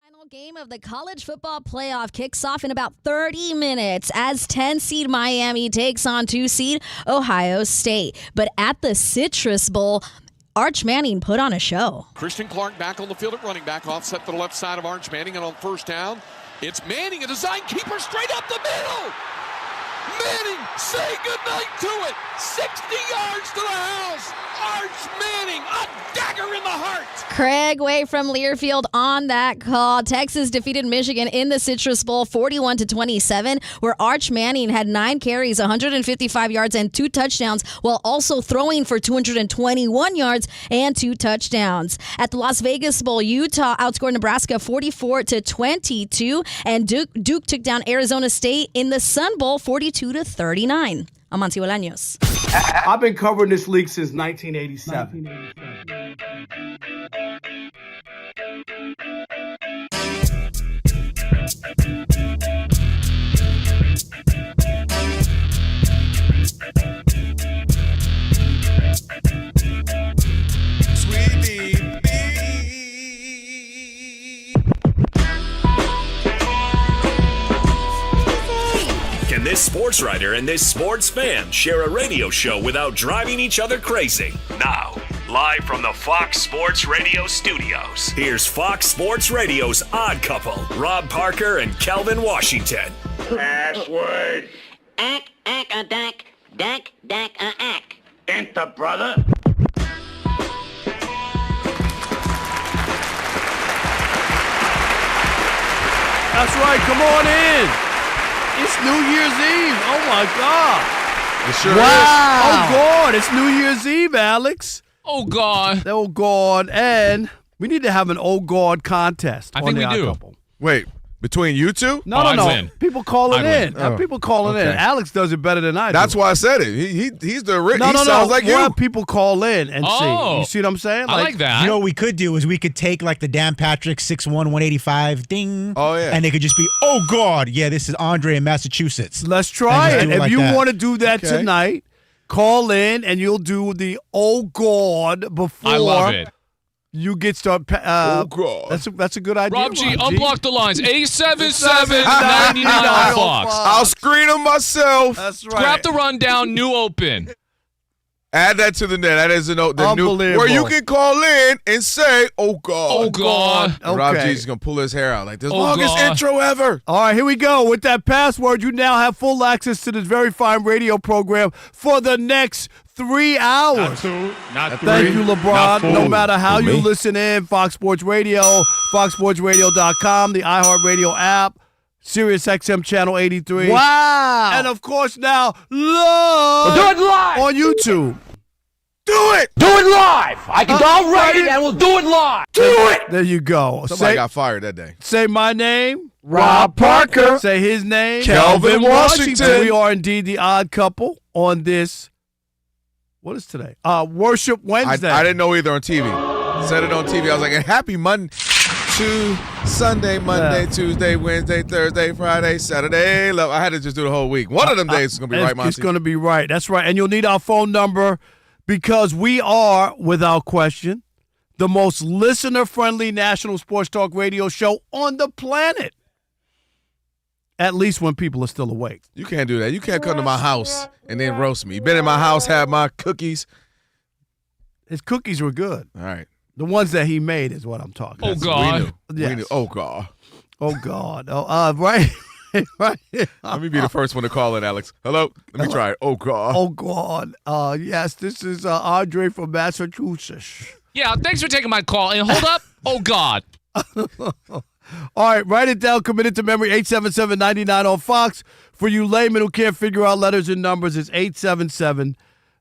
Final game of the college football playoff kicks off in about 30 minutes as 10-seed Miami takes on 2-seed Ohio State. But at the Citrus Bowl, Arch Manning put on a show. Christian Clark back on the field at running back, offset to the left side of Arch Manning, and on first down, it's Manning, a design keeper straight up the middle. Manning, say goodnight to it. 60 yards to the house. Arch Manning, a dagger in the heart. Craig Way from Learfield on that call. Texas defeated Michigan in the Citrus Bowl 41-27, where Arch Manning had 9 carries, 155 yards, and 2 touchdowns, while also throwing for 221 yards and 2 touchdowns. At the Las Vegas Bowl, Utah outscored Nebraska 44-22, and Duke took down Arizona State in the Sun Bowl 42-39. I'm Amancio Bolaños. I've been covering this league since 1987. Can this sports writer and this sports fan share a radio show without driving each other crazy? Now, live from the Fox Sports Radio studios, here's Fox Sports Radio's Odd Couple, Rob Parker and Kelvin Washington. Password. Ack, dack, Enter, brother. That's right. Come on in. It's New Year's Eve. Oh, my God. It sure Wow. is. Oh, God. It's New Year's Eve, Alex. Oh, God. Oh, God. And we need to have an Oh, God contest. I think we do. Couple. Wait, between you two? No. I win. People calling I in. win. People calling in. okay. Alex does it better than I do. That's why I said it. He's the rich. No. Sounds like We'll you. have people call in and see. Oh. You see what I'm saying? I like that. You know what we could do is we could take like the Dan Patrick 6'1", 185 ding. Oh, yeah. And they could just be, oh, God, yeah, this is Andre in Massachusetts. Let's try And just it. do it If like you that. want to do that Okay. tonight, call in and you'll do the Oh, God before I love it. you get started. Oh, God. That's a good idea. Rob G, Rob unblock the lines. 877-99 on Fox. I'll screen them myself. That's right. Scrap the rundown, new open. Add that to the net. That is the new Unbelievable. where you can call in and say, "Oh God." Oh, God. And Rob Okay. G's gonna pull his hair out like this. Oh, Longest God. intro ever. All right, here we go. With that password, you now have full access to this very fine radio program for the next 3 hours. Not Thank you, LeBron. No matter how For you me? listen in, Fox Sports Radio, foxsportsradio.com, the iHeartRadio app, Sirius XM Channel 83. Wow. And, of course, now, live Do it live. on YouTube. Do it. Do it live. I'll write it and we'll do it live. Do it. There you go. Somebody got fired that day. Say my name. Rob Parker. Say his name. Kelvin Washington. We are indeed the odd couple on this. What is today? Worship Wednesday. I didn't know either on TV. Said it on TV. I was like, "Happy Monday, Sunday, Monday, Tuesday, Wednesday, Thursday, Friday, Saturday." Love. I had to just do the whole week. One of them days is gonna be right, Monty. It's going to be right. That's right. And you'll need our phone number because we are, without question, the most listener-friendly national sports talk radio show on the planet. At least when people are still awake. You can't do that. You can't come to my house and then roast me. You been in my house, had my cookies. His cookies were good. All right. The ones that he made is what I'm talking Oh, about. God. We knew. Yes. We knew. Oh, God. Oh, God. Oh, right. right. Let me be the first one to call in, Alex. Hello? Let me try it. Oh, God. Oh, God. Yes, this is Andre from Massachusetts. Yeah, thanks for taking my call. And hold up. Oh, God. All right, write it down. Commit it to memory. 877-99 on Fox. For you laymen who can't figure out letters and numbers, it's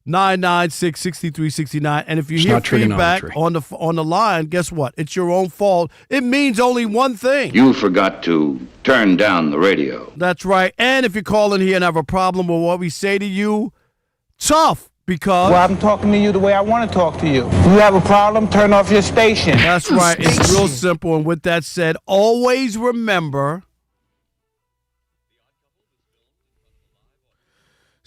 877-996-6369. And if you hear feedback on the line, guess what? It's your own fault. It means only one thing. You forgot to turn down the radio. That's right. And if you call in here and have a problem with what we say to you, tough. Because I'm talking to you the way I want to talk to you. If you have a problem, turn off your station. That's right. It's real simple. And with that said, always remember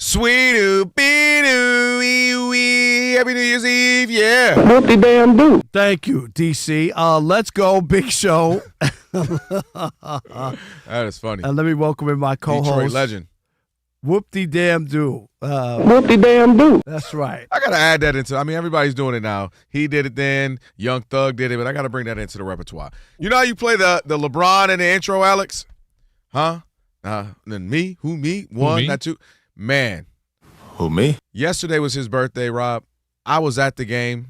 Sweet-oo-be-doo-wee-wee. Happy New Year's Eve, yeah. Whoop-de-damn-do. Thank you, DC. Let's go, Big Show. That is funny. And let me welcome in my co-host. Detroit legend. Whoop-de-damn-do. Whoop-de-damn-do. That's right. I got to add that into, everybody's doing it now. He did it then. Young Thug did it, but I got to bring that into the repertoire. You know how you play the LeBron in the intro, Alex? Huh? Then me? Who me? One, not two. Man. Who, me? Yesterday was his birthday, Rob. I was at the game.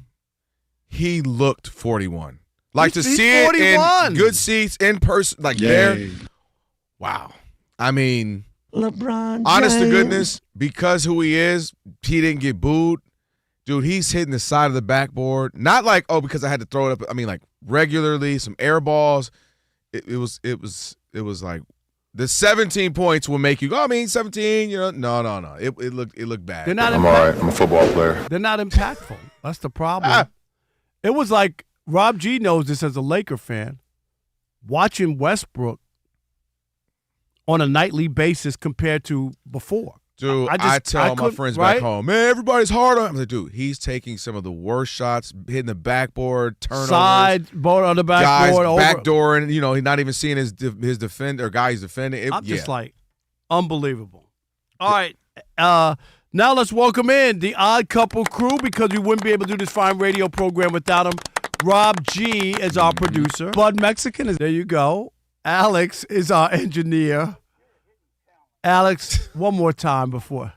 He looked 41. Like to see 41. It in good seats, in person, like there. Wow. I mean, LeBron honest James. to goodness, because who he is, he didn't get booed. Dude, he's hitting the side of the backboard. Not like, oh, because I had to throw it up. I mean, like regularly, some air balls. It was like the 17 points will make you go, 17, no. It looked bad. They're not I'm all right. I'm a football player. They're not impactful. That's the problem. It was like Rob G knows this as a Laker fan, watching Westbrook on a nightly basis compared to before. Dude, I tell my friends back home, man, everybody's hard on him. I'm like, dude, he's taking some of the worst shots, hitting the backboard, turnovers. Side, board on the backboard. Guys backdooring, he's not even seeing his defender, or guy he's defending. I'm just like, unbelievable. All right, now let's welcome in the Odd Couple crew, because we wouldn't be able to do this fine radio program without him. Rob G is our producer. Bud Mexican is there. You go. Alex is our engineer. Alex, one more time before.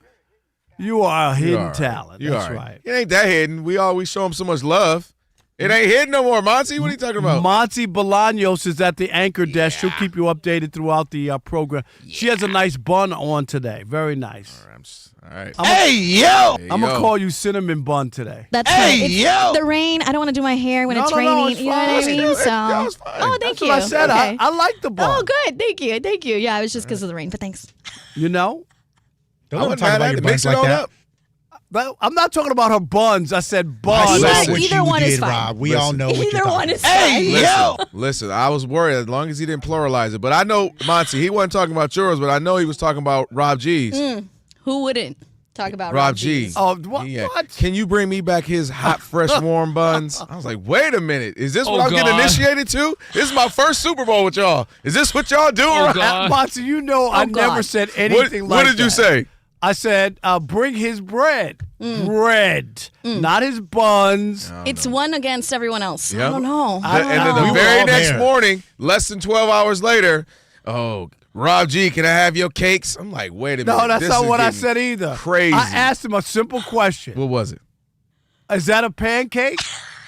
You are a hidden talent. That's right. It ain't that hidden. We always show him so much love. It ain't hidden no more, Monty. What are you talking about? Monty Bolaños is at the anchor desk. She'll keep you updated throughout the program. She has a nice bun on today. Very nice. All right. I'm going to call you Cinnamon Bun today. That's right. It's the rain. I don't want to do my hair when it's raining. It's you know what I mean? It's fine. Oh, thank you. That's what I said. Okay. I like the bun. Oh, good. Thank you. Yeah, it was just because of the rain, but thanks. Don't I talk about your buns mix it like all that. up. But I'm not talking about her buns. I said buns. Either one is fine. Rob. We all know what you're Either one talking is fine. Listen, I was worried as long as he didn't pluralize it. But I know, Monty, he wasn't talking about yours, but I know he was talking about Rob G's. Who wouldn't talk about Rob G's? G's. Oh, what? Can you bring me back his hot, fresh, warm buns? I was like, wait a minute. Is this what I'm getting initiated to? This is my first Super Bowl with y'all. Is this what y'all do? Monty, I never said anything like that. What did you say? I said, bring his bread. Bread. Not his buns. It's one against everyone else. Yep. I don't know. And then the very next morning, less than 12 hours later, Rob G, can I have your cakes? I'm like, wait a minute. No, that's not what I said either. Crazy. I asked him a simple question. What was it? Is that a pancake?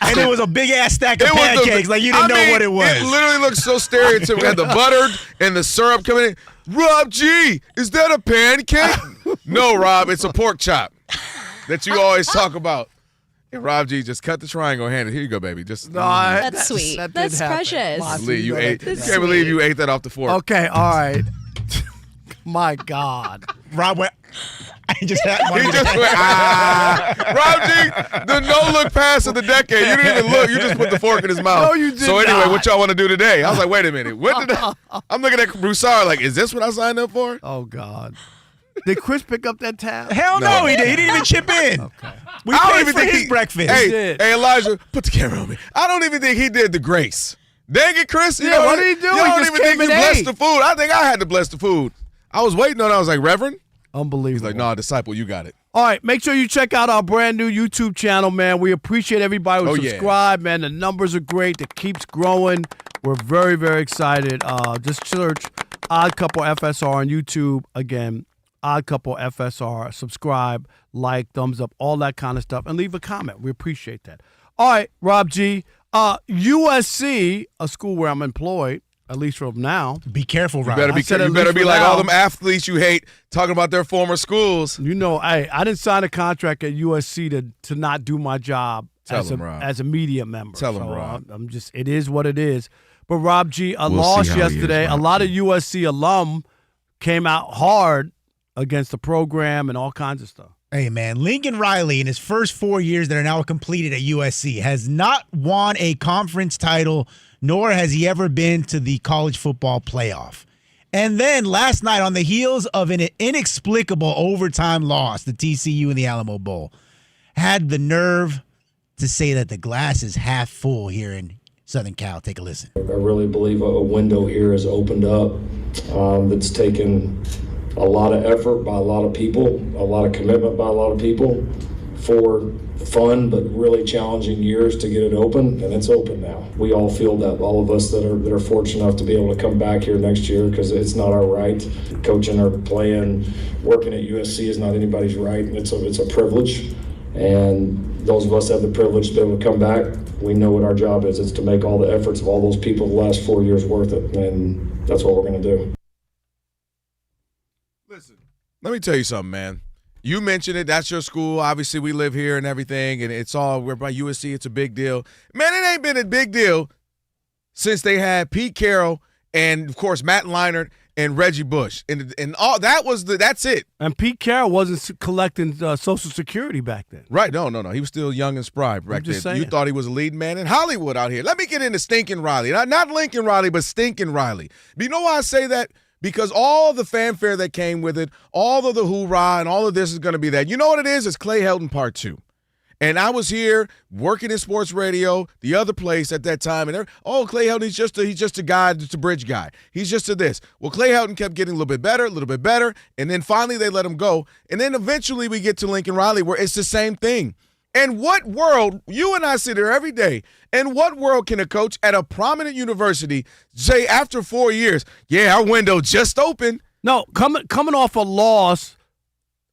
And it was a big-ass stack of pancakes. Like, you didn't know what it was. It literally looked so stereotypical. We had the buttered and the syrup coming in. Rob G, is that a pancake? No, Rob, it's a pork chop that you always talk about. And Rob G just cut the triangle, handed. Here you go, baby. That's sweet. That's precious. Can't believe you ate that off the fork. Okay, all right. My God. Rob went. He just went, Rob G, the no-look pass of the decade. You didn't even look. You just put the fork in his mouth. No, you did So anyway, not. what y'all want to do today? I was like, wait a minute. I'm looking at Broussard like, is this what I signed up for? Oh, God. Did Chris pick up that tab? Hell no, he didn't. He didn't even chip in. Okay. We paid for his breakfast. Hey, Elijah, put the camera on me. I don't even think he did the grace. Dang it, Chris. What did he do? You don't even think you blessed the food. I think I had to bless the food. I was waiting on it. I was like, Reverend? Unbelievable. He's like, no, disciple, you got it. All right, make sure you check out our brand new YouTube channel, man. We appreciate everybody who subscribed, man. The numbers are great. It keeps growing. We're very, very excited. Just search Odd Couple FSR on YouTube. Again, Odd Couple FSR. Subscribe, like, thumbs up, all that kind of stuff. And leave a comment. We appreciate that. All right, Rob G. USC, a school where I'm employed, at least from now. Be careful, Rob. You better be like all them athletes you hate talking about their former schools. You know, I didn't sign a contract at USC to not do my job as a media member. Tell them, Rob. I'm just, it is what it is. But Rob G, a loss yesterday. A lot of USC alum came out hard against the program and all kinds of stuff. Hey, man, Stinkin Riley, in his first 4 years that are now completed at USC, has not won a conference title, nor has he ever been to the college football playoff. And then last night, on the heels of an inexplicable overtime loss, the TCU in the Alamo Bowl, had the nerve to say that the glass is half full here in Southern Cal. Take a listen. I really believe a window here has opened up that's taken a lot of effort by a lot of people, a lot of commitment by a lot of people, 4 fun but really challenging years to get it open, and it's open now. We all feel that, all of us that are fortunate enough to be able to come back here next year, because it's not our right. Coaching or playing, working at USC is not anybody's right. It's a privilege, and those of us that have the privilege to be able to come back, we know what our job is. It's to make all the efforts of all those people the last 4 years worth it, and that's what we're going to do. Listen, let me tell you something, man. You mentioned it. That's your school. Obviously, we live here and everything, and we're by USC. It's a big deal. Man, it ain't been a big deal since they had Pete Carroll and, of course, Matt Leinart and Reggie Bush. And all that's it. And Pete Carroll wasn't collecting Social Security back then. Right. No. He was still young and spry back then. Saying. You thought he was a leading man in Hollywood out here. Let me get into Stinkin Riley. Not Lincoln Riley, but Stinkin Riley. But you know why I say that? Because all the fanfare that came with it, all of the hoorah and all of this is going to be that. You know what it is? It's Clay Helton Part 2. And I was here working in sports radio, the other place at that time, and Clay Helton, he's just a guy, just a bridge guy. He's just a this. Well, Clay Helton kept getting a little bit better, and then finally they let him go. And then eventually we get to Lincoln Riley, where it's the same thing. In what world, you and I sit here every day, in what world can a coach at a prominent university say after 4 years, yeah, our window just opened? No, coming off a loss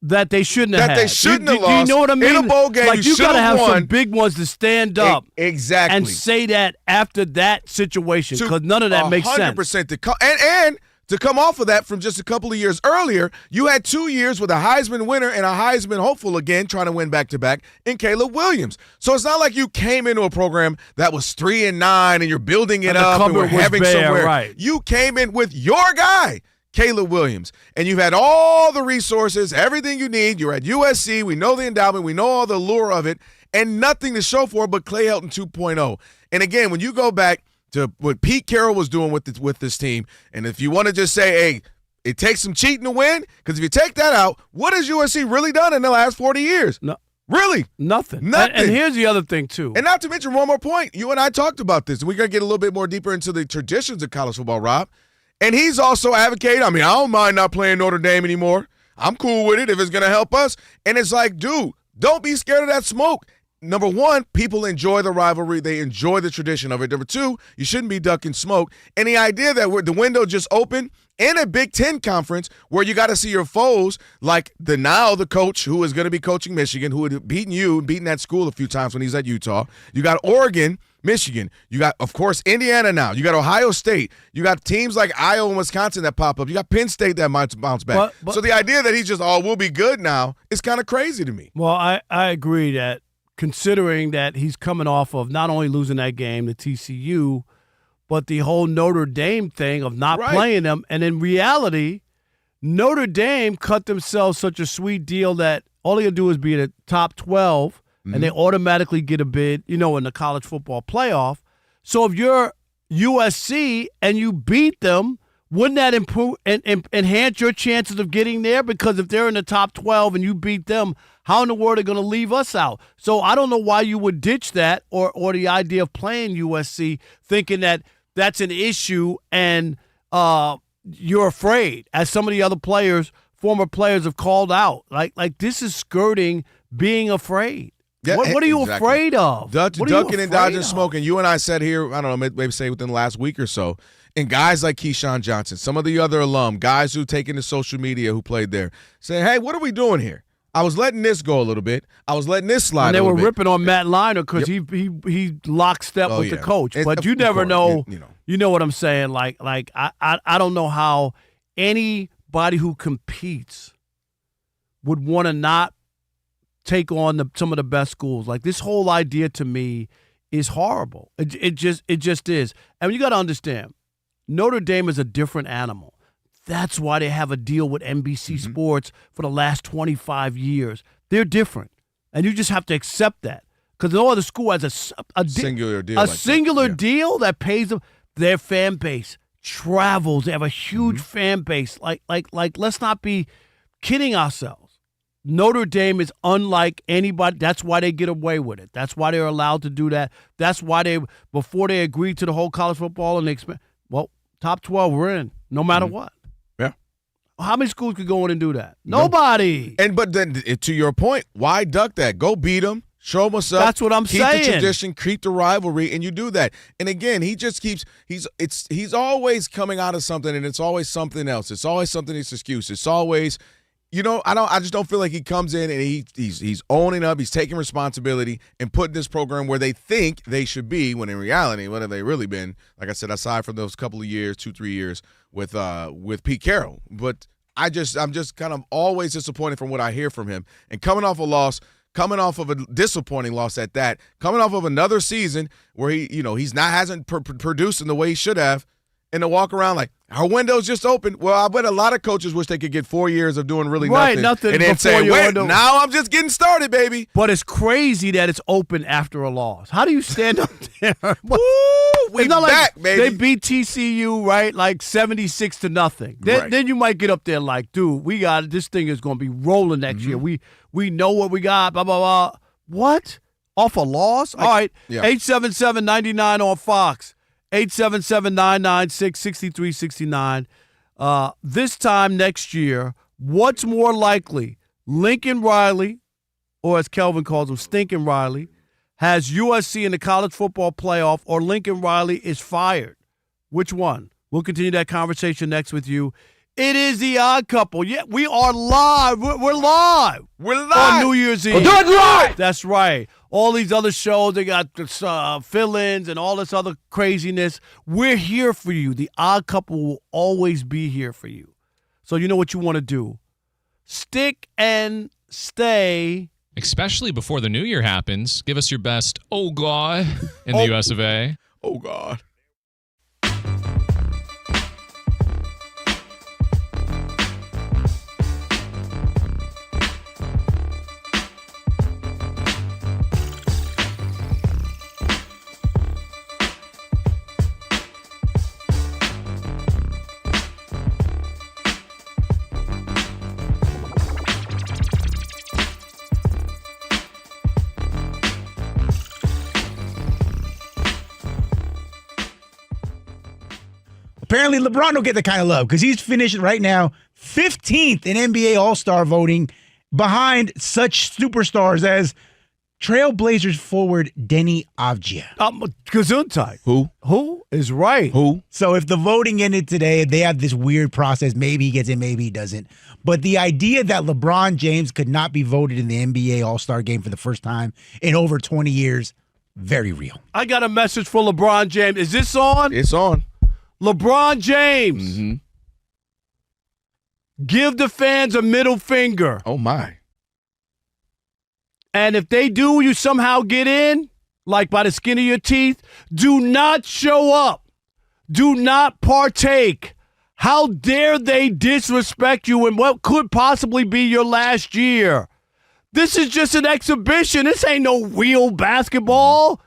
that they shouldn't have had. That they shouldn't have lost. Do you know what I mean? In a bowl game, like, you got to have some big ones to stand up exactly and say that after that situation, because none of that makes sense. 100%. And to come off of that from just a couple of years earlier, you had 2 years with a Heisman winner and a Heisman hopeful again, trying to win back-to-back, in Caleb Williams. So it's not like you came into a program that was 3-9 and you're building it up and we're having somewhere. Right. You came in with your guy, Caleb Williams, and you've had all the resources, everything you need. You're at USC. We know the endowment. We know all the lure of it, and nothing to show for it but Clay Helton 2.0. And again, when you go back to what Pete Carroll was doing with this team, and if you want to just say, hey, it takes some cheating to win, because if you take that out, what has USC really done in the last 40 years? No. Really? Nothing. And here's the other thing, too. And not to mention one more point. You and I talked about this, and we're going to get a little bit more deeper into the traditions of college football, Rob. And he's also advocating, I don't mind not playing Notre Dame anymore. I'm cool with it if it's going to help us. And it's like, dude, don't be scared of that smoke. Number one, people enjoy the rivalry. They enjoy the tradition of it. Number two, you shouldn't be ducking smoke. And the idea that the window just opened in a Big Ten conference where you got to see your foes, like the coach who is going to be coaching Michigan, who had beaten that school a few times when he's at Utah. You got Oregon, Michigan. You got, of course, Indiana now. You got Ohio State. You got teams like Iowa and Wisconsin that pop up. You got Penn State that might bounce back. So the idea that he's just, we'll be good now is kind of crazy to me. Well, I agree that, considering that he's coming off of not only losing that game to TCU, but the whole Notre Dame thing of not playing them. And in reality, Notre Dame cut themselves such a sweet deal that all they got to do is be in the top 12, and they automatically get a bid, in the college football playoff. So if you're USC and you beat them, wouldn't that improve and enhance your chances of getting there? Because if they're in the top 12 and you beat them, how in the world are they going to leave us out? So I don't know why you would ditch that or the idea of playing USC, thinking that that's an issue and you're afraid, as some of the other former players have called out. Like this is skirting being afraid. Yeah, what are you afraid of? Ducking and dodging smoke. And you and I said here, I don't know, maybe say within the last week or so, and guys like Keyshawn Johnson, some of the other alum, guys who take into social media who played there, say, hey, what are we doing here? I was letting this go a little bit. I was letting this slide. And they were ripping on Matt Leinart because he lockstep with the coach. But you never know. You know what I'm saying? Like I don't know how anybody who competes would want to not take on some of the best schools. Like, this whole idea to me is horrible. It just is. And you got to understand, Notre Dame is a different animal. That's why they have a deal with NBC Sports for the last 25 years. They're different. And you just have to accept that. Because no other school has a singular deal. Singular deal that pays them. Their fan base travels. They have a huge fan base. Like, let's not be kidding ourselves. Notre Dame is unlike anybody. That's why they get away with it. That's why they're allowed to do that. That's why before they agreed to the whole college football and top 12 we're in, no matter what. Yeah. How many schools could go in and do that? Nobody. But then, to your point, why duck that? Go beat them. Show them what's up. That's what I'm saying. Keep the tradition, keep the rivalry, and you do that. And again, he just keeps he's always coming out of something, and it's always something else. It's always something that's excuse. It's always, I just don't feel like he comes in and he's owning up, he's taking responsibility and putting this program where they think they should be, when in reality, what have they really been? Like I said, aside from those couple of years, 2-3 years with Pete Carroll. But I'm just kind of always disappointed from what I hear from him. And coming off a loss, coming off of a disappointing loss at that, coming off of another season where hasn't produced in the way he should have, and to walk around like our window's just open. Well, I bet a lot of coaches wish they could get 4 years of doing really nothing, and then say, "Wait, now I'm just getting started, baby." But it's crazy that it's open after a loss. How do you stand up there? Woo, we back, baby. They beat TCU, right, like 76-0. Then you might get up there like, dude, we got it. This thing is going to be rolling next year. We know what we got. Blah blah blah. What? Off a loss? All right. 877-99 on Fox. 877-996-6369. This time next year, what's more likely? Lincoln Riley, or as Kelvin calls him, Stinkin Riley, has USC in the college football playoff, or Lincoln Riley is fired? Which one? We'll continue that conversation next with you. It is the Odd Couple. Yeah, we are live. We're live. We're live on New Year's Eve. We'll do it live. That's right. All these other shows, they got fill-ins and all this other craziness. We're here for you. The Odd Couple will always be here for you. So you know what you want to do. Stick and stay. Especially before the new year happens. Give us your best, oh, God, in the US of A. Oh, God. Apparently, LeBron don't get the kind of love because he's finished right now 15th in NBA All-Star voting behind such superstars as Trailblazers forward Denny Avdija. Gesundheit. Who is right? Who? So if the voting ended today, they have this weird process. Maybe he gets in, maybe he doesn't. But the idea that LeBron James could not be voted in the NBA All-Star game for the first time in over 20 years, very real. I got a message for LeBron James. Is this on? It's on. LeBron James, give the fans a middle finger. Oh, my. And if they do, you somehow get in, like by the skin of your teeth, do not show up. Do not partake. How dare they disrespect you in what could possibly be your last year? This is just an exhibition. This ain't no real basketball.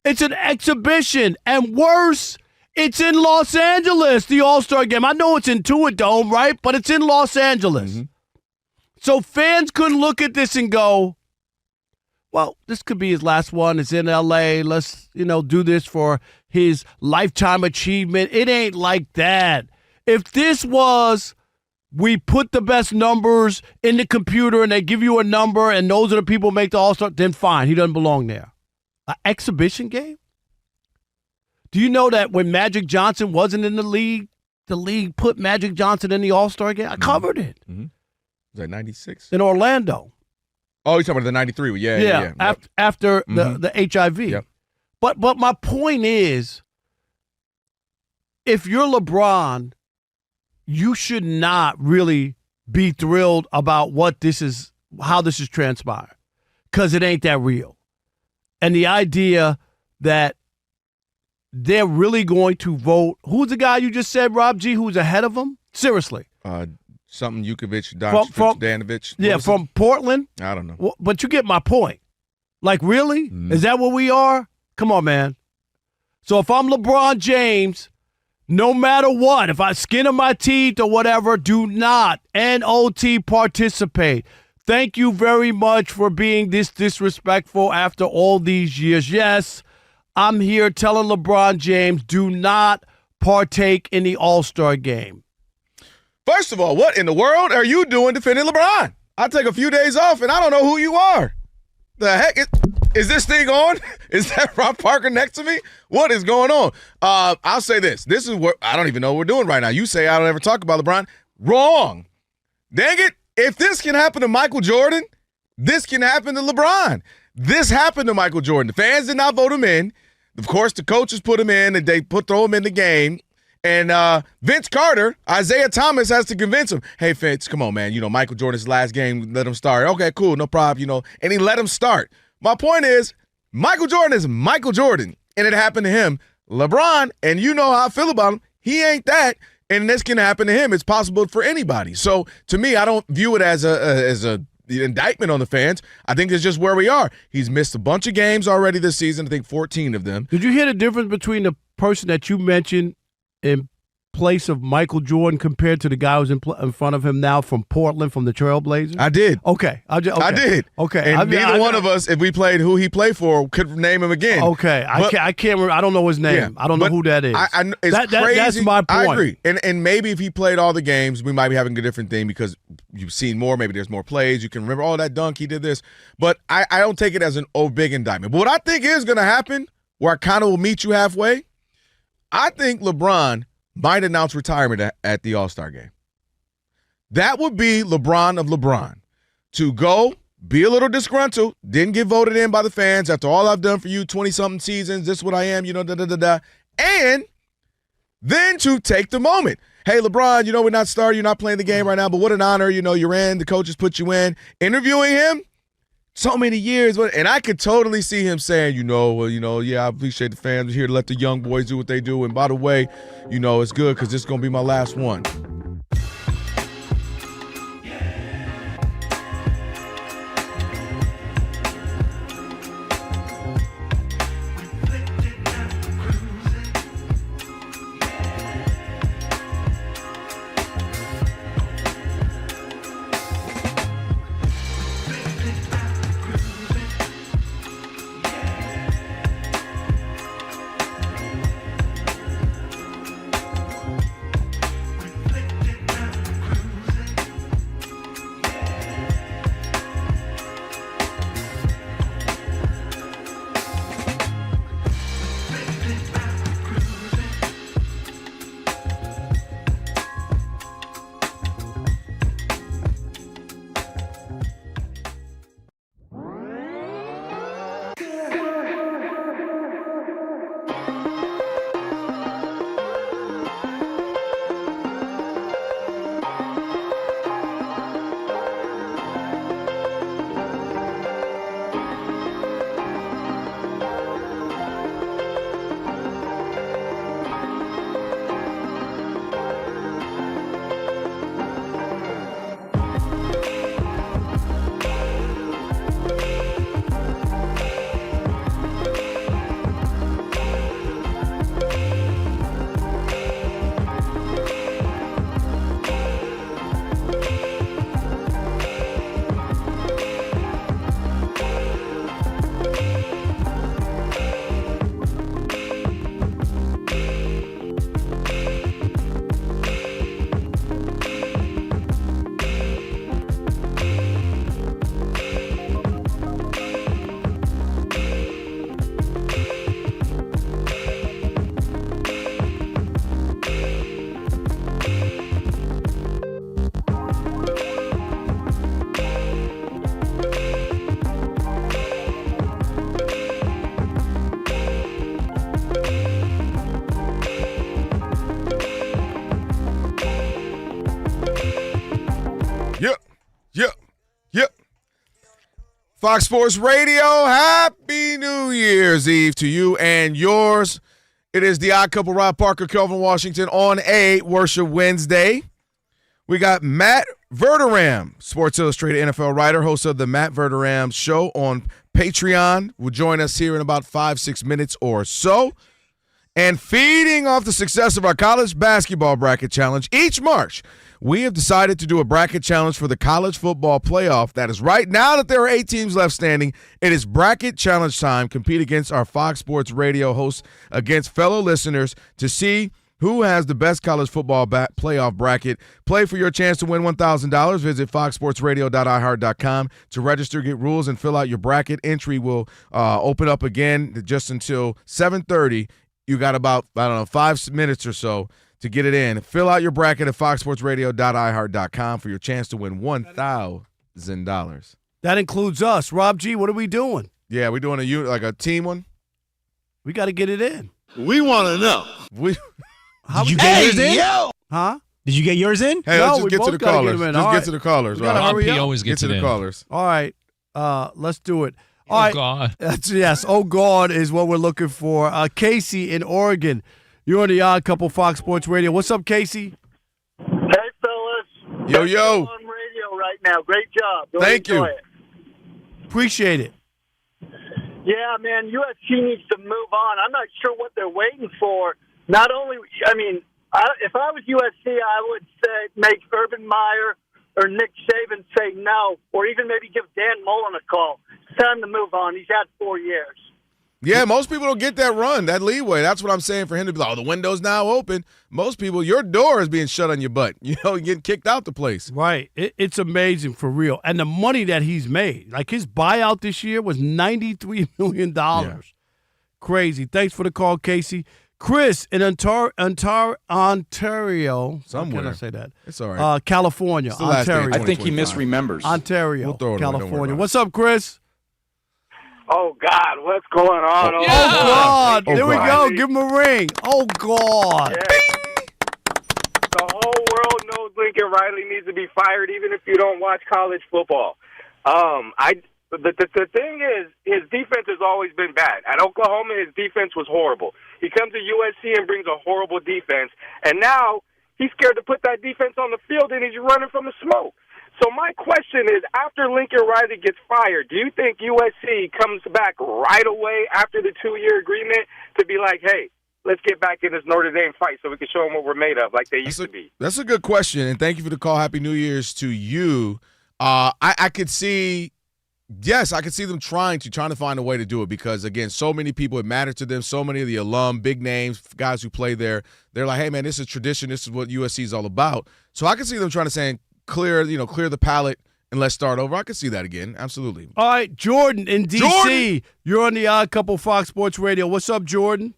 It's an exhibition. And worse, it's in Los Angeles, the All-Star game. I know it's in Intuit Dome, right? But it's in Los Angeles. So fans could look at this and go, well, this could be his last one. It's in L.A. Let's, do this for his lifetime achievement. It ain't like that. If this was, we put the best numbers in the computer and they give you a number and those are the people who make the All-Star, then fine. He doesn't belong there. An exhibition game? Do you know that when Magic Johnson wasn't in the league put Magic Johnson in the All-Star game? I covered it. Was that 96? In Orlando. Oh, you're talking about the 93. Yeah. After the HIV. Yep. But my point is, if you're LeBron, you should not really be thrilled about how this is transpired, because it ain't that real. And the idea that they're really going to vote. Who's the guy you just said, Rob G, who's ahead of him? Seriously. Something Jukovic, Danovich. Yeah, from Portland. I don't know. Well, but you get my point. Like, really? Is that what we are? Come on, man. So if I'm LeBron James, No matter what, if I skin of my teeth or whatever, do not NOT participate. Thank you very much for being this disrespectful after all these years. Yes, I'm here telling LeBron James, do not partake in the All-Star game. First of all, what in the world are you doing defending LeBron? I take a few days off and I don't know who you are. The heck is this thing on? Is that Rob Parker next to me? What is going on? I'll say this. This is what I don't even know what we're doing right now. You say I don't ever talk about LeBron. Wrong. Dang it. If this can happen to Michael Jordan, this can happen to LeBron. This happened to Michael Jordan. The fans did not vote him in. Of course, the coaches put him in and they throw him in the game. And Vince Carter, Isaiah Thomas has to convince him, hey, Vince, come on, man. Michael Jordan's last game, let him start. Okay, cool, no problem, And he let him start. My point is, Michael Jordan is Michael Jordan, and it happened to him. LeBron, and you know how I feel about him, he ain't that, and this can happen to him. It's possible for anybody. So, to me, I don't view it as a indictment on the fans. I think it's just where we are. He's missed a bunch of games already this season, I think 14 of them. Did you hear the difference between the person that you mentioned in place of Michael Jordan compared to the guy who's in front of him now from Portland, from the Trailblazers? I did. Okay. I did. Okay. And neither one of us, if we played who he played for, could name him again. Okay. I can't remember. I don't know his name. Yeah, I don't know who that is. It's crazy. That's my point. I agree. And maybe if he played all the games, we might be having a different thing because you've seen more. Maybe there's more plays. You can remember, oh, that dunk, he did this. But I don't take it as an big indictment. But what I think is going to happen, where I kind of will meet you halfway, I think LeBron might announce retirement at the All-Star game. That would be LeBron of LeBron. To go, be a little disgruntled, didn't get voted in by the fans after all I've done for you, 20-something seasons, this is what I am, and then to take the moment. Hey, LeBron, we're not starting, you're not playing the game right now, but what an honor, you're in, the coaches put you in. Interviewing him, so many years, and I could totally see him saying, yeah, I appreciate the fans. We're here to let the young boys do what they do. And by the way, it's good because this is going to be my last one. Yep. Fox Sports Radio, happy New Year's Eve to you and yours. It is the Odd Couple, Rob Parker, Kelvin Washington on a Worship Wednesday. We got Matt Verderame, Sports Illustrated NFL writer, host of the Matt Verderame Show on Patreon, will join us here in about 5-6 minutes or so. And feeding off the success of our college basketball bracket challenge, each March, we have decided to do a bracket challenge for the college football playoff. That is right now that there are 8 teams left standing. It is bracket challenge time. Compete against our Fox Sports Radio hosts against fellow listeners to see who has the best college football playoff bracket. Play for your chance to win $1,000. Visit foxsportsradio.iheart.com to register, get rules, and fill out your bracket. Entry will open up again just until 7:30. You got about, 5 minutes or so to get it in. Fill out your bracket at foxsportsradio.iheart.com for your chance to win $1,000. That includes us. Rob G, what are we doing? Yeah, we're doing a team one. We got to get it in. We want to know. Did you get yours in? Yo! Huh? Did you get yours in? Hey, let's just get to the callers. Get to the callers. He always Get gets to it the in. callers. All right. Let's do it. All right. God. Yes. Oh, God is what we're looking for. Casey in Oregon. You're on the Odd Couple Fox Sports Radio. What's up, Casey? Hey, fellas. Yo. On radio right now. Great job. Thank you. Appreciate it. Yeah, man, USC needs to move on. I'm not sure what they're waiting for. Not only, if I was USC, I would say make Urban Meyer or Nick Saban say no, or even maybe give Dan Mullen a call. It's time to move on. He's had 4 years. Yeah, most people don't get that run, that leeway. That's what I'm saying for him to be like, the window's now open. Most people, your door is being shut on your butt. You're getting kicked out the place. Right. It's amazing for real. And the money that he's made, like his buyout this year was $93 million. Yeah. Crazy. Thanks for the call, Casey. Chris in Ontario. Somewhere. How can I say that? It's all right. California. Ontario. I think he misremembers. Ontario, we'll California. What's up, Chris? Oh, God, what's going on? Oh, God. There we go. Give him a ring. Oh, God. Yeah. The whole world knows Lincoln Riley needs to be fired, even if you don't watch college football. The thing is, his defense has always been bad. At Oklahoma, his defense was horrible. He comes to USC and brings a horrible defense, and now he's scared to put that defense on the field, and he's running from the smoke. So my question is, after Lincoln Riley gets fired, do you think USC comes back right away after the 2-year agreement to be like, hey, let's get back in this Notre Dame fight so we can show them what we're made of like they used to be? That's a good question, and thank you for the call. Happy New Year's to you. I could see them trying to find a way to do it because, again, so many people, it mattered to them. So many of the alum, big names, guys who play there, they're like, hey, man, this is tradition. This is what USC is all about. So I could see them trying to say, clear the palate and let's start over. I could see that again. Absolutely. All right, Jordan in D.C. You're on the Odd Couple Fox Sports Radio. What's up, Jordan?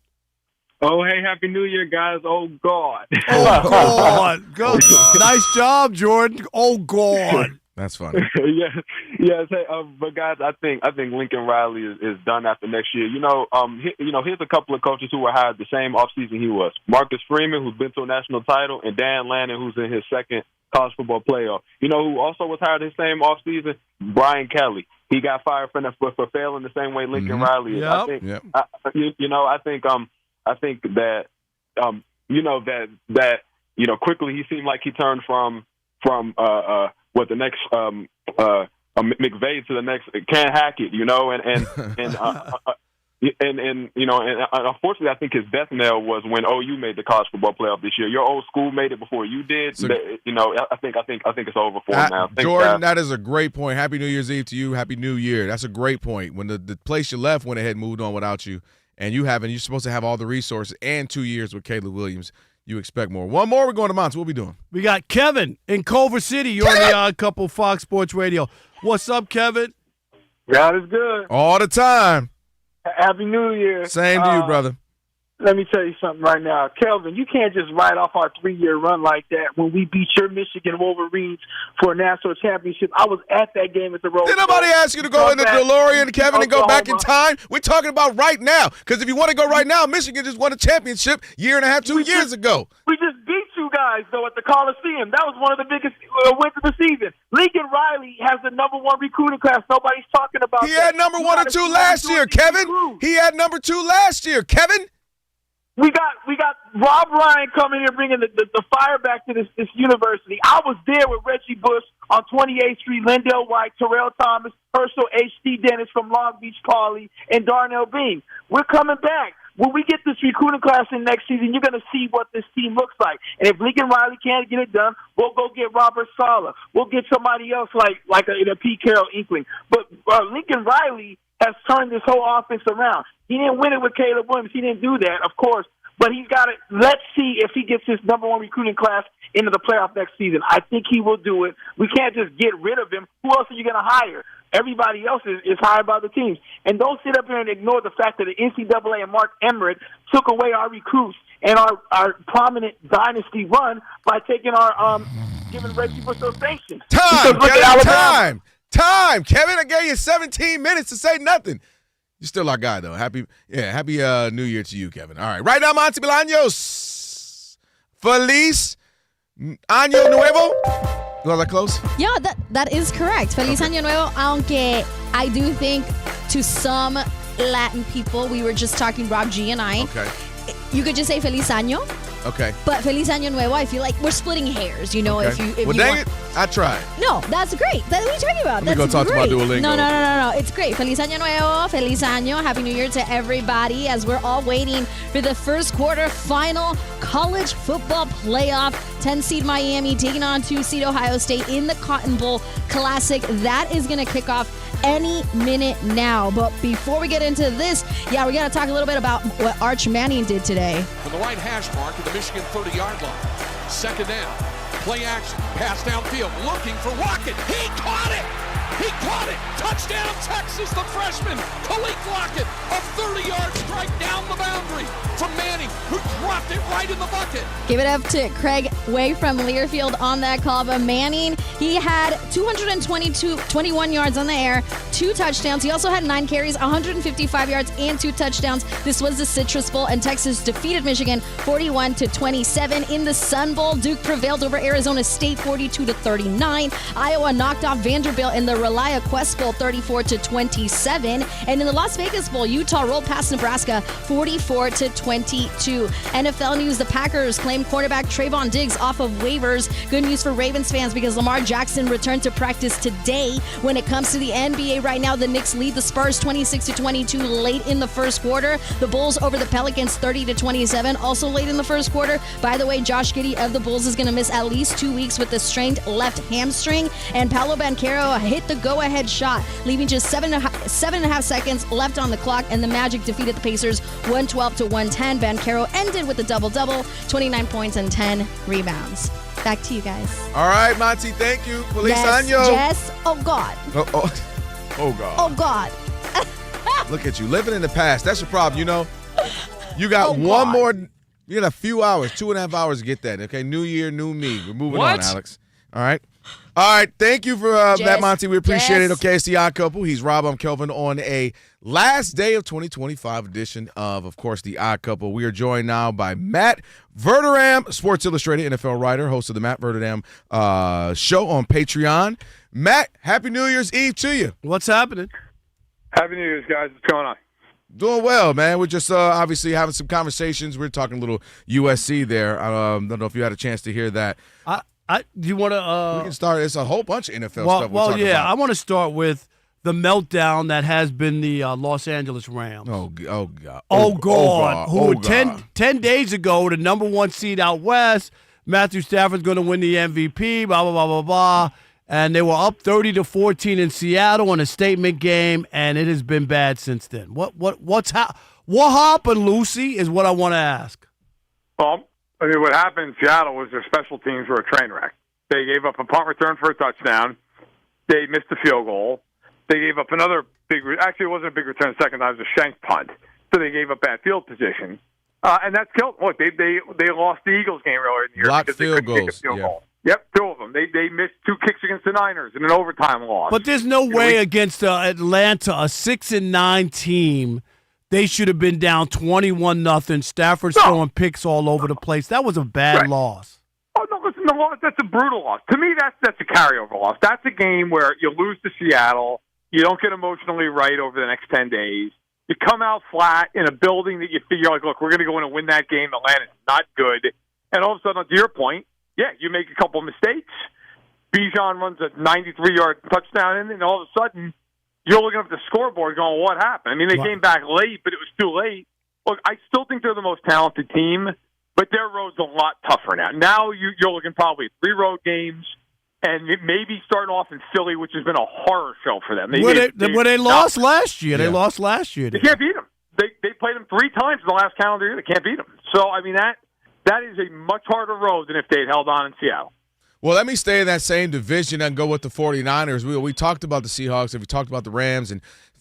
Oh, hey, Happy New Year, guys. Oh, God. Oh, God. Good. Nice job, Jordan. Oh, God. That's funny. Yes. Hey, but guys, I think Lincoln Riley is done after next year. Here's a couple of coaches who were hired the same offseason he was: Marcus Freeman, who's been to a national title, and Dan Lanning, who's in his second college football playoff. You know who also was hired the same offseason? Brian Kelly. He got fired for failing the same way Lincoln Riley is. Yep. I think that quickly he seemed like he turned from the next McVay to the next Ken Hackett, and unfortunately, I think his death knell was when OU made the college football playoff this year. Your old school made it before you did. So, I think it's over for him now. Jordan, that is a great point. Happy New Year's Eve to you. Happy New Year. That's a great point. When the place you left went ahead and moved on without you, and you're supposed to have all the resources and 2 years with Caleb Williams. You expect more. One more, we're going to Monts. What are we doing? We got Kevin in Culver City. You're on the Odd Couple Fox Sports Radio. What's up, Kevin? God is good. All the time. Happy New Year. Same to you, brother. Let me tell you something right now. Kelvin, you can't just write off our 3-year run like that when we beat your Michigan Wolverines for a national championship. I was at that game at the Rose Bowl. Did nobody ask you to go in the DeLorean, Kevin, and go back in time? We're talking about right now. Because if you want to go right now, Michigan just won a championship 2 years ago. We just beat you guys, though, at the Coliseum. That was one of the biggest wins of the season. Lincoln Riley has the #1 recruiting class. Nobody's talking about He had number 1 or 2 last year, Kevin. He had number 2 last year, Kevin. We got Rob Ryan coming here bringing the fire back to this university. I was there with Reggie Bush on 28th Street, Lindell White, Terrell Thomas, Herschel H.T. Dennis from Long Beach Pauley, and Darnell Bean. We're coming back. when we get this recruiting class in next season, you're going to see what this team looks like. And if Lincoln Riley can't get it done, we'll go get Robert Saleh. We'll get somebody else like a Pete Carroll inkling. But Lincoln Riley has turned this whole offense around. He didn't win it with Caleb Williams. He didn't do that, of course. But he's got to – let's see if he gets his number one recruiting class into the playoff next season. I think he will do it. We can't just get rid of him. Who else are you going to hire? Everybody else is hired by the teams. And don't sit up here and ignore the fact that the NCAA and Mark Emmert took away our recruits and our prominent dynasty run by taking our giving red people some sanctions. Time. Kevin, I gave you 17 minutes to say nothing. You're still our guy, though. Happy New Year to you, Kevin. All right. Right now, Monty Bolaños. Feliz Año Nuevo. Was that close? Yeah, that is correct. Feliz Año Nuevo, aunque I do think to some Latin people, we were just talking, Rob G and I. Okay. You could just say Feliz Año. Okay. But Feliz Año Nuevo, I feel like we're splitting hairs, you know, Okay. if well, you dang want. it. I tried. No, that's great. What are you talking about? Let me go talk to my Duolingo. No. It's great. Feliz Año Nuevo. Feliz Año. Happy New Year to everybody as we're all waiting for the first quarter final college football playoff. 10-seed Miami taking on 2-seed Ohio State in the Cotton Bowl Classic. That is going to kick off any minute now. But before we get into this, we got to talk a little bit about what Arch Manning did today. From the right hash mark at the Michigan 30-yard line. Second down. Play action. Pass downfield. Looking for Lockett. He caught it. Touchdown, Texas. The freshman, Khalid Lockett. A 30-yard strike down the boundary from Manning, who dropped it right in the bucket. Give it up to Craig Way from Learfield on that call. But Manning, he had 21 yards on the air, 2 touchdowns. He also had 9 carries, 155 yards, and 2 touchdowns. This was the Citrus Bowl, and Texas defeated Michigan 41-27. In the Sun Bowl, Duke prevailed over Arizona State 42-39. Iowa knocked off Vanderbilt in the Relia Quest Bowl 34-27. And in the Las Vegas Bowl, Utah rolled past Nebraska 44-22. NFL news, the Packers claim quarterback Trayvon Diggs off of waivers. Good news for Ravens fans because Lamar Jackson returned to practice today. When it comes to the NBA right now, the Knicks lead the Spurs 26-22 late in the first quarter. The Bulls over the Pelicans 30-27 also late in the first quarter. By the way, Josh Giddey of the Bulls is going to miss at least 2 weeks with the strained left hamstring. And Paolo Banchero hit the go-ahead shot, leaving just 7.5 seconds left on the clock, and the Magic defeated the Pacers 112-110. Banchero ended with a double-double, 29 points and 10 rebounds. Back to you guys. All right, Monty, thank you. Feliz Año. Yes. Oh, God. Oh, God. Oh, God. Look at you, living in the past. That's your problem, you know. You got one more, you got a few hours, 2.5 hours to get that, okay? New year, new me. We're moving on, Alex. All right. Thank you for that, Monty. We appreciate it. Okay, it's the Odd Couple. He's Rob. I'm Kelvin on a last day of 2025 edition of course, the Odd Couple. We are joined now by Matt Verderame, Sports Illustrated NFL writer, host of the Matt Verderame show on Patreon. Matt, Happy New Year's Eve to you. What's happening? Happy New Year's, guys. What's going on? Doing well, man. We're just obviously having some conversations. We're talking a little USC there. Don't know if you had a chance to hear that. Do you want to? We can start. It's a whole bunch of NFL stuff. Well, yeah. I want to start with the meltdown that has been the Los Angeles Rams. Oh God. Oh God. Who 10 days ago, the number 1 seed out west, Matthew Stafford's going to win the MVP. Blah blah blah blah blah. And they were up 30-14 in Seattle in a statement game, and it has been bad since then. What happened, Lucy? Is what I want to ask. Well, I mean, what happened in Seattle was their special teams were a train wreck. They gave up a punt return for a touchdown. They missed the field goal. They gave up another actually, it wasn't a big return the second time. It was a shank punt. So they gave up bad field position. And that's killed. Look, they lost the Eagles game earlier in the year blocked because field they couldn't goals. kick a field goal. Yep, 2 of them. They missed 2 kicks against the Niners in an overtime loss. But there's no way against Atlanta, a 6-9 team, they should have been down 21-0. Stafford's throwing picks all over the place. That was a bad loss. Oh, no, listen, the loss, that's a brutal loss. To me, that's a carryover loss. That's a game where you lose to Seattle. You don't get emotionally right over the next 10 days. You come out flat in a building that you figure, like, look, we're going to go in and win that game. Atlanta's not good. And all of a sudden, to your point, yeah, you make a couple mistakes. Bijan runs a 93-yard touchdown in, and all of a sudden, you're looking up at the scoreboard going, what happened? I mean, they came back late, but it was too late. look, I still think they're the most talented team, but their road's a lot tougher now. Now you're looking probably at 3 road games, and maybe starting off in Philly, which has been a horror show for them. They lost last year. They lost last year. They can't beat them. They played them 3 times in the last calendar year. They can't beat them. So, I mean, that is a much harder road than if they had held on in Seattle. Well, let me stay in that same division and go with the 49ers. We talked about the Seahawks and we talked about the Rams, and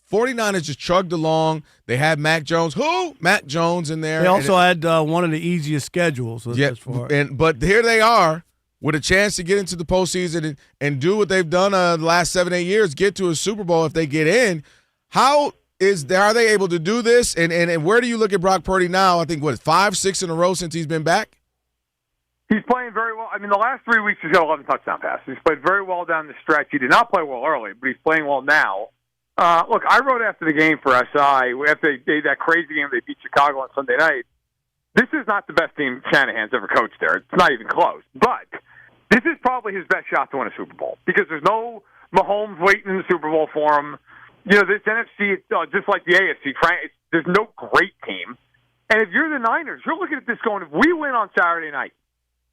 49ers just chugged along. They had Mac Jones. Mac Jones in there. They also had one of the easiest schedules. But here they are with a chance to get into the postseason and do what they've done the last 7-8 years, get to a Super Bowl if they get in. Are they able to do this? And where do you look at Brock Purdy now? I think, 5-6 in a row since he's been back? He's playing very well. I mean, the last 3 weeks he's got 11 touchdown passes. He's played very well down the stretch. He did not play well early, but he's playing well now. Look, I wrote after the game for SI, after that crazy game they beat Chicago on Sunday night, this is not the best team Shanahan's ever coached there. It's not even close. But this is probably his best shot to win a Super Bowl because there's no Mahomes waiting in the Super Bowl for him. You know, this NFC, just like the AFC, there's no great team. And if you're the Niners, you're looking at this going, if we win on Saturday night,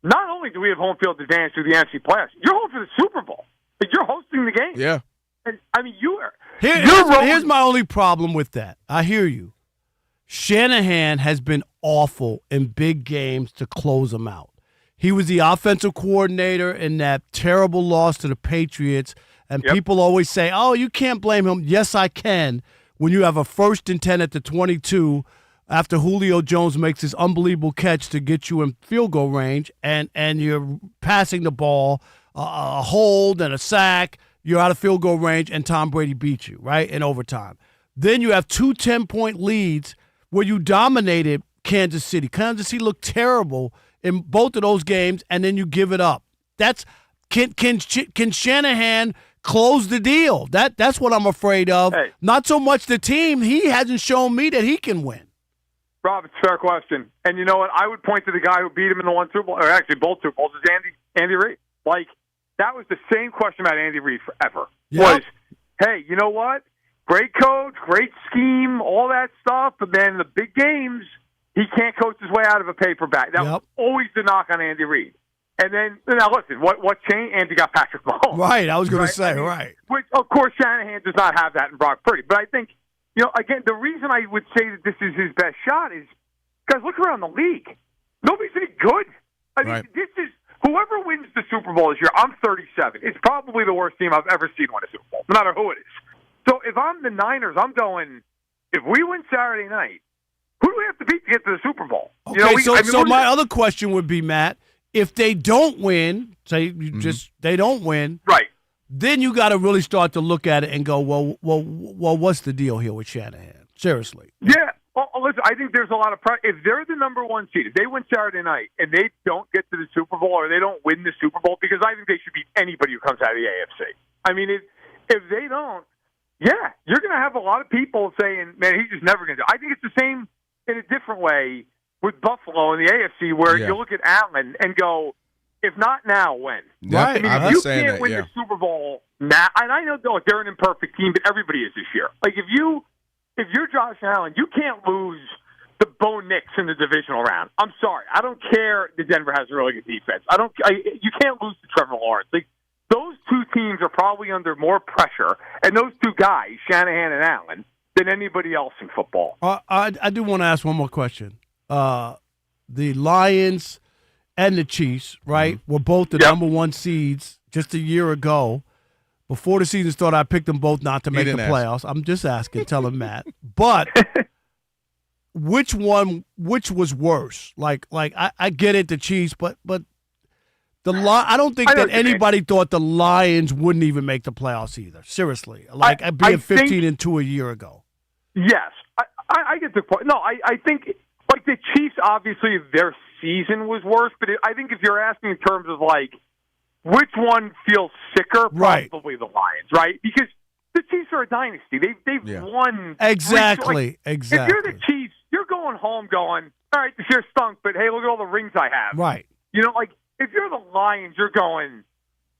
not only do we have home field advantage through the NFC playoffs, you're home for the Super Bowl. Like, you're hosting the game. Yeah. And, I mean, you are. Here's my only problem with that. I hear you. Shanahan has been awful in big games to close them out. He was the offensive coordinator in that terrible loss to the Patriots, and people always say, oh, you can't blame him. Yes, I can. When you have a 1st and 10 at the 22 after Julio Jones makes this unbelievable catch to get you in field goal range, and you're passing the ball, a hold and a sack, you're out of field goal range, and Tom Brady beats you, right, in overtime. Then you have 2 10-point leads where you dominated Kansas City. Kansas City looked terrible in both of those games, and then you give it up. Can Shanahan close the deal? That's what I'm afraid of. Hey. Not so much the team. He hasn't shown me that he can win. Rob, it's a fair question. And you know what? I would point to the guy who beat him in the one Super Bowl, or actually both Super Bowls, is Andy Reid. Like, that was the same question about Andy Reid forever. Yep. Was, hey, you know what? Great coach, great scheme, all that stuff, but then the big games, he can't coach his way out of a paper bag. That was always the knock on Andy Reid. And then, now listen, what changed? Andy got Patrick Mahomes. Right, I was going to say, right. Which, of course, Shanahan does not have that in Brock Purdy. But I think, you know, again, the reason I would say that this is his best shot is, guys, look around the league. Nobody's any good. I mean, this is, whoever wins the Super Bowl this year, I'm 37. It's probably the worst team I've ever seen win a Super Bowl, no matter who it is. So if I'm the Niners, I'm going, if we win Saturday night, who do we have to beat to get to the Super Bowl? Okay, you know, so my other question would be, Matt, if they don't win, say they don't win, right? Then you got to really start to look at it and go, well, what's the deal here with Shanahan? Seriously. Yeah. Well, listen, I think there's a lot of pressure. If they're the number 1 seed, if they win Saturday night and they don't get to the Super Bowl or they don't win the Super Bowl, because I think they should beat anybody who comes out of the AFC. I mean, if they don't, yeah, you're going to have a lot of people saying, man, he's just never going to do it. I think it's the same in a different way with Buffalo in the AFC, where you look at Allen and go, if not now, when? Right. I mean, if you can't win the Super Bowl now, and I know they're an imperfect team, but everybody is this year. Like, if you're Josh Allen, you can't lose the Bo Nix in the divisional round. I'm sorry. I don't care that Denver has a really good defense. You can't lose to Trevor Lawrence. Like, those two teams are probably under more pressure, and those two guys, Shanahan and Allen, than anybody else in football. I do want to ask one more question. The Lions and the Chiefs, right, were both the number 1 seeds just a year ago. Before the season started, I picked them both not to make the playoffs. I'm just asking, tell him Matt. But which was worse? Like I get it, the Chiefs, but I don't think that anybody thought the Lions wouldn't even make the playoffs either. Seriously, like being 15-2 a year ago. Yes, I get the point. No, I think like the Chiefs, obviously their season was worse, but I think if you're asking in terms of like which one feels sicker, probably the Lions, right? Because the Chiefs are a dynasty. They've won exactly. If you're the Chiefs, you're going home going, all right, this year stunk, but hey, look at all the rings I have. Right. You know, like if you're the Lions, you're going,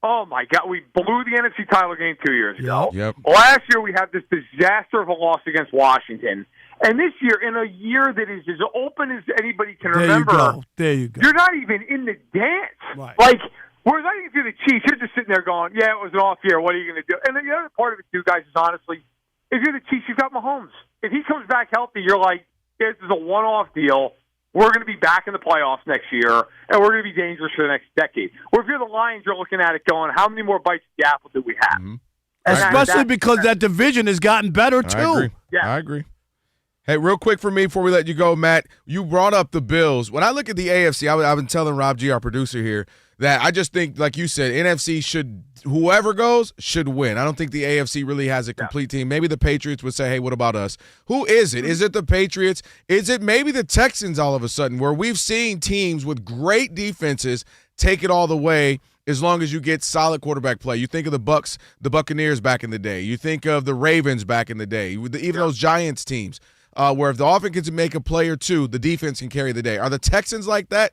oh my God, we blew the NFC title game 2 years ago. Yep. Last year we had this disaster of a loss against Washington, And this year, in a year that is as open as anybody can There remember, you go. you're not even in the dance. Right. Like, whereas I think if you're the Chiefs, you're just sitting there going, yeah, it was an off year. What are you going to do? And then the other part of it, too, guys, is honestly, if you're the Chiefs, you've got Mahomes. If he comes back healthy, you're like, this is a one-off deal. We're going to be back in the playoffs next year, and we're going to be dangerous for the next decade. Or if you're the Lions, you're looking at it going, how many more bites of the apple do we have? Mm-hmm. Especially because that division has gotten better, too. I agree. Yeah. I agree. Hey, real quick for me before we let you go, Matt, you brought up the Bills. When I look at the AFC, I've been telling Rob G, our producer here, that I just think, like you said, NFC should – whoever goes should win. I don't think the AFC really has a complete team. Maybe the Patriots would say, hey, what about us? Who is it? Is it the Patriots? Is it maybe the Texans all of a sudden, where we've seen teams with great defenses take it all the way as long as you get solid quarterback play? You think of the Bucks, the Buccaneers back in the day. You think of the Ravens back in the day, even those Giants teams. Where if the offense can make a play or two, the defense can carry the day. Are the Texans like that?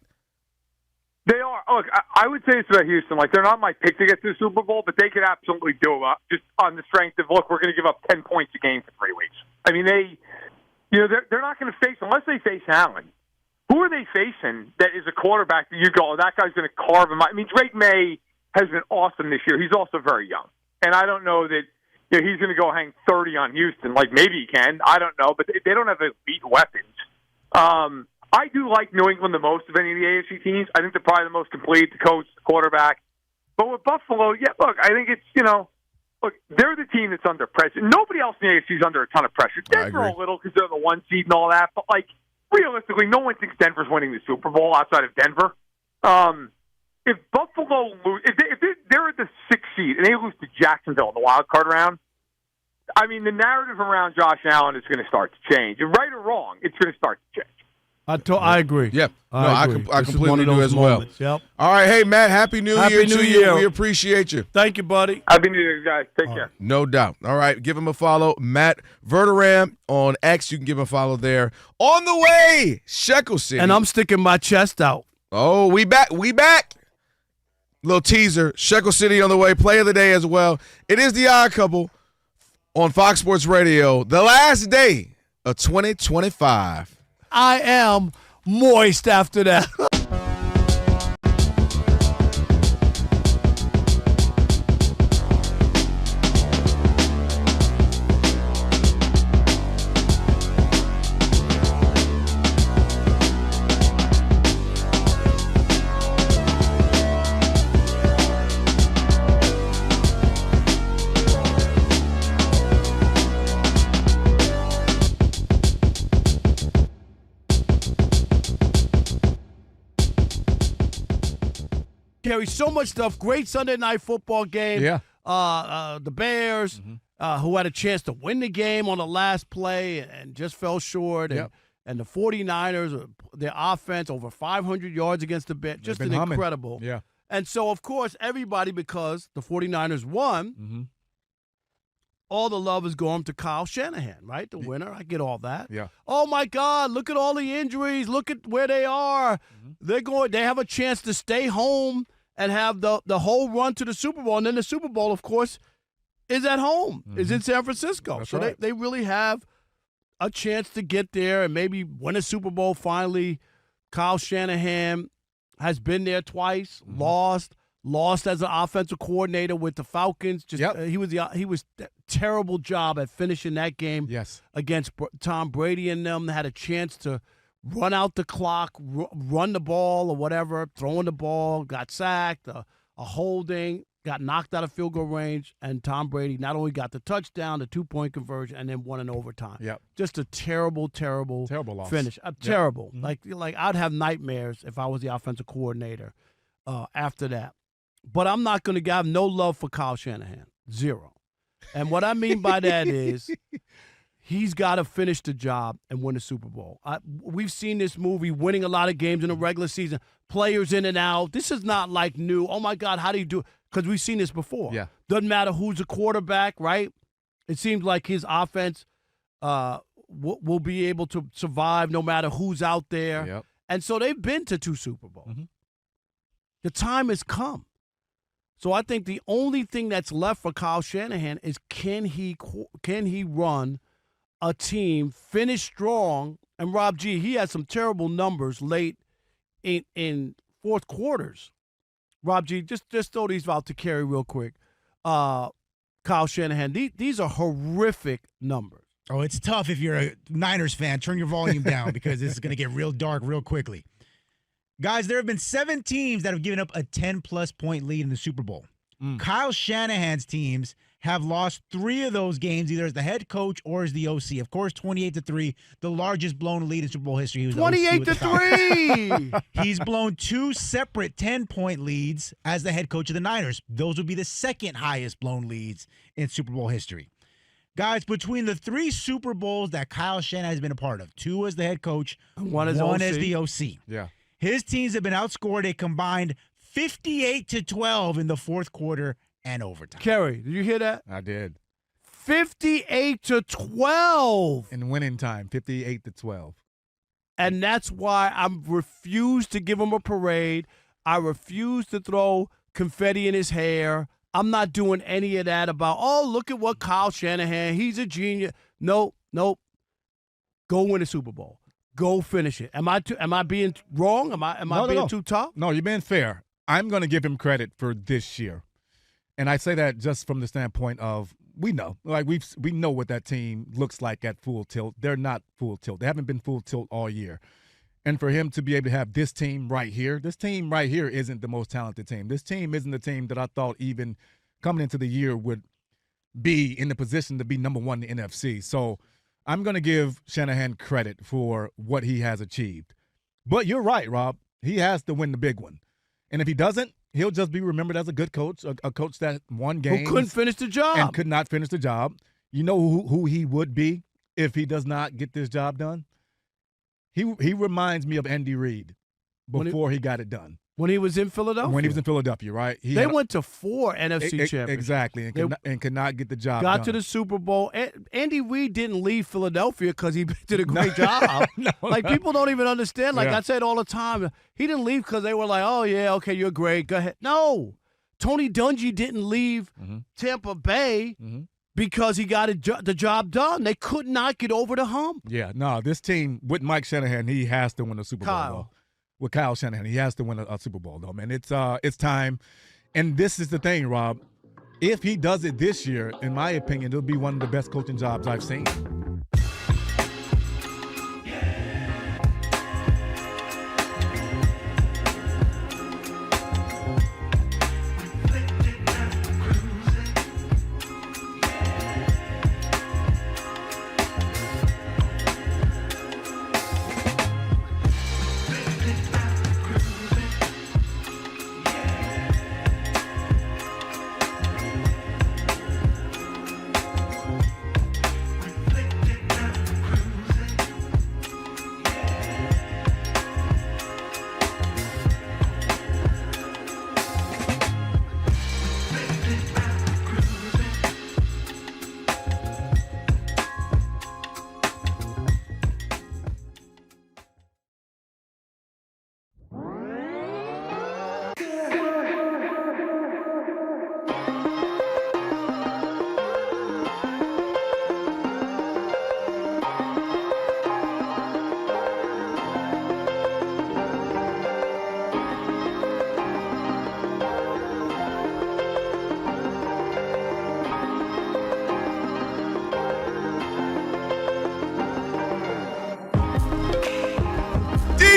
They are. Look, I would say this about Houston. Like, they're not my pick to get to the Super Bowl, but they could absolutely do it just on the strength of, look, we're going to give up 10 points a game for 3 weeks. I mean, they're not going to face, unless they face Allen. Who are they facing that is a quarterback that you go, oh, that guy's going to carve him? I mean, Drake May has been awesome this year. He's also very young. And I don't know that he's going to go hang 30 on Houston. Like, maybe he can. I don't know. But they don't have elite weapons. I do like New England the most of any of the AFC teams. I think they're probably the most complete, the coach, the quarterback. But with Buffalo, look, I think it's, look, they're the team that's under pressure. Nobody else in the AFC is under a ton of pressure. Denver a little because they're the 1 seed and all that. But, like, realistically, no one thinks Denver's winning the Super Bowl outside of Denver. If Buffalo if they're at the 6th seed and they lose to Jacksonville in the wild card round, I mean, the narrative around Josh Allen is going to start to change. And right or wrong, it's going to start to change. I agree. Yep. I agree. I completely do as well. Yep. All right. Hey, Matt, Happy New Year to you. We appreciate you. Thank you, buddy. Happy New Year, guys. Take care. No doubt. All right. Give him a follow. Matt Verderame on X. You can give him a follow there. On the way, Shekel City. And I'm sticking my chest out. Oh, we back. Little teaser. Shekel City on the way. Play of the day as well. It is the Odd Couple on Fox Sports Radio. The last day of 2025. I am moist after that. Carry so much stuff. Great Sunday night football game. Yeah. The Bears, who had a chance to win the game on the last play and just fell short. And the 49ers, their offense, over 500 yards against the Bears. Just an incredible. Yeah. And so, of course, everybody, because the 49ers won, all the love is going to Kyle Shanahan, right? The winner. I get all that. Yeah. Oh, my God, look at all the injuries. Look at where they are. They have a chance to stay home and have the whole run to the Super Bowl. And then the Super Bowl, of course, is at home, is in San Francisco. That's so right. they really have a chance to get there and maybe win a Super Bowl finally. Kyle Shanahan has been there twice, lost as an offensive coordinator with the Falcons. He was a terrible job at finishing that game against Tom Brady and them. They had a chance to run out the clock, run the ball or whatever, throwing the ball, got sacked, a holding, got knocked out of field goal range, and Tom Brady not only got the touchdown, the 2-point conversion, and then won in overtime. Yep. Just a terrible loss. finish. Terrible. Like I'd have nightmares if I was the offensive coordinator after that. But I'm not going to have no love for Kyle Shanahan. Zero. And what I mean by that is he's got to finish the job and win the Super Bowl. We've seen this movie, winning a lot of games in the regular season, players in and out. This is not like new. Oh, my God, how do you do it? Because we've seen this before. Yeah. Doesn't matter who's the quarterback, right? It seems like his offense will be able to survive no matter who's out there. Yep. And so they've been to 2 Super Bowls. The time has come. So I think the only thing that's left for Kyle Shanahan is can he run a team finish strong, and Rob G, he had some terrible numbers late in fourth quarters. Rob G, just throw these out to Kerry real quick. Kyle Shanahan, these are horrific numbers. Oh, it's tough if you're a Niners fan. Turn your volume down because this is going to get real dark real quickly. Guys, there have been 7 teams that have given up a 10-plus point lead in the Super Bowl. Kyle Shanahan's teams have lost 3 of those games, either as the head coach or as the OC. Of course, 28-3, the largest blown lead in Super Bowl history. He was 28-3. He's blown 2 separate 10-point leads as the head coach of the Niners. Those would be the second highest blown leads in Super Bowl history. Guys, between the 3 Super Bowls that Kyle Shanahan has been a part of, 2 as the head coach, one as the OC. Yeah. His teams have been outscored a combined 58-12 in the fourth quarter and overtime. Kerry, did you hear that? I did. 58-12. In winning time, 58-12. And that's why I refuse to give him a parade. I refuse to throw confetti in his hair. I'm not doing any of that about, oh, look at what Kyle Shanahan, he's a genius. Nope. Go win a Super Bowl. Go finish it. Am I being wrong? Am I being too tough? No, you're being fair. I'm going to give him credit for this year. And I say that just from the standpoint of we know what that team looks like at full tilt. They're not full tilt. They haven't been full tilt all year. And for him to be able to have this team right here isn't the most talented team. This team isn't the team that I thought even coming into the year would be in the position to be number 1 in the NFC. So I'm going to give Shanahan credit for what he has achieved. But you're right, Rob. He has to win the big one. And if he doesn't, he'll just be remembered as a good coach, a coach that won games. Who couldn't finish the job. And could not finish the job. You know who he would be if he does not get this job done? He reminds me of Andy Reid before he got it done. When he was in Philadelphia? When he was in Philadelphia, right? They went to 4 NFC championships. Exactly, and could not get the job done. Got to the Super Bowl. Andy Reid didn't leave Philadelphia because he did a great job. People don't even understand. I say it all the time. He didn't leave because they were like, oh, yeah, okay, you're great. Go ahead. No. Tony Dungy didn't leave Tampa Bay because he got the job done. They could not get over the hump. Yeah, no, this team, with Mike Shanahan, he has to win the Super Bowl, though. With Kyle Shanahan, he has to win a Super Bowl, though, man. It's time. And this is the thing, Rob. If he does it this year, in my opinion, it'll be one of the best coaching jobs I've seen.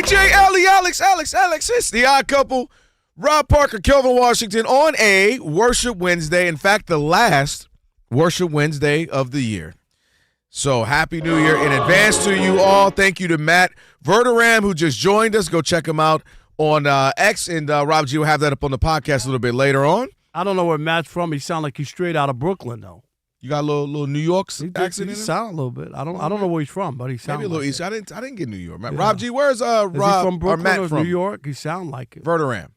DJ Ellie, Alex, it's the Odd Couple. Rob Parker, Kelvin Washington on a Worship Wednesday. In fact, the last Worship Wednesday of the year. So happy New Year in advance to you all. Thank you to Matt Verderame, who just joined us. Go check him out on X, and Rob G will have that up on the podcast a little bit later on. I don't know where Matt's from. He sounds like he's straight out of Brooklyn, though. You got a little New York accent in him? He sound a little bit. I don't know where he's from, but he sounds maybe a little like East. I didn't get New York. Yeah. Rob G, where's Rob Is he from Brooklyn Matt or from? New York? He sound like it. Verderame.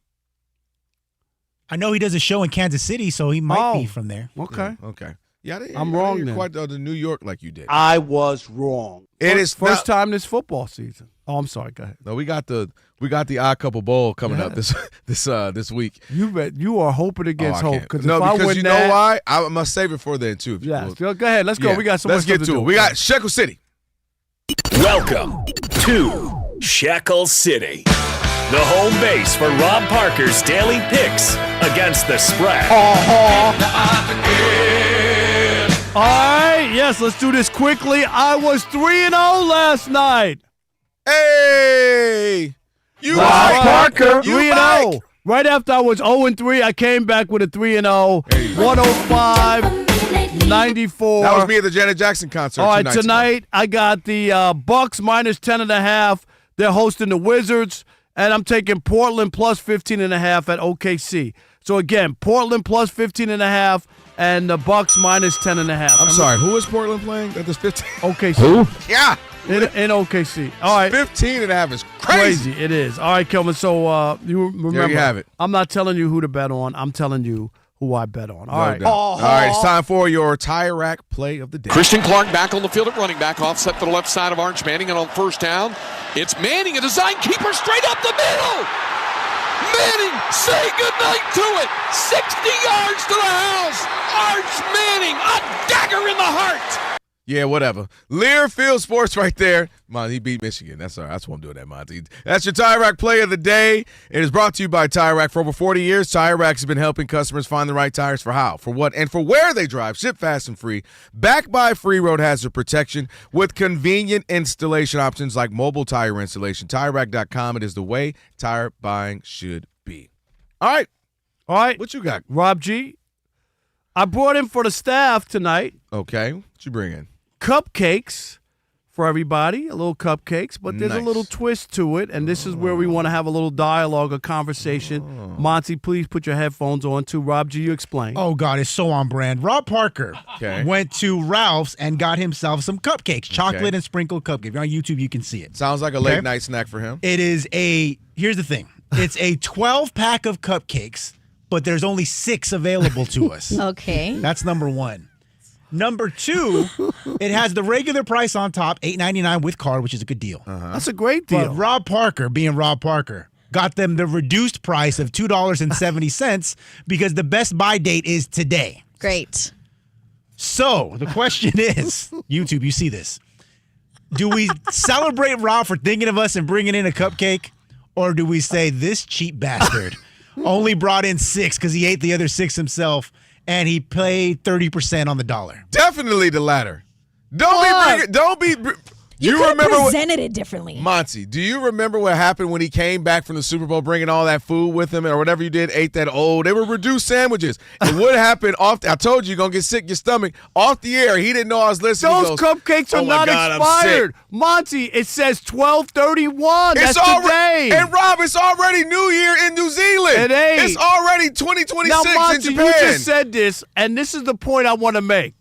I know he does a show in Kansas City, so he might be from there. Okay. Yeah, okay. Yeah, I'm wrong then. then. Quite the New York like you did. I was wrong. It is first time this football season. Oh, I'm sorry. Go ahead. No, we got the Odd Couple Bowl coming up this week. You bet. You are hoping against hope. Because you know why? I must save it for then too. Yeah. Go ahead. Let's go. We got so much Let's get to it. We got Shekel City. Welcome to Shekel City, the home base for Rob Parker's daily picks against the spread. All right, yes, let's do this quickly. I was 3-0 last night. Hey, you Parker, 3-0. Right after I was 0-3, I came back with a 3-0, 105, 94. That was me at the Janet Jackson concert. All right, tonight I got the Bucks minus 10.5. They're hosting the Wizards, and I'm taking Portland plus 15.5 at OKC. So again, Portland plus 15.5. And the Bucks minus 10.5. I'm sorry, who is Portland playing at this 15? OKC. Who? Yeah. In OKC. All right. 15.5 is crazy. It is. All right, Kelvin. So you remember. There you have it. I'm not telling you who to bet on. I'm telling you who I bet on. All right. All right, it's time for your tire rack play of the day. Christian Clark back on the field at running back, offset to the left side of Arch Manning, and on first down, it's Manning, a design keeper straight up the middle. Manning, say goodnight to it. 60 yards to the house. Arch Manning, a dagger in the heart. Yeah, whatever. Learfield Sports right there. Monty, he beat Michigan. That's all right. That's what I'm doing that, Monty. That's your Tire Rack play of the day. It is brought to you by Tire Rack. For over 40 years, Tire Rack has been helping customers find the right tires for how, for what, and for where they drive. Ship fast and free. Backed by free road hazard protection with convenient installation options like mobile tire installation. TireRack.com. It is the way tire buying should be. All right. What you got? Rob G. I brought in for the staff tonight. Okay. What you bring in? Cupcakes for everybody, a little cupcakes, but there's a little twist to it, and this is where we want to have a little dialogue, a conversation. Monty, please put your headphones on too. Rob G, you explain. Oh, God, it's so on brand. Rob Parker went to Ralph's and got himself some cupcakes, chocolate and sprinkled cupcakes. If you're on YouTube, you can see it. Sounds like a late night snack for him. It is here's the thing. It's a 12-pack of cupcakes, but there's only 6 available to us. Okay. That's number 1. Number 2, it has the regular price on top, $8.99 with card, which is a good deal. That's a great deal. But Rob Parker, being Rob Parker, got them the reduced price of $2.70 because the best buy date is today. Great. So the question is, YouTube, you see this. Do we celebrate Rob for thinking of us and bringing in a cupcake? Or do we say this cheap bastard only brought in 6 because he ate the other 6 himself and he paid 30% on the dollar? Definitely the latter. You could have presented it differently. Monty, do you remember what happened when he came back from the Super Bowl bringing all that food with him or whatever you did, ate that they were reduced sandwiches. And what happened I told you, you're going to get sick in your stomach. Off the air, he didn't know I was listening. Those cupcakes are not expired. Monty, it says 12/31. That's today. And Rob, it's already New Year in New Zealand. It ain't. It's already 2026 now, Monty, in Japan. You just said this, and this is the point I want to make.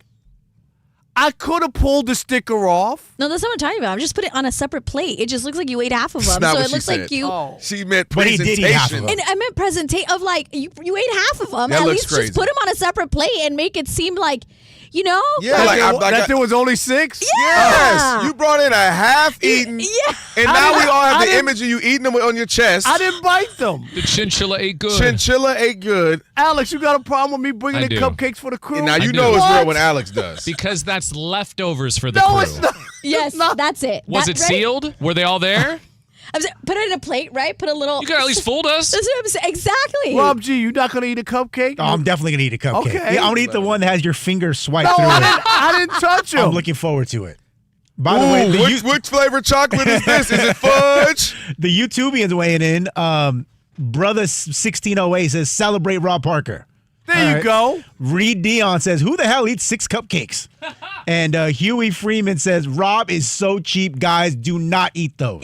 I could have pulled the sticker off. No, that's not what I'm talking about. I'm just putting it on a separate plate. It just looks like you ate half of them. Not so what it looks she like said. you. She meant But he presentation. did eat half of them. And I meant presentation of like you ate half of them. That At looks least crazy. just put them on a separate plate and make it seem like, you know. That there was only 6? Yeah. Yes. You brought in a half-eaten. Yeah. And now we all have the image of you eating them on your chest. I didn't bite them. The chinchilla ate good. Chinchilla ate good. Alex, you got a problem with me bringing I in do. cupcakes for the crew? And now you I know do. it's real What? when Alex does. Because that's leftovers for the No, crew. it's not. Yes, that's it. Was it sealed? Were they all there? I'm saying, put it in a plate, right? Put a little. You could at least fooled us. That's what I'm saying. Exactly. Rob G, you not going to eat a cupcake? Oh, I'm definitely going to eat a cupcake. Okay. Yeah, I'm going to eat the one that has your finger swiped No, through it. I didn't touch him. I'm looking forward to it. By the way, which flavor chocolate is this? Is it fudge? The YouTubians weighing in. Brother 1608 says, celebrate Rob Parker. There you go. Reed Dion says, who the hell eats 6 cupcakes? And Huey Freeman says, Rob is so cheap, guys. Do not eat those.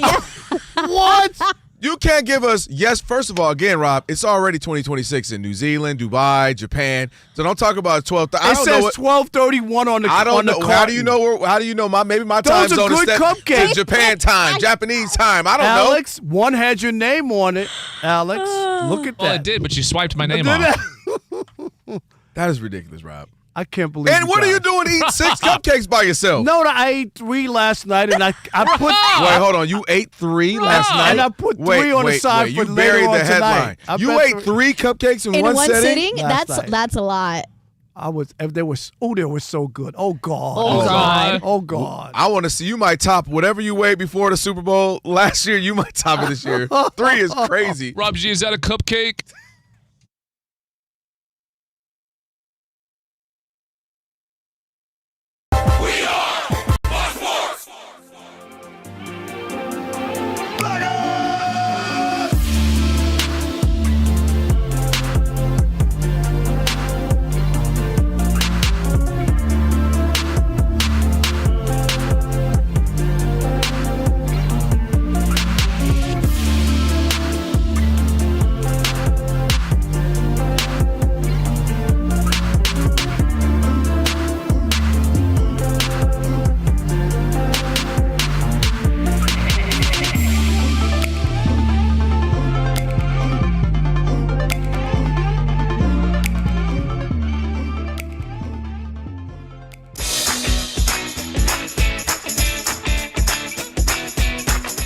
What? You can't give us, yes, first of all, again, Rob, it's already 2026 in New Zealand, Dubai, Japan. So don't talk about 12. It says 12/31 on the I don't know. carton. How do you know? How do you know? Maybe my time Those are zone is good set cupcakes. to Japan time, Japanese time. I don't know. Alex, one had your name on it. Alex, look at that. Well, it did, but you swiped my name off. That is ridiculous, Rob. I can't believe. And what are you doing eating 6 cupcakes by yourself? No, I ate 3 last night, and I put. Wait, hold on. You ate 3 last night, and I put 3 on the side for you later buried on the headline. tonight. You ate 3 cupcakes in one sitting? That's a lot. They were so good. Oh God. Oh God. Oh God. I want to see, you might top whatever you weighed before the Super Bowl last year. You might top it this year. 3 is crazy. Rob G, is that a cupcake?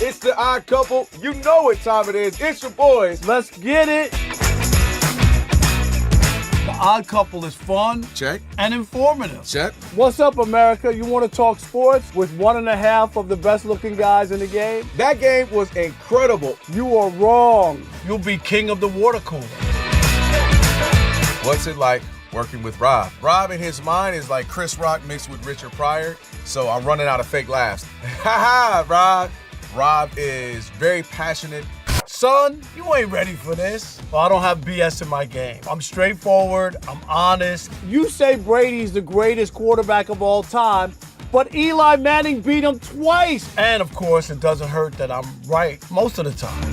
It's the Odd Couple. You know what time it is. It's your boys. Let's get it. The Odd Couple is fun. Check. And informative. Check. What's up, America? You want to talk sports with 1.5 of the best-looking guys in the game? That game was incredible. You are wrong. You'll be king of the water cooler. What's it like working with Rob? Rob in his mind is like Chris Rock mixed with Richard Pryor, so I'm running out of fake laughs. Ha ha, Rob. Rob is very passionate. Son, you ain't ready for this. Well, I don't have BS in my game. I'm straightforward. I'm honest. You say Brady's the greatest quarterback of all time, but Eli Manning beat him twice. And, of course, it doesn't hurt that I'm right most of the time.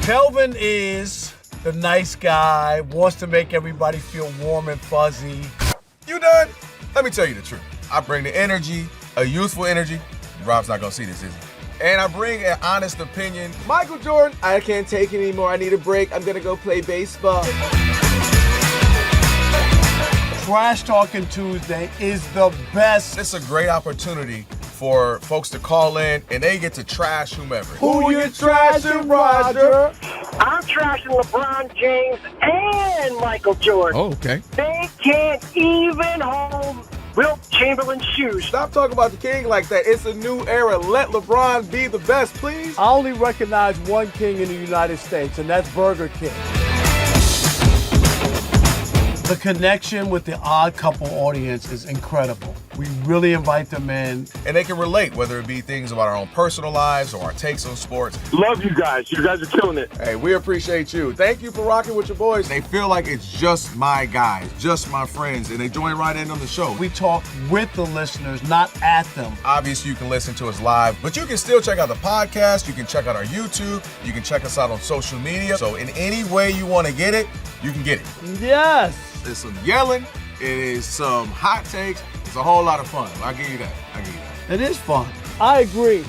Kelvin is the nice guy, wants to make everybody feel warm and fuzzy. You done? Let me tell you the truth. I bring the energy, a youthful energy. Rob's not gonna see this, is he? And I bring an honest opinion. Michael Jordan, I can't take it anymore. I need a break. I'm gonna go play baseball. Trash Talking Tuesday is the best. It's a great opportunity for folks to call in and they get to trash whomever. Who you trashing, Roger? I'm trashing LeBron James and Michael Jordan. Oh, okay. They can't even hold Wilt Chamberlain's shoes. Stop talking about the king like that. It's a new era. Let LeBron be the best, please. I only recognize one king in the United States, and that's Burger King. The connection with the Odd Couple audience is incredible. We really invite them in. And they can relate, whether it be things about our own personal lives or our takes on sports. Love you guys. You guys are killing it. Hey, we appreciate you. Thank you for rocking with your boys. They feel like it's just my guys, just my friends, and they join right in on the show. We talk with the listeners, not at them. Obviously, you can listen to us live, but you can still check out the podcast. You can check out our YouTube. You can check us out on social media. So in any way you want to get it, you can get it. Yes. There's some yelling. It is some hot takes. It's a whole lot of fun. I'll give you that. It is fun. I agree.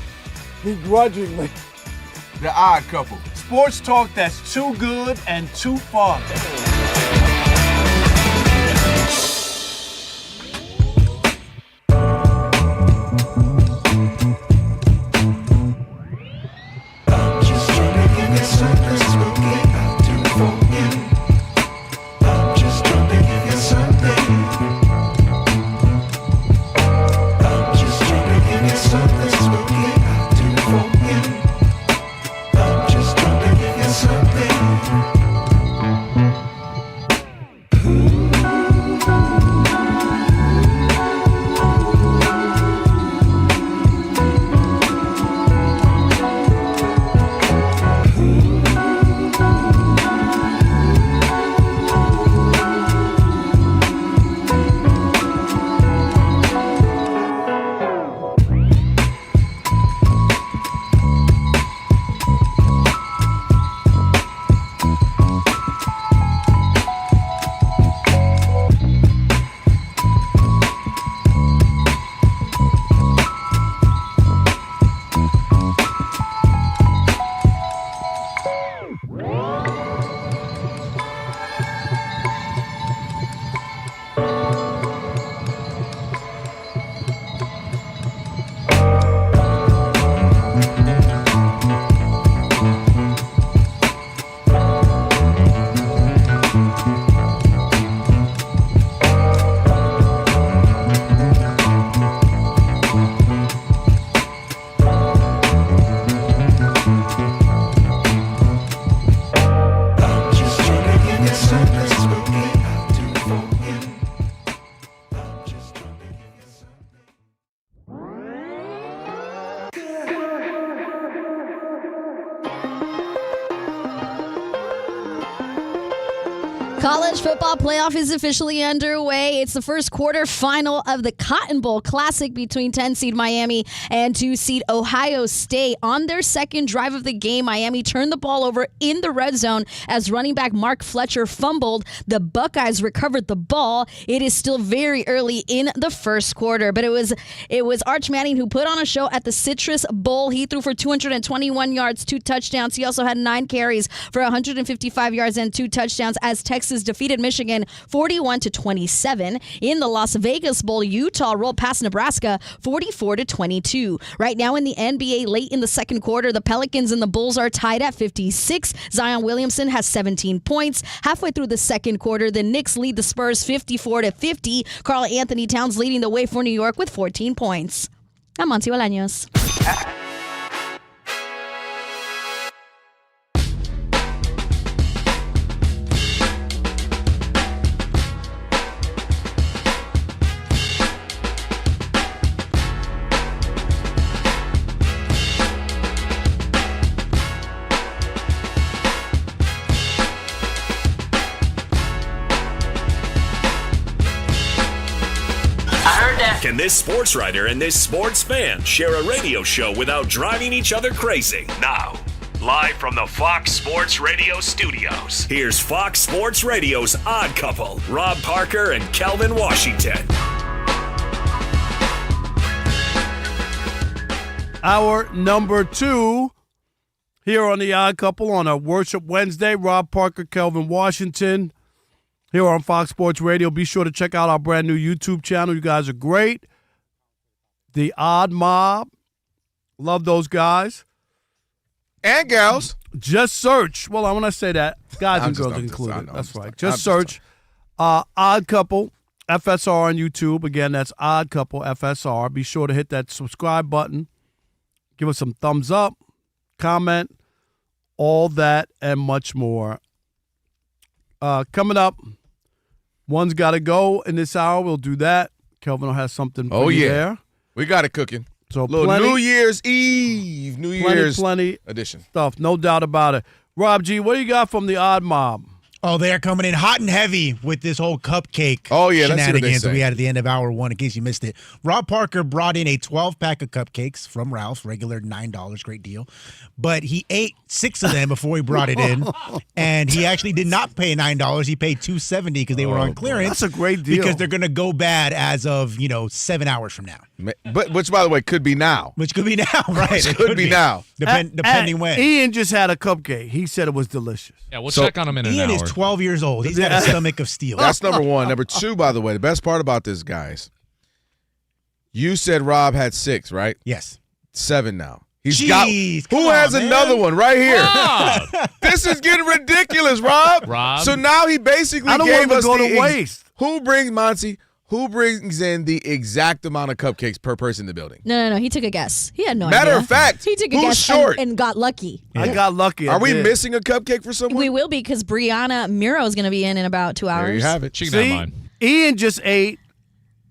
Begrudgingly. The Odd Couple. Sports talk that's too good and too fun. College football playoff is officially underway. It's the first quarterfinal of the Cotton Bowl Classic between 10-seed Miami and 2-seed Ohio State. On their second drive of the game, Miami turned the ball over in the red zone as running back Mark Fletcher fumbled. The Buckeyes recovered the ball. It is still very early in the first quarter, but it was Arch Manning who put on a show at the Citrus Bowl. He threw for 221 yards, 2 touchdowns. He also had 9 carries for 155 yards and 2 touchdowns as Texas defeated Michigan 41-27. In the Las Vegas Bowl, Utah rolled past Nebraska 44-22. Right now in the NBA, late in the second quarter, the Pelicans and the Bulls are tied at 56. Zion Williamson has 17 points. Halfway through the second quarter, the Knicks lead the Spurs 54-50. Karl Anthony Towns leading the way for New York with 14 points. I'm Monty Bolaños. Can this sports writer and this sports fan share a radio show without driving each other crazy? Now, live from the Fox Sports Radio studios, here's Fox Sports Radio's Odd Couple, Rob Parker and Kelvin Washington. Hour number 2 here on the Odd Couple on a Worship Wednesday. Rob Parker, Kelvin Washington. Here on Fox Sports Radio. Be sure to check out our brand new YouTube channel. You guys are great. The Odd Mob. Love those guys. And gals. Just search. Well, I want to say that. Guys and girls included. That's right. Just search Odd Couple FSR on YouTube. Again, that's Odd Couple FSR. Be sure to hit that subscribe button. Give us some thumbs up. Comment. All that and much more. Coming up. One's got to go in this hour. We'll do that. Kelvin will have something for you there. We got it cooking. So little New Year's Eve, New Year's edition stuff. No doubt about it. Rob G, what do you got from the Odd Mob? Oh, they're coming in hot and heavy with this whole cupcake shenanigans we had at the end of hour 1, in case you missed it. Rob Parker brought in a 12-pack of cupcakes from Ralph's, regular $9, great deal. But he ate 6 of them before he brought it in, and he actually did not pay $9. He paid $2.70 because they were on clearance. That's a great deal. Because they're going to go bad as of 7 hours from now. But which, by the way, could be now. Which could be now, right? It could be now. Depending when. Ian just had a cupcake. He said it was delicious. Yeah, we'll check on him in an hour. Ian is 12 years old. He's got a stomach of steel. That's number 1. Number 2, by the way, the best part about this, guys, you said Rob had 6, right? Yes. 7 now. Who has another one right here? This is getting ridiculous, Rob. So now he basically gave us waste. Who brings in the exact amount of cupcakes per person in the building? No. He took a guess. He had no idea. Matter of fact, he took a who's guess short? and got lucky. I got lucky. Are we missing a cupcake for someone? We will be because Brianna Miro is going to be in about 2 hours. There you have it. She can have mine. Ian just ate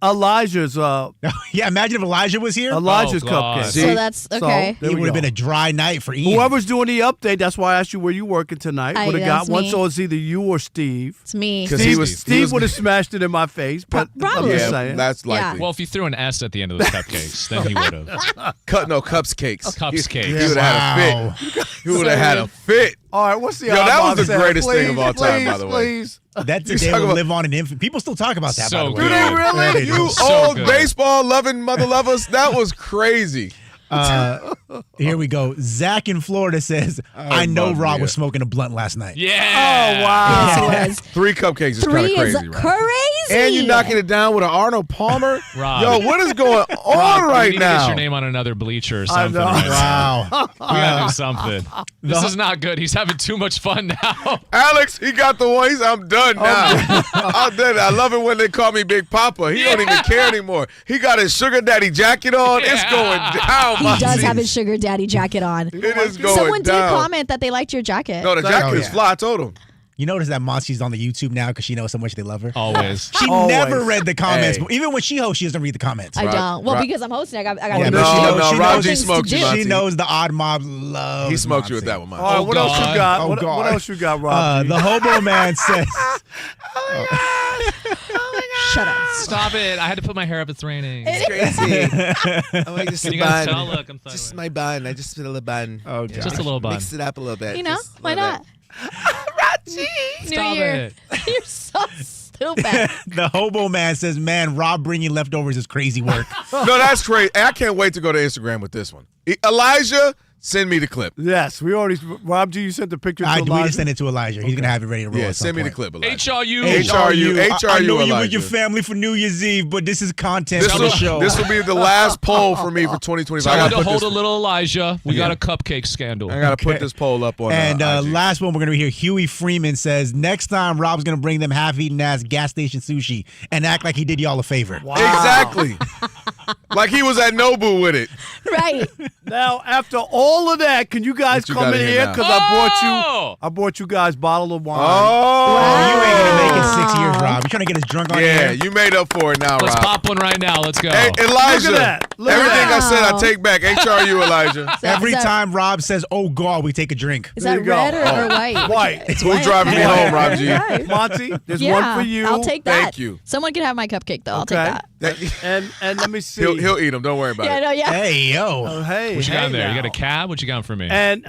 Elijah's. Yeah, imagine if Elijah was here. Elijah's cupcake. So that's okay. It would have been a dry night for Ian. Whoever's doing the update, that's why I asked you where you working tonight. Would have got one, me. so it's either you or Steve. It's me. Steve would have smashed it in my face, but I'm just saying. That's likely. Yeah. Well, if you threw an S at the end of those cupcakes, then he would have. Cupcakes. Cupcakes. He would have had a fit. He would have had a fit. All right, what's the that was the greatest thing of all time, by the way. Please. That's the day will live on in infamy. People still talk about that, by the way. Do they really? You old baseball-loving mother lovers, that was crazy. Here we go. Zach in Florida says, I know Rob was smoking a blunt last night. Yeah. Oh, wow. Yes, he was. 3 cupcakes is kind of crazy, right? Crazy. And you're knocking it down with an Arnold Palmer? Rob. Yo, what is going on right you need now? to get your name on another bleacher or something. Wow. We got to do something. This is not good. He's having too much fun now. Alex, he got the voice. I'm done now. I'm done. I love it when they call me Big Papa. He don't even care anymore. He got his sugar daddy jacket on. It's going down. He does have his sugar daddy jacket on. It is going Someone down. did comment that they liked your jacket. No, the jacket is fly. I told him. You notice that Monsi's on the YouTube now because she knows so much they love her? Always. She Always. never read the comments. Hey. Even when she hosts, she doesn't read the comments. I don't. Well, because I'm hosting, I got Yeah, to no, Rob G things to smoked you, do. Monty. She knows the odd mob loves He smoked you Monty. with that one, Monty. All right, what else you got? Oh, What God. else you got, Rob? The hobo man says. Shut up. Stop it. I had to put my hair up. It's raining. Crazy. I'm like, just Can a you guys bun. tell? Look, I'm Just my bun. I just put a little bun. Oh, Yeah. Just a little bun. Mix it up a little bit. You know, Just why love not? it. New Stop year. it. You're so stupid. The hobo man says, man, Rob bringing leftovers is crazy work. No, that's crazy. I can't wait to go to Instagram with this one. Elijah, send me the clip. Yes, we already. Rob G, you sent the picture to We Elijah? just sent it to Elijah. He's going to have it ready to roll. Yeah, at some send me the point. clip, Elijah. HRU. I know you with Elijah. your family for New Year's Eve, but this is content This for the show. will be the last poll for me for 2025. Tell I her gotta to put hold this- a little Elijah. We got a cupcake scandal. I got to put this poll up on And IG. last one we're going to hear, Huey Freeman says, next time Rob's going to bring them half-eaten ass gas station sushi and act like he did y'all a favor. Wow. Exactly. Like he was at Nobu with it. Right. Now, after all of that, can you guys What you come got in in here? here now? Because I brought you guys a bottle of wine. Oh. You ain't going to make it 6 years, Rob. You trying to get us drunk on Yeah, here? you made up for it now, Let's Rob. pop one right now. Let's go. Hey, Elijah. Look at that. Look at everything that. I said, I take back. HRU, Elijah. Every Is that- time Rob says, oh, God, we take a drink. Is There that you go. red or white? White. It's Who's driving me home, Rob G? Right. Monty, there's Yeah, one for you. I'll take that. Thank you. Someone can have my cupcake, though. I'll take Okay. that. And let me see. He'll eat them. Don't worry about Yeah, it. no, yeah. Hey, yo. Oh, hey. What you got in there? now. You got a cab? What you got for me? And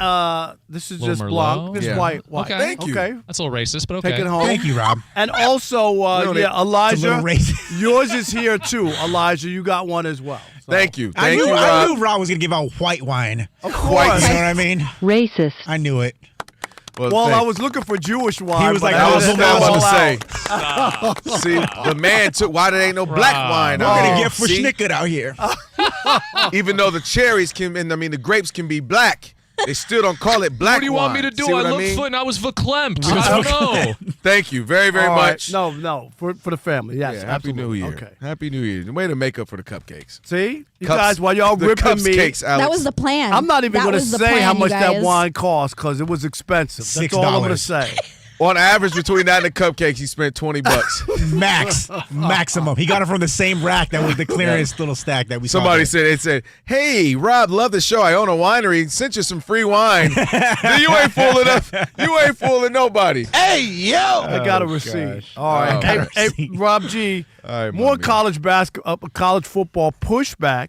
this is Little just Merlot? blanc. This Yeah. white. Okay. Thank you. Okay. That's a little racist, but okay. Take it home. Thank you, Rob. And also, know they- yeah, It's a Elijah, little racist. yours is here too. Elijah, you got one as well. So. Thank you. I Thank knew you, Rob. Rob was going to give out white wine. Of White. course. You know what I mean? Racist. I knew it. Well, I thank- was looking for Jewish wine. He was but like, I I was didn't about all to out. say. See, the man took. Why there ain't no black wine? We're out going here? to get for See? schnicket out here. Even though the cherries can, and I mean the grapes can be black, they still don't call it black What do you want me wine. to do? See what I I looked mean? foot and I was verklempt. I don't know. Thank you very, very All right. much. No, for the family. Yes, Yeah, Happy New absolutely. Year. Okay. Happy New Year. Way to make up for the cupcakes. See, you Cups- guys, while y'all the ripping cups me, cakes, Alex. That was the plan. I'm not even That going to was the say plan, how you much that guys. wine cost because it was expensive. That's all I'm going to $6. say. On average, between that and the cupcakes, he spent $20. Maximum. He got it from the same rack that was the clearance little stack that we saw. Somebody there. said, "Hey, Rob, love the show. I own a winery. Sent you some free wine. You ain't fooling us. You ain't fooling nobody." Hey, yo. I got a receipt. gosh. All right. Oh. Hey, Rob G, All right, more mommy. college football pushback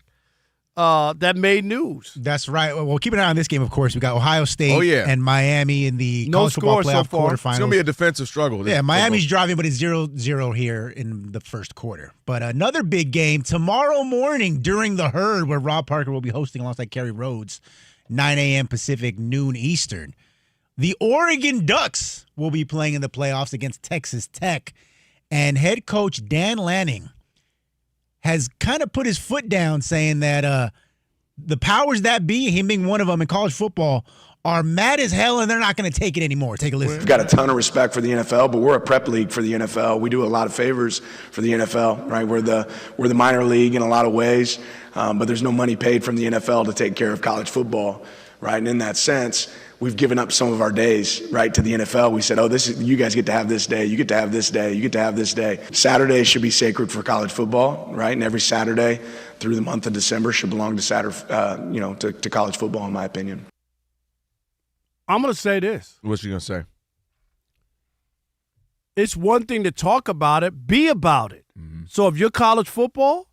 that made news. That's right. Well, keep an eye on this game, of course. We got Ohio State Oh, yeah. and Miami in the No college football score so playoff far. quarterfinals. It's gonna be a defensive struggle. Yeah, Miami's driving, but it's 0-0 here in the first quarter. But another big game tomorrow morning during the Herd, where Rob Parker will be hosting alongside Kerry Rhodes, 9 a.m. Pacific, noon Eastern. The Oregon Ducks will be playing in the playoffs against Texas Tech, and head coach Dan Lanning has kind of put his foot down, saying that the powers that be, him being one of them in college football, are mad as hell and they're not going to take it anymore. Take a listen. We've got a ton of respect for the NFL, but we're a prep league for the NFL. We do a lot of favors for the NFL, right? We're the minor league in a lot of ways, but there's no money paid from the NFL to take care of college football, right? And in that sense, we've given up some of our days, right, to the NFL. We said, you guys get to have this day, you get to have this day, you get to have this day. Saturdays should be sacred for college football, right? And every Saturday through the month of December should belong to to college football, in my opinion. I'm going to say this. What you gonna say? It's one thing to talk about it, be about it. Mm-hmm. So if you're college football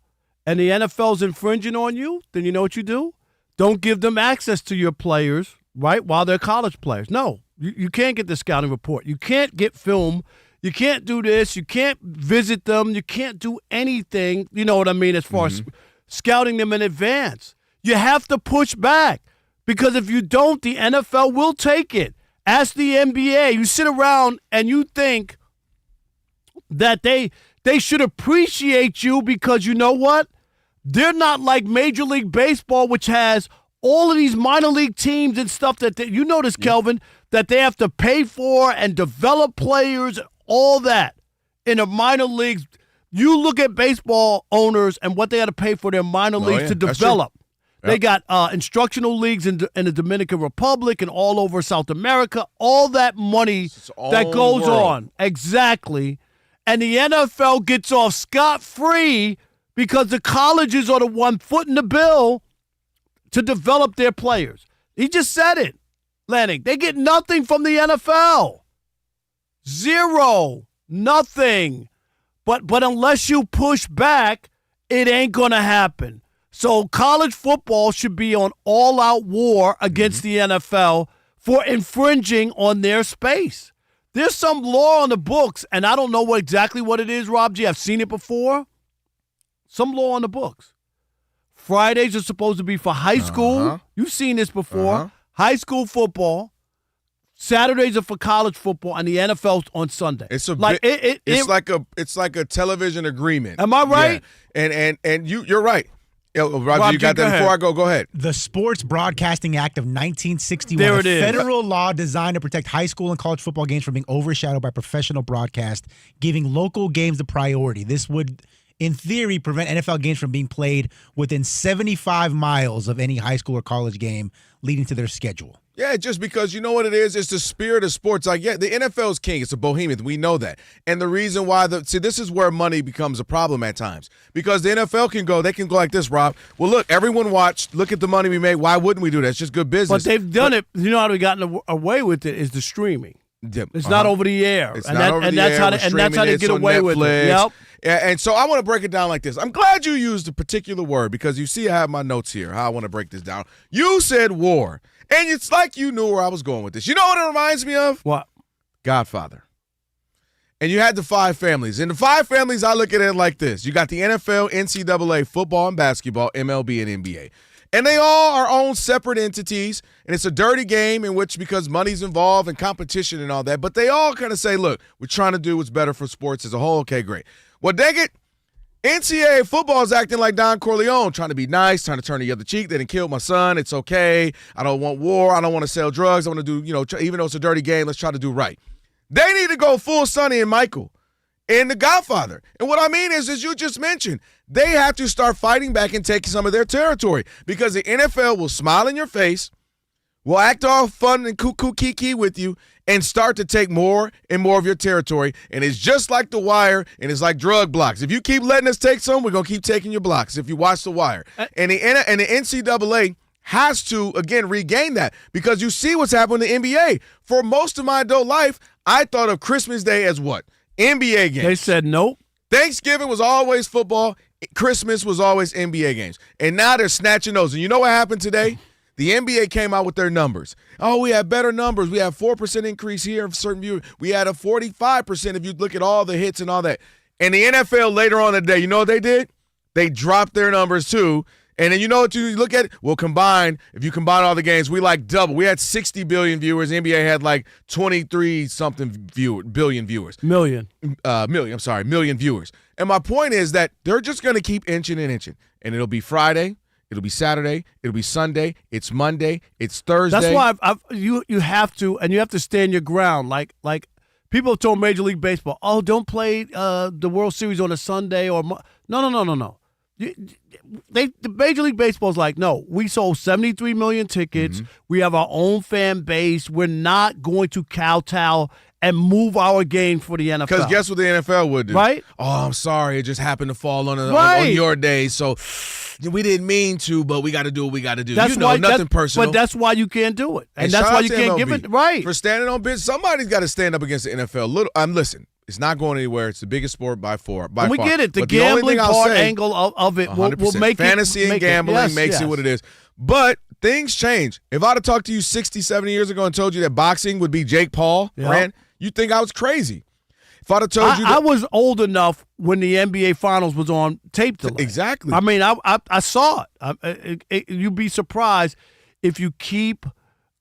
and the NFL's infringing on you, then you know what you do? Don't give them access to your players, right, while they're college players. No, you can't get the scouting report. You can't get film. You can't do this. You can't visit them. You can't do anything, you know what I mean, as far as scouting them in advance. You have to push back because if you don't, the NFL will take it. Ask the NBA. You sit around and you think that they should appreciate you because you know what? They're not like Major League Baseball, which has all of these minor league teams and stuff that you notice, Kelvin, that they have to pay for and develop players and all that. In the minor leagues, you look at baseball owners and what they got to pay for their minor leagues to that's develop. They got instructional leagues in the Dominican Republic and all over South America. All that money that goes on. Exactly. And the NFL gets off scot-free because the colleges are the one footing the bill to develop their players. He just said it, Lanning. They get nothing from the NFL. Zero. Nothing. But unless you push back, it ain't going to happen. So college football should be on all-out war against the NFL for infringing on their space. There's some law on the books, and I don't know exactly what it is, Rob G. I've seen it before. Some law on the books. Fridays are supposed to be for high school. You've seen this before. High school football. Saturdays are for college football, and the NFL's on Sunday. It's like a television agreement. Am I right? Yeah. And you're right. Roger, you got that before I go? Go ahead. The Sports Broadcasting Act of 1961, there it is. Federal law designed to protect high school and college football games from being overshadowed by professional broadcast, giving local games the priority. This would, in theory, prevent NFL games from being played within 75 miles of any high school or college game, leading to their schedule. Yeah, just because you know what it is? It's the spirit of sports. Like, yeah, the NFL's king. It's a behemoth. We know that. And the reason why this is where money becomes a problem at times. Because the NFL can go like this, Rob. Well, look, everyone watched. Look at the money we made. Why wouldn't we do that? It's just good business. But they've done it. You know how they've gotten away with it is the streaming. It's not over the air. It's not over the air. And that's how they get away with it. Yep. And so I want to break it down like this. I'm glad you used a particular word because you see I have my notes here, how I want to break this down. You said war. And it's like you knew where I was going with this. You know what it reminds me of? What? Godfather. And you had the 5 families. And the 5 families, I look at it like this. You got the NFL, NCAA, football and basketball, MLB, and NBA. And they all are own separate entities. And it's a dirty game in which because money's involved and competition and all that. But they all kind of say, look, we're trying to do what's better for sports as a whole. Okay, great. Well, dang it. NCAA football is acting like Don Corleone, trying to be nice, trying to turn the other cheek. They didn't kill my son. It's okay. I don't want war. I don't want to sell drugs. I want to do, even though it's a dirty game, let's try to do right. They need to go full Sonny and Michael and the Godfather. And what I mean is, as you just mentioned, they have to start fighting back and taking some of their territory because the NFL will smile in your face, will act all fun and cuckoo kiki with you, and start to take more and more of your territory. And it's just like The Wire, and it's like drug blocks. If you keep letting us take some, we're going to keep taking your blocks if you watch The Wire. And the NCAA has to, again, regain that because you see what's happening in the NBA. For most of my adult life, I thought of Christmas Day as what? NBA games. They said nope. Thanksgiving was always football. Christmas was always NBA games. And now they're snatching those. And you know what happened today? The NBA came out with their numbers. Oh, we have better numbers. We have 4% increase here of certain viewers. We had a 45% if you look at all the hits and all that. And the NFL later on in the day, you know what they did? They dropped their numbers too. And then you know what you look at? Well, if you combine all the games, we like double. We had 60 billion viewers. The NBA had like 23-something billion viewers. Million viewers. And my point is that they're just going to keep inching and inching. And it'll be Friday. It'll be Saturday. It'll be Sunday. It's Monday. It's Thursday. That's why you have to, and you have to stand your ground. Like people have told Major League Baseball, oh, don't play the World Series on a Sunday or no. The Major League Baseball's like, no, we sold 73 million tickets. Mm-hmm. We have our own fan base. We're not going to kowtow and move our game for the NFL. Because guess what the NFL would do? Right? Oh, I'm sorry. It just happened to fall on your day. So we didn't mean to, but we got to do what we got to do. That's nothing personal. But that's why you can't do it. And that's why you can't give it. Right. For standing on business, somebody's got to stand up against the NFL. Listen, it's not going anywhere. It's the biggest sport by far. And we get it. The gambling angle of it will make fantasy it. And gambling makes it what it is. But things change. If I'd have talked to you 60, 70 years ago and told you that boxing would be Jake Paul, you'd think I was crazy. If I'd have told you that, I was old enough when the NBA Finals was on tape delay. Exactly. I mean, I saw it. You'd be surprised if you keep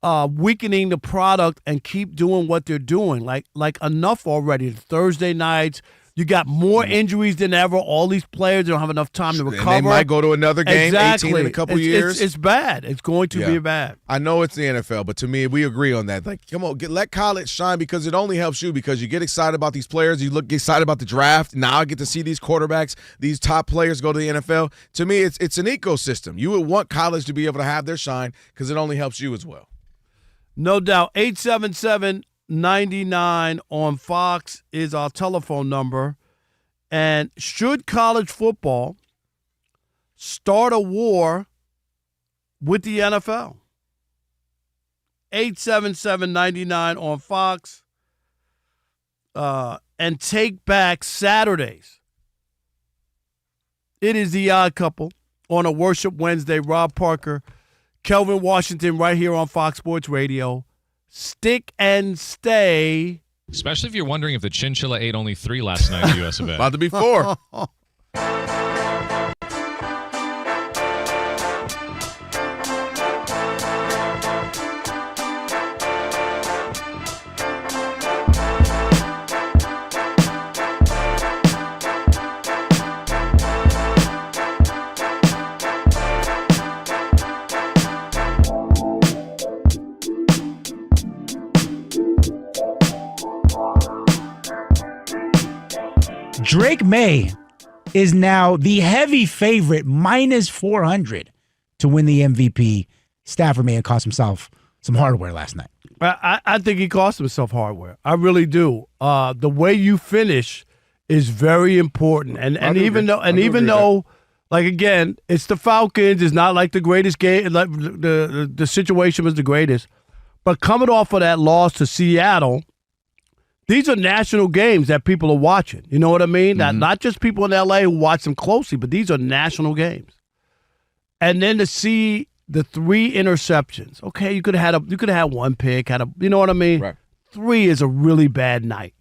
weakening the product and keep doing what they're doing. Like enough already. Thursday nights, You got more injuries than ever. All these players don't have enough time to recover. And they might go to another game, exactly. 18 in a couple years. It's bad. It's going to be bad. I know it's the NFL, but to me, we agree on that. Like, come on, let college shine because it only helps you because you get excited about these players. You get excited about the draft. Now I get to see these quarterbacks, these top players go to the NFL. To me, it's an ecosystem. You would want college to be able to have their shine because it only helps you as well. No doubt. 877-99 on Fox is our telephone number. And should college football start a war with the NFL? 877-99 on Fox. And take back Saturdays. It is the Odd Couple on a Worship Wednesday. Rob Parker, Kelvin Washington right here on Fox Sports Radio. Stick and stay. Especially if you're wondering if the chinchilla ate only 3 last night at the U.S. event. About to be 4. Drake May is now the heavy favorite, minus 400 to win the MVP. Stafford may have cost himself some hardware last night. I think he cost himself hardware. I really do. The way you finish is very important, and even though, like again, it's the Falcons. It's not like the greatest game. Like the situation was the greatest, but coming off of that loss to Seattle. These are national games that people are watching. You know what I mean? Mm-hmm. Not just people in L.A. who watch them closely, but these are national games. And then to see the 3 interceptions. Okay, you could have had 1 pick. You know what I mean? Right. 3 is a really bad night,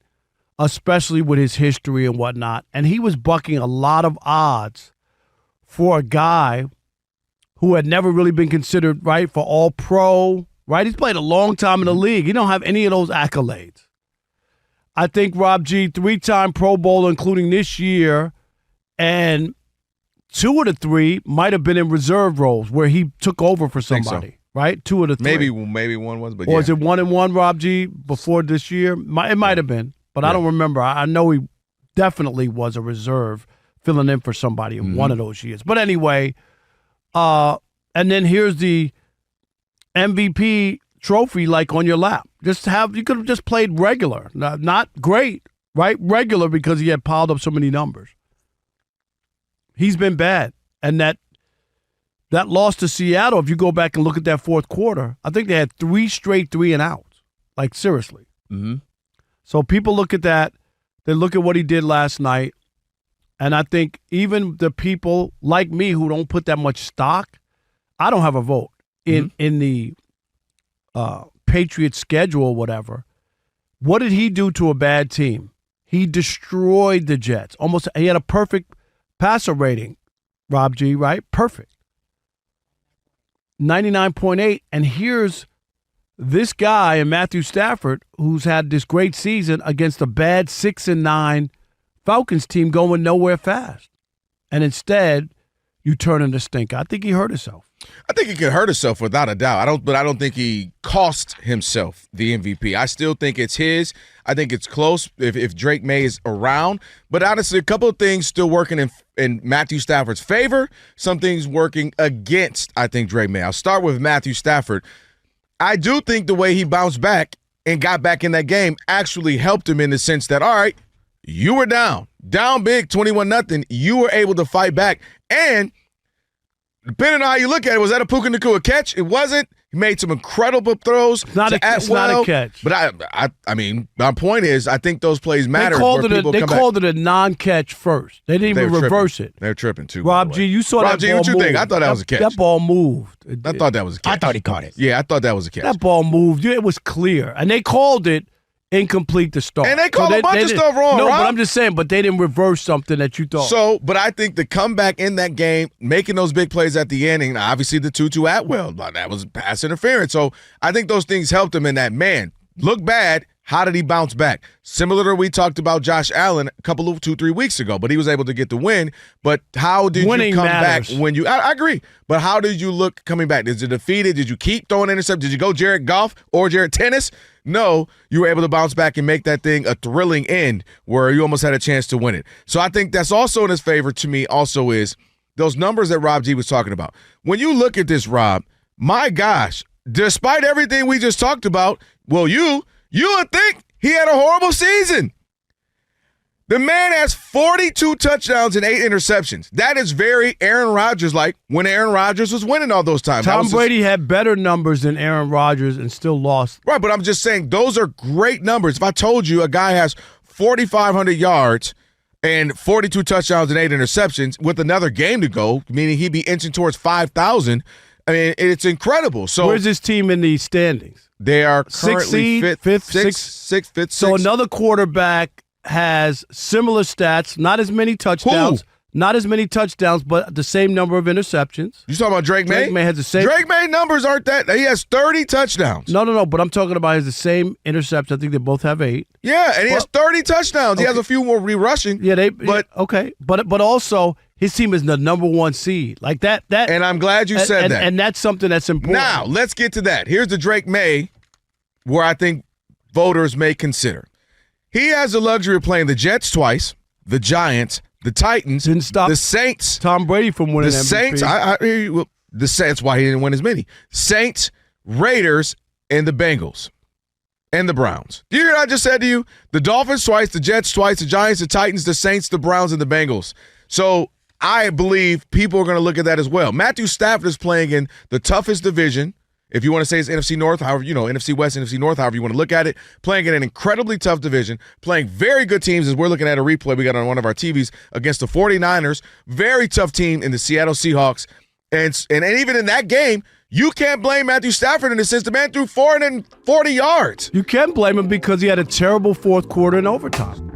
especially with his history and whatnot. And he was bucking a lot of odds for a guy who had never really been considered right for All-Pro. Right? He's played a long time in the league. He don't have any of those accolades. I think Rob G, 3-time Pro Bowler, including this year, and 2 of the 3 might have been in reserve roles where he took over for somebody, right? 2 of the 3. Maybe one was, but or is it 1-1, Rob G, before this year? It might have been, but I don't remember. I know he definitely was a reserve filling in for somebody in one of those years. But anyway, and then here's the MVP trophy like on your lap. You could have just played regular, not great, right? Regular because he had piled up so many numbers. He's been bad, and that loss to Seattle. If you go back and look at that fourth quarter, I think they had 3 straight 3-and-outs. Like seriously. Mm-hmm. So people look at that. They look at what he did last night, and I think even the people like me who don't put that much stock, I don't have a vote in the Patriots schedule or whatever. What did he do to a bad team? He destroyed the Jets. He had a perfect passer rating, Rob G, right? Perfect. 99.8. And here's this guy and Matthew Stafford, who's had this great season against a bad 6-9 Falcons team going nowhere fast. And instead, you turn into stink. I think he hurt himself. I think he could hurt himself without a doubt. But I don't think he cost himself the MVP. I still think it's his. I think it's close if Drake May is around. But honestly, a couple of things still working in Matthew Stafford's favor. Some things working against, I think, Drake May. I'll start with Matthew Stafford. I do think the way he bounced back and got back in that game actually helped him in the sense that, all right, you were down big, 21-0. You were able to fight back. And depending on how you look at it, was that a Puka Nacua catch? It wasn't. He made some incredible throws. It's not a catch. But I mean, my point is, I think those plays matter. They called it a non-catch first. They didn't even reverse it. They're tripping too. Rob G, you saw that ball move. Rob G, what you think? I thought that was a catch. That ball moved. I thought that was a catch. I thought he caught it. Yeah, I thought that was a catch. That ball moved. It was clear, and they called it incomplete to start. And they called a bunch of stuff wrong, No, Rob. but I'm just saying, but they didn't reverse something that you thought. So, but I think the comeback in that game, making those big plays at the end, and obviously the 2-2 Atwell, that was pass interference. So I think those things helped him in that, man, look bad. How did he bounce back? Similar to we talked about Josh Allen a couple of 2-3 weeks ago, but he was able to get the win. But how did you come back when you – I agree. But how did you look coming back? Is it defeated? Did you keep throwing intercepts? Did you go Jared Goff or Jared Tennis? No, you were able to bounce back and make that thing a thrilling end where you almost had a chance to win it. So I think that's also in his favor to me also is those numbers that Rob G was talking about. When you look at this, Rob, my gosh, despite everything we just talked about, well, you would think he had a horrible season. The man has 42 touchdowns and 8 interceptions. That is very Aaron Rodgers-like when Aaron Rodgers was winning all those times. Tom Brady had better numbers than Aaron Rodgers and still lost. Right, but I'm just saying those are great numbers. If I told you a guy has 4,500 yards and 42 touchdowns and 8 interceptions with another game to go, meaning he'd be inching towards 5,000, I mean, it's incredible. So where's this team in the standings? They are currently fifth. So another quarterback has similar stats, not as many touchdowns. Who? Not as many touchdowns, but the same number of interceptions. You talking about Drake May? Drake May has the same. Drake May numbers aren't that. He has 30 touchdowns. No. But I'm talking about the same interceptions. I think they both have 8. Yeah, and he has 30 touchdowns. Okay. He has a few more rushing. Yeah, but also his team is the number 1 seed. Like that. And I'm glad you said that. And that's something that's important. Now let's get to that. Here's the Drake May, where I think voters may consider. He has the luxury of playing the Jets twice, the Giants, the Titans, didn't stop the Saints, Tom Brady from winning the MVP. Saints. The Saints. Why he didn't win as many? Saints, Raiders, and the Bengals, and the Browns. Do you hear what I just said to you? The Dolphins twice, the Jets twice, the Giants, the Titans, the Saints, the Browns, and the Bengals. So I believe people are going to look at that as well. Matthew Stafford is playing in the toughest division. If you want to say it's NFC North, however, NFC West, NFC North, however you want to look at it, playing in an incredibly tough division, playing very good teams as we're looking at a replay we got on one of our TVs against the 49ers, very tough team in the Seattle Seahawks. And even in that game, you can't blame Matthew Stafford in the sense the man threw 440 yards. You can blame him because he had a terrible fourth quarter in overtime.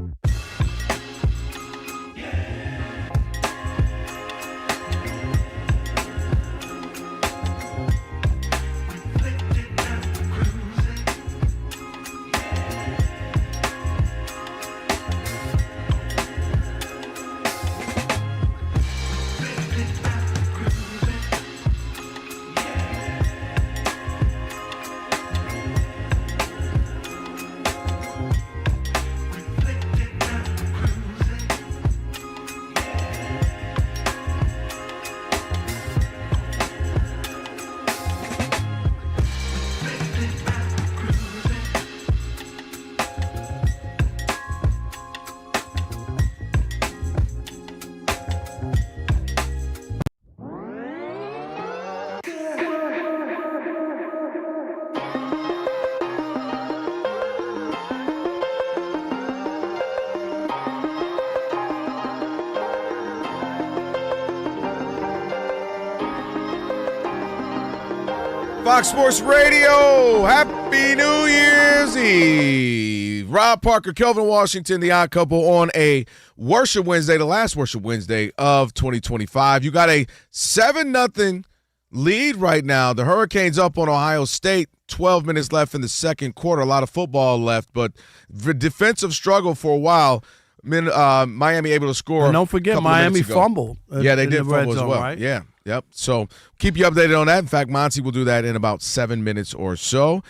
Fox Sports Radio, happy New Year's Eve. Rob Parker, Kelvin Washington, the Odd Couple on a Worship Wednesday, the last Worship Wednesday of 2025. You got a 7-0 lead right now. The Hurricanes up on Ohio State, 12 minutes left in the second quarter. A lot of football left, but the defensive struggle for a while. Miami able to score. And don't forget, Miami fumbled. Yeah, they did fumble as well. Right? Yeah. Yep. So keep you updated on that. In fact, Monty will do that in about 7 minutes or so.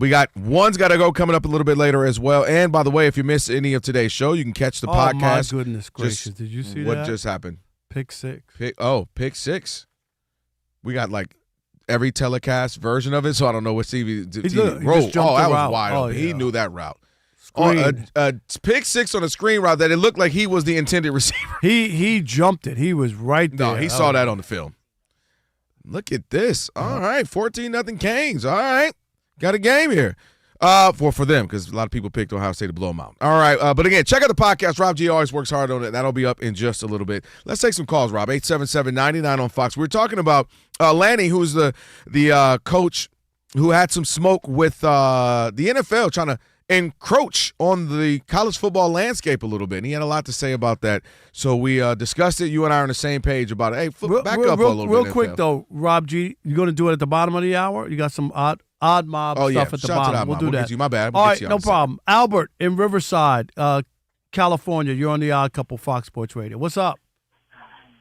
We got One's Got to Go coming up a little bit later as well. And by the way, if you missed any of today's show, you can catch the podcast. Oh, my goodness gracious. Did you see what that? What just happened? Pick 6. Pick 6. We got like every telecast version of it, so I don't know what TV rolled. Oh, that was wild. He knew that route. Pick 6 on a screen route that it looked like he was the intended receiver. He jumped it. He was right there. No, he saw that on the film. Look at this. All right, 14-0 Canes. All right, got a game here for them because a lot of people picked Ohio State to blow them out. All right, but again, check out the podcast. Rob G always works hard on it. That'll be up in just a little bit. Let's take some calls, Rob. 877-99 on Fox. We were talking about Lanning, who's the coach who had some smoke with the NFL trying to encroach on the college football landscape a little bit. And he had a lot to say about that. So we discussed it. You and I are on the same page about it. Hey, back up a little bit. Real quick, though, Rob G, you going to do it at the bottom of the hour? You got some odd odd mob stuff at the Shout out to bottom. Odd We'll Mob. do We'll that. get to you. My bad. All right, no problem. Albert in Riverside, California. You're on the Odd Couple Fox Sports Radio. What's up?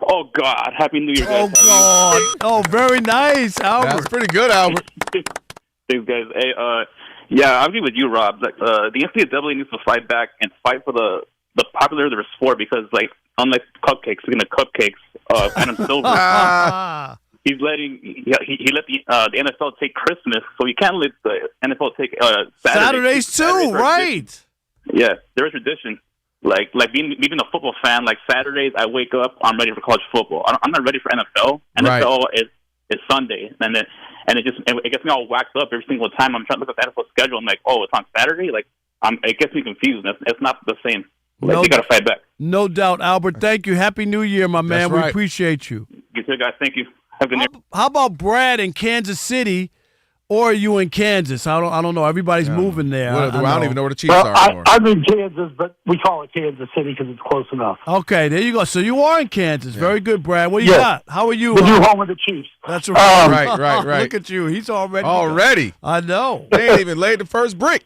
Oh, God. Happy New Year, Oh, guys. God. Oh, very nice, Albert. That's pretty good, Albert. Thanks, guys. Hey, yeah, I agree with you, Rob. Like, the NCAA needs to fight back and fight for the popularity of their sport because, like, unlike cupcakes, speaking of cupcakes, Adam Silver, he's letting he let the NFL take Christmas, so you can't let the NFL take Saturdays too, right? Yeah, there's tradition. Like being a football fan, like Saturdays, I wake up, I'm ready for college football. I'm not ready for NFL. NFL is Sunday, and it gets me all waxed up every single time. I'm trying to look at the NFL schedule. I'm like, oh, it's on Saturday. Like, it gets me confused. It's not the same. Like, they got to fight back. No doubt, Albert. Thank you. Happy New Year, my man. right. We appreciate you. You too, guys. Thank you. Have a good night. How about Brad in Kansas City? Or are you in Kansas? I don't know. Everybody's moving there. I don't even know where the Chiefs are anymore. I'm in Kansas, but we call it Kansas City because it's close enough. Okay, there you go. So you are in Kansas. Very good, Brad. What do you got? How are you? The new home of the Chiefs. That's right. Right. Look at you. He's already. Already. I know. They ain't even laid the first brick.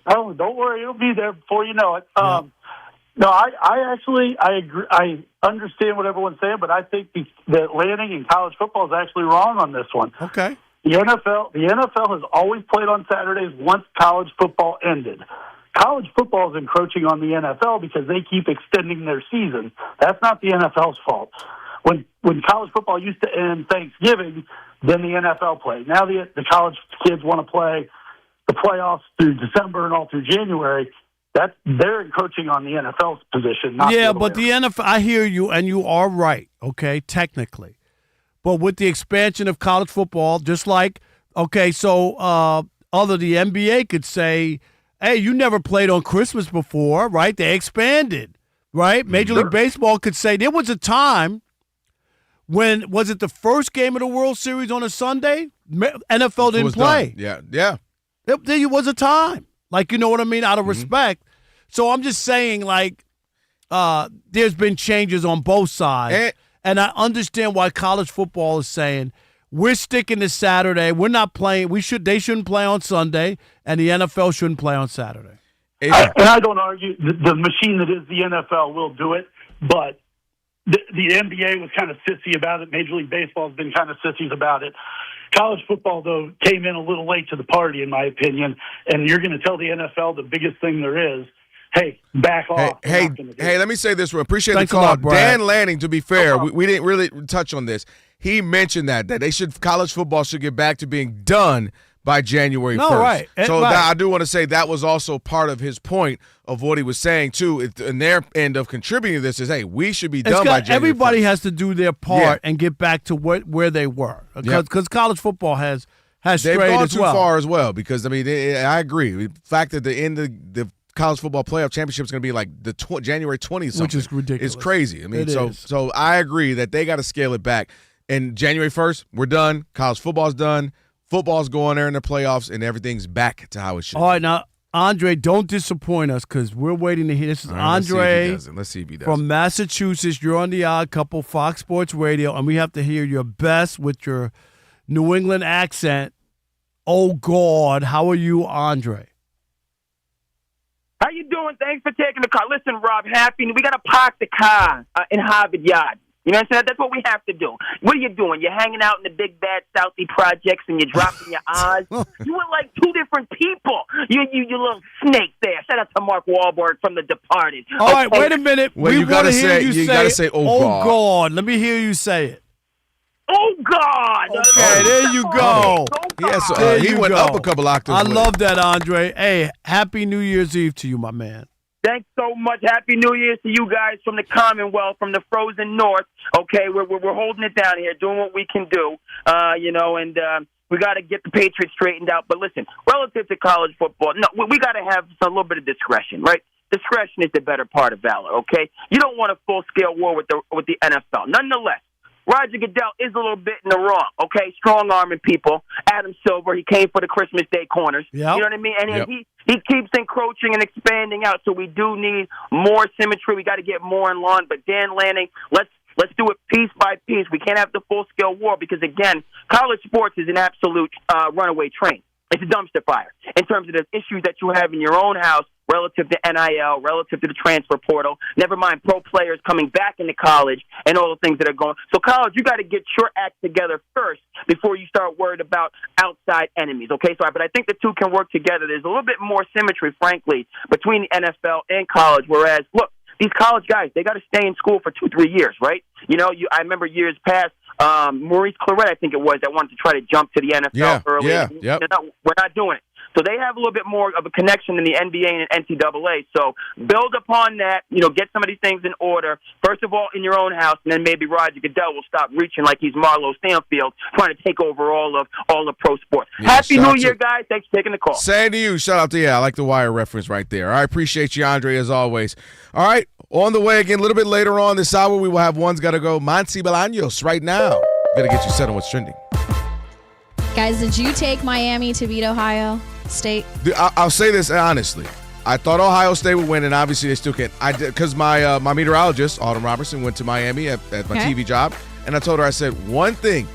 Oh, don't worry. It'll be there before you know it. No, I actually agree. I understand what everyone's saying, but I think that Lanning in college football is actually wrong on this one. Okay. The NFL has always played on Saturdays once college football ended. College football is encroaching on the NFL because they keep extending their season. That's not the NFL's fault. When college football used to end Thanksgiving, then the NFL played. Now the college kids want to play the playoffs through December and all through January. They're encroaching on the NFL's position. Not but the NFL, I hear you, and you are right, okay, technically. But with the expansion of college football, just like, okay, so the NBA could say, hey, you never played on Christmas before, right? They expanded, right? Major League Baseball could say there was a time when, was it the first game of the World Series on a Sunday? NFL didn't play. Done. Yeah. There was a time. Like, you know what I mean? Out of respect. So I'm just saying, like, there's been changes on both sides. And I understand why college football is saying, we're sticking to Saturday. We're not playing. They shouldn't play on Sunday, and the NFL shouldn't play on Saturday. And I don't argue. The machine that is the NFL will do it, but the NBA was kind of sissy about it. Major League Baseball has been kind of sissies about it. College football, though, came in a little late to the party, in my opinion, and you're going to tell the NFL the biggest thing there is, hey, back off. Hey, let me say this. We appreciate Thanks the call. a lot, Brad. Dan Lanning, to be fair, we didn't really touch on this. He mentioned that college football should get back to being done by January 1st. Right. So right. I do want to say that was also part of his point of what he was saying, too. And their end of contributing to this is, hey, we should be done by January Everybody 1st. has to do their part and get back to where they were. Because college football has strayed They've gone as too well. far as well because, I mean, I agree. The fact that the college football playoff championship is going to be like the January 20th, which is ridiculous. It's crazy. I mean, so so I agree that they got to scale it back. And January 1st, we're done. College football's done. Football's going there in the playoffs, and everything's back to how it should. All right, now Andre, don't disappoint us because we're waiting to hear. This is Andre Let's see if he does. from Massachusetts. You're on the Odd Couple Fox Sports Radio, and we have to hear your best with your New England accent. Oh God, how are you, Andre? How you doing? Thanks for taking the call. Listen, Rob, we got to park the car in Harvard Yard. You know what I'm saying? That's what we have to do. What are you doing? You're hanging out in the big bad Southie projects and you're dropping your eyes. You were like two different people. You little snake there. Shout out to Mark Wahlberg from The Departed. All right, wait a minute. Well, we you gotta say, you gotta say, oh God. Let me hear you say it. Oh God! Okay, there you go. He went up a couple octaves. I love that, Andre. Hey, happy New Year's Eve to you, my man. Thanks so much. Happy New Year's to you guys from the Commonwealth, from the frozen North. Okay, we're holding it down here, doing what we can do. And we got to get the Patriots straightened out. But listen, relative to college football, no, we got to have a little bit of discretion, right? Discretion is the better part of valor. Okay, you don't want a full-scale war with the NFL. Nonetheless, Roger Goodell is a little bit in the wrong, okay? Strong-arming people. Adam Silver, he came for the Christmas Day corners. Yep. You know what I mean? And he keeps encroaching and expanding out, so we do need more symmetry. We got to get more in line. But Dan Lanning, let's Let's do it piece by piece. We can't have the full-scale war because, again, college sports is an absolute runaway train. It's a dumpster fire in terms of the issues that you have in your own house relative to NIL, relative to the transfer portal, never mind pro players coming back into college and all the things that are going. So college, you got to get your act together first before you start worried about outside enemies, okay? But I think the two can work together. There's a little bit more symmetry, frankly, between the NFL and college, whereas, look, these college guys, they got to stay in school for 2-3 years, right? I remember years past, Maurice Claret, I think it was, that wanted to try to jump to the NFL early. Yeah. We're not doing it. So they have a little bit more of a connection than the NBA and NCAA. So build upon that, get some of these things in order. First of all, in your own house, and then maybe Roger Goodell will stop reaching like he's Marlo Stanfield, trying to take over all of pro sports. Yeah, Happy New Year, guys. Thanks for taking the call. Same to you. Shout out to I like the Wire reference right there. I appreciate you, Andre, as always. All right, on the way again, a little bit later on this hour, we will have One's Gotta Go. Monty Bolaños right now. Gonna get you set on what's trending. Guys, did you take Miami to beat Ohio State? I'll say this honestly. I thought Ohio State would win, and obviously they still can't. I did because my meteorologist, Autumn Robertson, went to Miami at my TV job, and I told her, I said, one thing.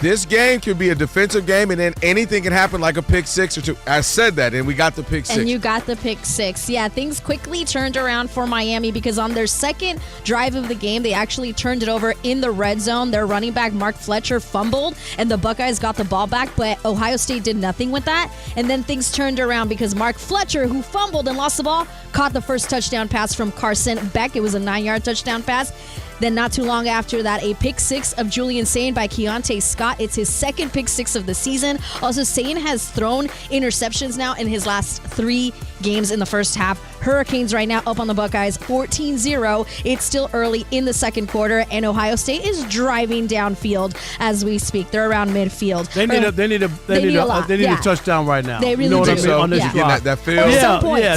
This game could be a defensive game, and then anything can happen like a pick six or two. I said that, and we got the pick six. And you got the pick six. Yeah, things quickly turned around for Miami because on their second drive of the game, they actually turned it over in the red zone. Their running back, Mark Fletcher, fumbled, and the Buckeyes got the ball back, but Ohio State did nothing with that. And then things turned around because Mark Fletcher, who fumbled and lost the ball, caught the first touchdown pass from Carson Beck. It was a 9-yard touchdown pass. Then not too long after that, a pick six of Julian Sain by Keontae Scott. It's his second pick six of the season. Also, Sain has thrown interceptions now in his last 3 games in the first half. Hurricanes right now up on the Buckeyes 14-0. It's still early in the second quarter, and Ohio State is driving downfield as we speak. They're around midfield. They need a touchdown right now. They really know what do. I mean? On this drive. that field.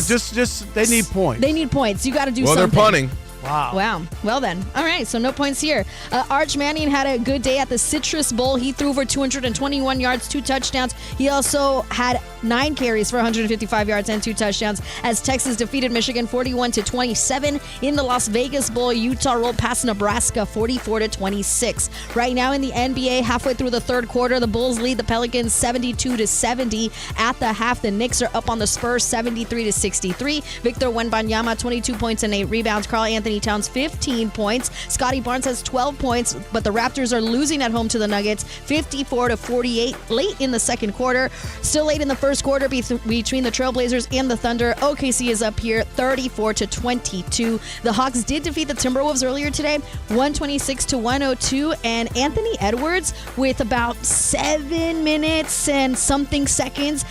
Just they need points. They need points. You got to do something. something. Well, they're punting. Wow. Well then. All right, so no points here. Arch Manning had a good day at the Citrus Bowl. He threw for 221 yards, 2 touchdowns. He also had 9 carries for 155 yards and 2 touchdowns as Texas defeated Michigan 41-27. In the Las Vegas Bowl, Utah rolled past Nebraska 44-26. Right now in the NBA, halfway through the third quarter, the Bulls lead the Pelicans 72-70. At the half, the Knicks are up on the Spurs 73-63. Victor Wembanyama 22 points and 8 rebounds. Karl Anthony Towns 15 points. Scotty Barnes has 12 points, but the Raptors are losing at home to the Nuggets 54-48 late in the second quarter. Still late in the first quarter between the Trailblazers and the Thunder. OKC is up here 34-22. The Hawks did defeat the Timberwolves earlier today 126-102, and Anthony Edwards with about 7 minutes and something seconds.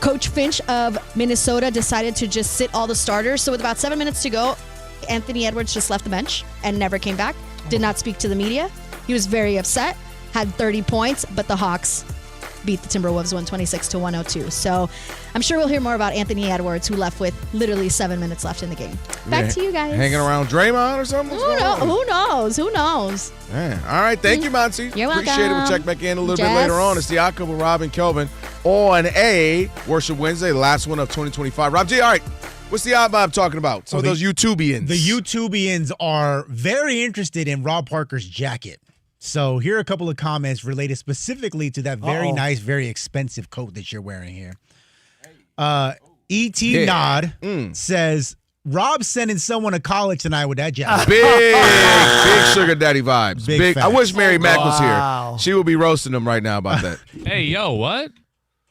Coach Finch of Minnesota decided to just sit all the starters. So with about 7 minutes to go, Anthony Edwards just left the bench and never came back. Did not speak to the media. He was very upset. Had 30 points, but the Hawks beat the Timberwolves 126-102. So I'm sure we'll hear more about Anthony Edwards, who left with literally 7 minutes left in the game. Back to you guys. Hanging around Draymond or something? Who knows? Man. All right. Thank you, Monty. You're welcome. Appreciate it. We'll check back in a little bit later on. It's the Odd Couple, Rob and Kelvin on a Worship Wednesday, the last one of 2025. Rob G, all right. What's the odd Bob talking about? Some of those YouTubians. The YouTubians are very interested in Rob Parker's jacket. So here are a couple of comments related specifically to that very nice, very expensive coat that you're wearing here. E.T. Nod says, Rob's sending someone to college tonight with that jacket. Big sugar daddy vibes. Big. I wish Mary Mack was here. She would be roasting them right now about that. Hey, yo, what?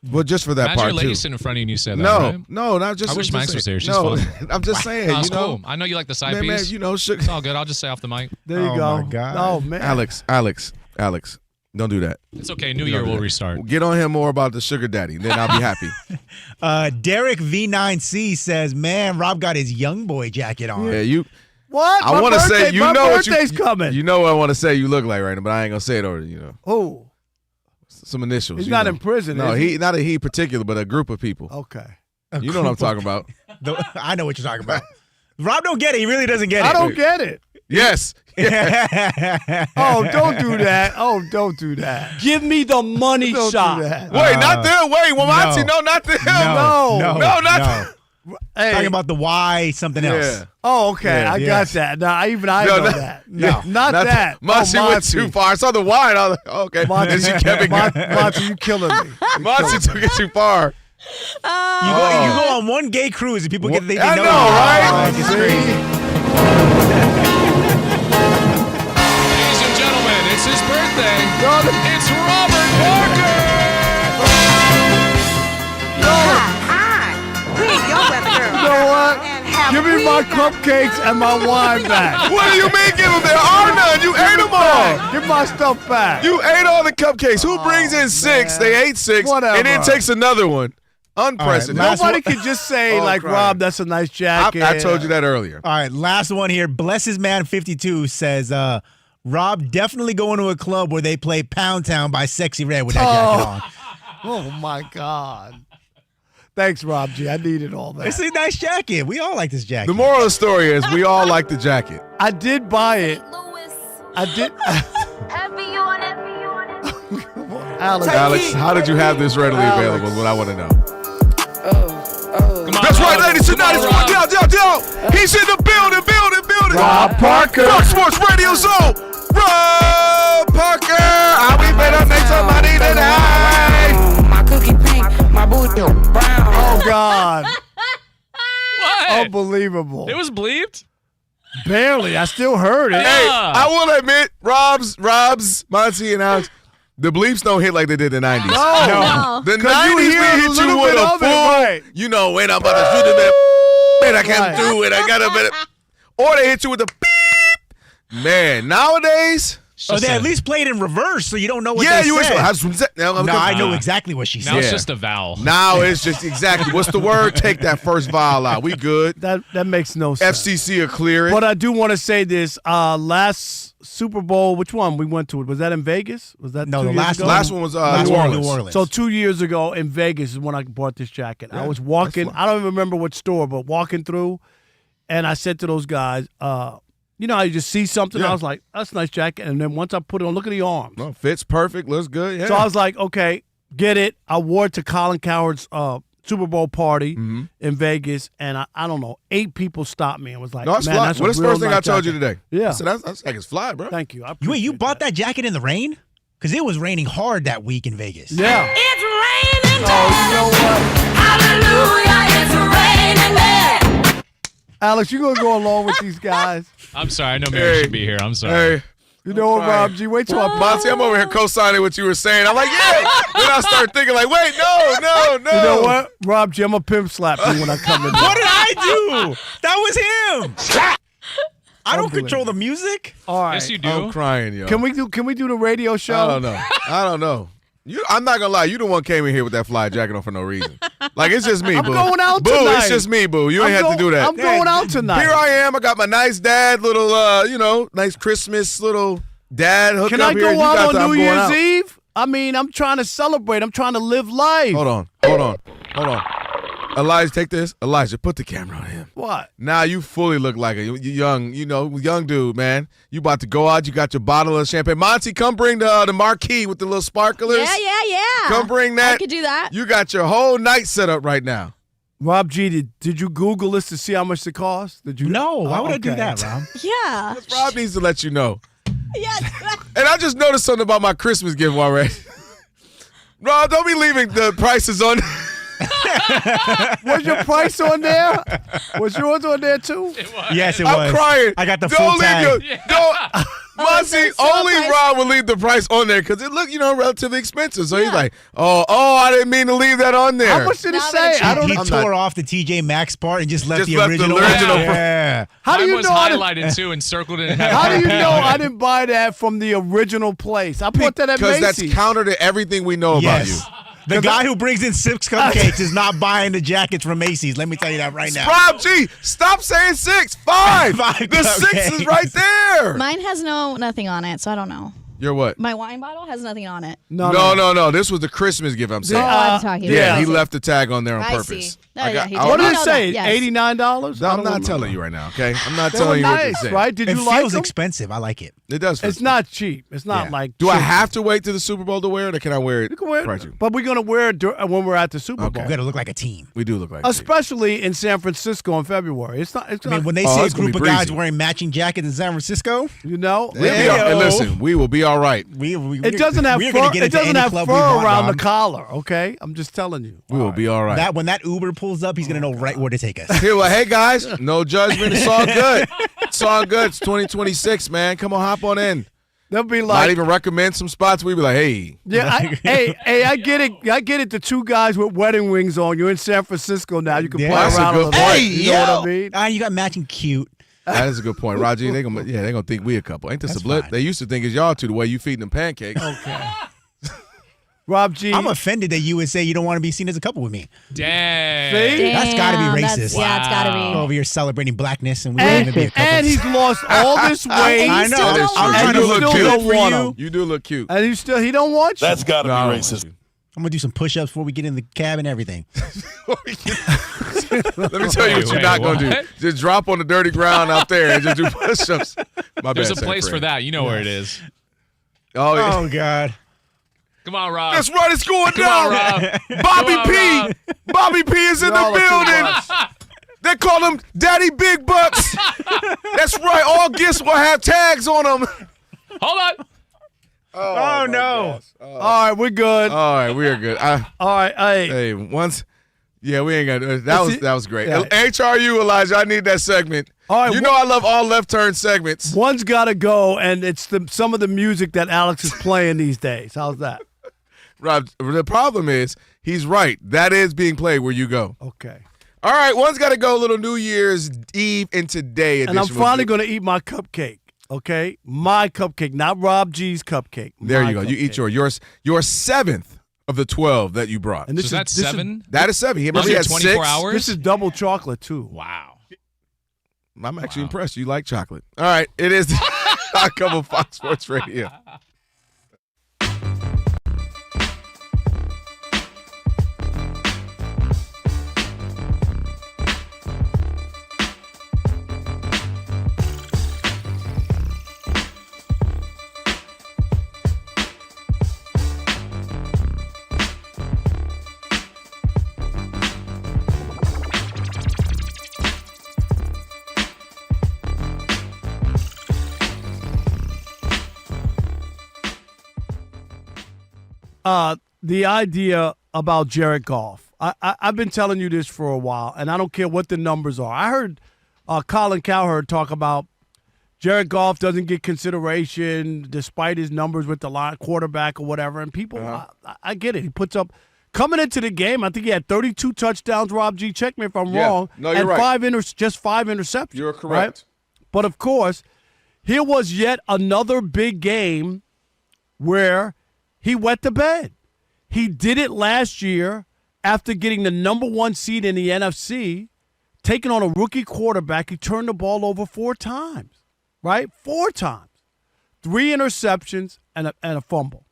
Well, just for that Imagine part, your lady too. sitting in front of you and you said that, No, right? no, not just. I wish Max was here. She's fun. I'm just saying, No, it's you know. cool. I know you like the side Man, piece. you know, sugar. It's all good. I'll just say off the mic. There you go. My God. Oh, man. Alex, don't do that. It's okay. New year, we'll restart. Get on him more about the sugar daddy, then I'll be happy. Derek V9C says, man, Rob got his young boy jacket on. Yeah, you. What? I want to say, you my know what birthday's coming. You know what I want to say you look like right now, but I ain't going to say it over, you know. Oh. Some initials. He's you not know. in prison, No, is he? not a he particular, but a group of people. Okay. You know what I'm talking about. I know what you're talking about. Rob don't get it. He really doesn't get it. I don't get it. Yes. Oh, don't do that. Oh, don't do that. Give me the money Don't shot. do that. Wait, not them. Wait, Wamatsi. No, not them. No, not them. Hey. Talking about the why something else. Yeah. Oh, okay. I got that. No, I know that. No, not that. Monty went too far. I saw the wine. I was like, okay. Monty, Then she kept it going. Monty, you killing me. Monty took it too far. You go on one gay cruise and people get they know. I know, right? Like, it's crazy. Ladies and gentlemen, it's his birthday. It's Robert Parker. You know what? Give me my cupcakes and my wine back. What do you mean give them? There are none. You ate them all. Give my stuff back. You ate all the cupcakes. Who brings in 6? They ate 6. Whatever. And then takes another one. Unprecedented. Right, Nobody could just say, Rob, that's a nice jacket. I told you that earlier. All right, last one here. Bless His Man 52 says, Rob, definitely going to a club where they play Pound Town by Sexy Red with that jacket on. Oh, my God. Thanks, Rob G. I needed all that. It's a nice jacket. We all like this jacket. The moral of the story is we all like the jacket. I did buy it. I did. Alex, how did you have this readily available? Is what I want to know. Come on, That's right, Rob. ladies and gentlemen. He's in the building. Rob Parker. Fox Sports Radio Zone. Rob Parker. How we better make some money tonight? My cookie pink, my booty brown. Oh, God. What? Unbelievable. It was bleeped? Barely. I still heard it. Hey, I will admit, Rob's, Monty, and Alex, the bleeps don't hit like they did in the 90s. No. The 'Cause you 90s, hear we a hit little you with bit a of it, full, right. you know, when I'm about to shoot it, man, I can't do it. I got to better. Or they hit you with the beep. Man, nowadays. Oh, they at least played in reverse, so you don't know what Yeah, they you said. No, I know exactly what she said. Now it's just a vowel. Now it's just exactly. What's the word? Take that first vowel out. We good. That makes no sense. FCC will clear it. But I do want to say this. Last Super Bowl, which one we went to? Was that in Vegas? Was that No, 2 the years last ago? Last one was New Orleans. So 2 years ago in Vegas is when I bought this jacket. I was walking. I don't even remember what store, but walking through, and I said to those guys, you know how you just see something? I was like, that's a nice jacket. And then once I put it on, look at the arms. No, fits perfect, looks good. Yeah. So I was like, okay, get it. I wore it to Colin Cowherd's Super Bowl party in Vegas, and I don't know, 8 people stopped me and was like, No, that's man, fly. that's What's a the real first thing nice I told jacket. you today? Yeah. I said, that's like it's fly, bro. Thank you. I Wait, you bought that jacket in the rain? Because it was raining hard that week in Vegas. Yeah. It's raining there. Oh, you know what? Hallelujah, it's raining there. Alex, you going to go along with these guys? I'm sorry. I know Mary should be here. I'm sorry. Hey. You know what, Rob G? Wait till Monty, I'm over here co-signing what you were saying. I'm like, yeah. Then I start thinking like, wait, no. You know what? Rob G, I'm going to pimp slap you when I come in. What did I do? That was him. I don't control the music. All right. Yes, you do. I'm crying, yo. Can we do the radio show? I don't know. I'm not gonna lie. You the one came in here with that fly jacket on for no reason. Like it's just me, I'm boo. going out boo, tonight. it's just me, boo. You ain't have to do that. I'm going out tonight. Here I am. I got my nice dad, little, nice Christmas little dad hook Can up I here. go out on New Year's out. Eve? I mean, I'm trying to celebrate. I'm trying to live life. Hold on. Elijah, take this. Elijah, put the camera on him. What? Now you fully look like a young dude, man. You about to go out. You got your bottle of champagne. Monty, come bring the marquee with the little sparklers. Yeah. Come bring that. I could do that. You got your whole night set up right now. Rob G, did you Google this to see how much it costs? Did you? No, why would I do okay. that, Rob? Yeah. Rob needs to let you know. Yes. And I just noticed something about my Christmas gift already. Rob, don't be leaving the prices on. Was your price on there? Was yours on there too? Yes, it was. I'm crying. I got the full tag. Monty, only Rob will leave the price on there because it looked, relatively expensive. So he's like, oh, I didn't mean to leave that on there. How much did it say? He tore off the TJ Maxx part and just left the original. Yeah. How do Mine you was know? highlighted too and circled it. How do you know I didn't buy that from the original place? I bought that at Macy's. Because that's counter to everything we know about you. The guy who brings in 6 cupcakes is not buying the jackets from Macy's. Let me tell you that right now. Rob G, stop saying 6. 5. The 6 is right there. Mine has nothing on it, so I don't know. Your what? My wine bottle has nothing on it. No. This was the Christmas gift, I'm saying. I'm talking Yeah, about. he left the tag on there on I purpose. see. What did it say? $89? I'm not telling you right now, okay? I'm not They telling you were what nice, to say. right? Did It you like feels them? expensive. I like it. It does. It's not cheap. It's not like. Do I cheap. have to wait to the Super Bowl to wear it, or can I wear it? You can wear prior it, to? but we're gonna wear it when we're at the Super Bowl. We got to look like a team. We do look like a team. Especially in San Francisco in February. It's not. It's I mean, not. when they see a group of guys wearing matching jackets in San Francisco, you know, We'll be all, listen, we will be all right. it doesn't have fur. It doesn't have fur around the collar. Okay, I'm just telling you. We will be all right. that when that Uber pulls up, he's gonna know right where to take us. Here, well, hey guys, no judgment. It's all good. It's all good. It's 2026, man. Come on, hop on in. They'll be Might like, even recommend some spots. We be like, hey, yeah, I get it. I get it. The two guys with wedding rings on. You're in San Francisco now. You can play that's a around good little point. bit. You know what I mean? You got matching cute. that is a good point, Raji. They gonna think we a couple. Ain't this a blip? fine. They used to think it's y'all two the way you feeding them pancakes. Okay. Rob G. I'm offended that you would say you don't want to be seen as a couple with me. Dang. See? That's got to be Damn, racist. yeah, it's got to be. Over here celebrating blackness and we don't even be a couple. And he's lost all this weight. I know. still don't I'm want trying and to you look still good don't for want you. him. You do look cute. And he don't want you. That's got to be No, racist. I'm gonna do some push-ups before we get in the cab and everything. Let me tell you what you're Wait, not gonna what? do. Just drop on the dirty ground out there and just do push-ups. My There's a bad, place Fred. for that. You know where it is. Oh, yeah. Oh God. Come on, Rob. That's right. It's going Come down. on, Rob. Bobby Come on, P. Rob. Bobby P is in Y'all the are too building. much. They call him Daddy Big Bucks. That's right. All gifts will have tags on them. Hold on. Oh no. All right, we're good. All right, we are good. All right, Hey, once. Yeah, we ain't got that was great. Yeah. HRU, Elijah, I need that segment. All right, you know I love all left turn segments. One's got to go, and it's some of the music that Alex is playing these days. How's that? Rob, the problem is he's right. That is being played where you go. Okay. All right, one's got to go. Little New Year's Eve and today edition. And I'm finally going to eat my cupcake. Okay, my cupcake, not Rob G's cupcake. There My you go. You eat cupcake. your seventh of the 12 that you brought. And So that's 7? That is 7. He Those had are 24 6. hours? This is double chocolate too. Wow. I'm actually impressed. You like chocolate. All right, it is Odd Couple Fox Sports Radio. The idea about Jared Goff. I've been telling you this for a while, and I don't care what the numbers are. I heard Colin Cowherd talk about Jared Goff doesn't get consideration despite his numbers with the line quarterback or whatever. And people, I get it. He puts up coming into the game. I think he had 32 touchdowns. Rob G, check me if I'm wrong. No, you're and right. just 5 interceptions. You're correct. Right? But of course, here was yet another big game where he wet the bed. He did it last year after getting the number 1 seed in the NFC, taking on a rookie quarterback. He turned the ball over 4 times, right? 4 times. 3 interceptions and a fumble.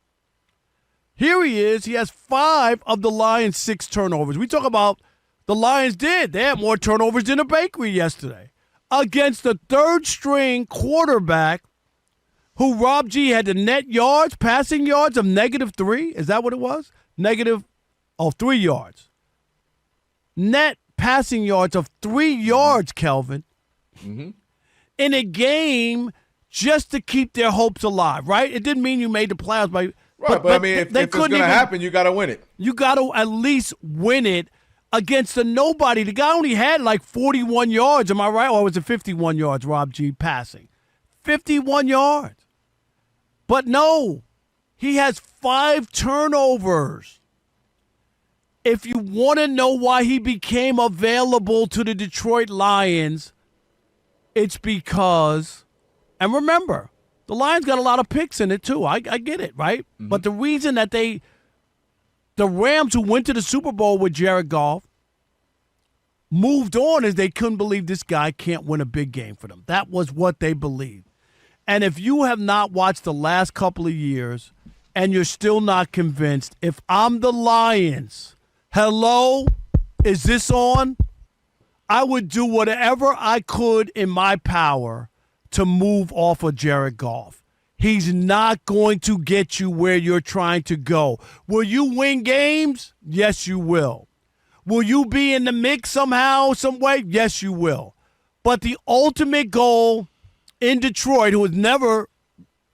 Here he is. He has 5 of the Lions' 6 turnovers. We talk about the Lions did. They had more turnovers than a bakery yesterday against the third-string quarterback who Rob G had the net yards, passing yards of -3. Is that what it was? 3 yards. Net passing yards of 3 yards, Kelvin. Mm-hmm. In a game just to keep their hopes alive, right? It didn't mean you made the playoffs. Right, but I mean, if it's going to happen, you got to win it. You got to at least win it against a nobody. The guy only had like 41 yards, am I right? Or was it 51 yards, Rob G, passing? 51 yards. But no, he has 5 turnovers. If you want to know why he became available to the Detroit Lions, it's because, and remember, the Lions got a lot of picks in it too. I get it, right? Mm-hmm. But the reason that the Rams, who went to the Super Bowl with Jared Goff, moved on is they couldn't believe this guy can't win a big game for them. That was what they believed. And if you have not watched the last couple of years and you're still not convinced, if I'm the Lions, hello, is this on? I would do whatever I could in my power to move off of Jared Goff. He's not going to get you where you're trying to go. Will you win games? Yes, you will. Will you be in the mix somehow, some way? Yes, you will. But the ultimate goal in Detroit, who has never,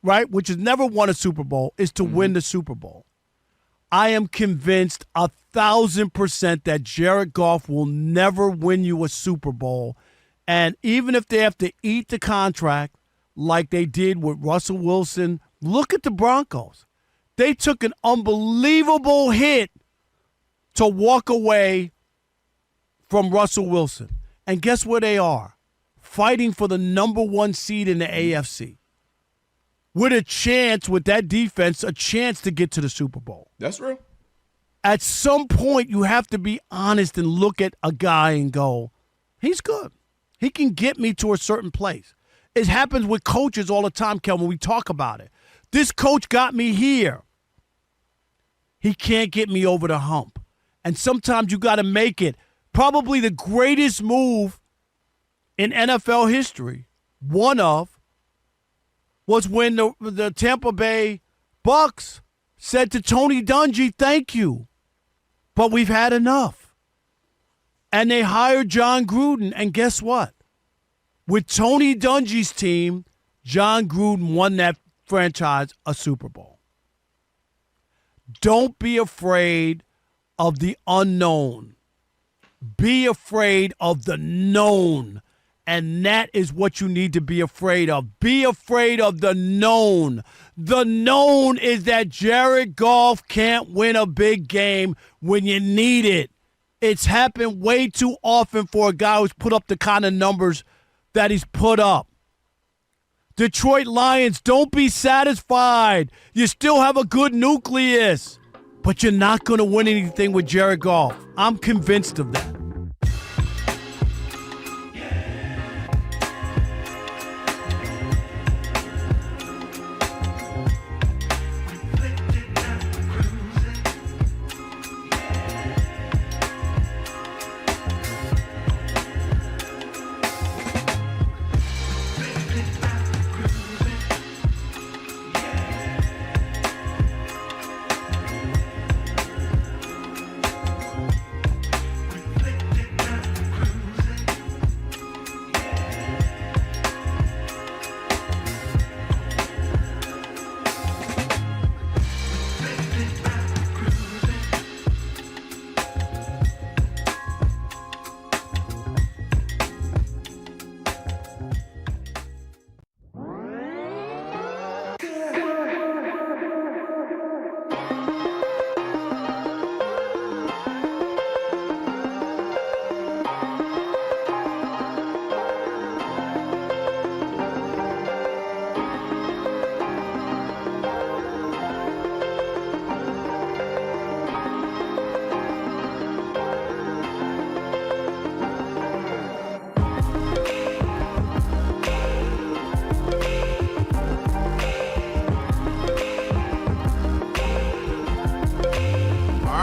right, which has never won a Super Bowl, is to win the Super Bowl. I am convinced 1,000% that Jared Goff will never win you a Super Bowl. And even if they have to eat the contract like they did with Russell Wilson, look at the Broncos. They took an unbelievable hit to walk away from Russell Wilson. And guess where they are? Fighting for the number 1 seed in the AFC. With a chance, with that defense, a chance to get to the Super Bowl. That's real. At some point, you have to be honest and look at a guy and go, he's good. He can get me to a certain place. It happens with coaches all the time, Kelvin. We talk about it. This coach got me here. He can't get me over the hump. And sometimes you got to make it. Probably the greatest move in NFL history, one of, was when the Tampa Bay Bucks said to Tony Dungy, thank you, but we've had enough. And they hired John Gruden, and guess what? With Tony Dungy's team, John Gruden won that franchise a Super Bowl. Don't be afraid of the unknown. Be afraid of the known. And that is what you need to be afraid of. Be afraid of the known. The known is that Jared Goff can't win a big game when you need it. It's happened way too often for a guy who's put up the kind of numbers that he's put up. Detroit Lions, don't be satisfied. You still have a good nucleus, but you're not going to win anything with Jared Goff. I'm convinced of that.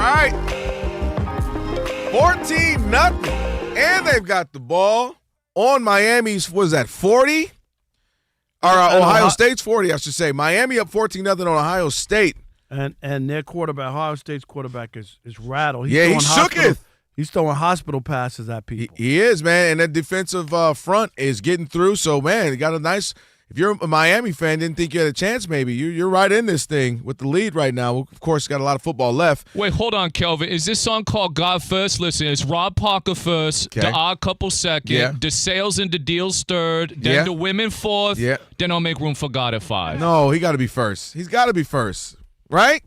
right. 14-0. And they've got the ball on Miami's, what is that, 40? Or Ohio State's 40, I should say. Miami up 14-0 on Ohio State. And their quarterback, Ohio State's quarterback, is rattled. He shook it. He's throwing hospital passes at people. He is, man. And that defensive front is getting through. So, man, you got a nice – if you're a Miami fan, didn't think you had a chance maybe, you're right in this thing with the lead right now. Of course, got a lot of football left. Wait, hold on, Kelvin. Is this song called God First? Listen, it's Rob Parker first, The Odd Couple second, The Sales and the Deals third, then the Women fourth, then I'll Make Room for God at 5. No, he got to be first. He's got to be first, right?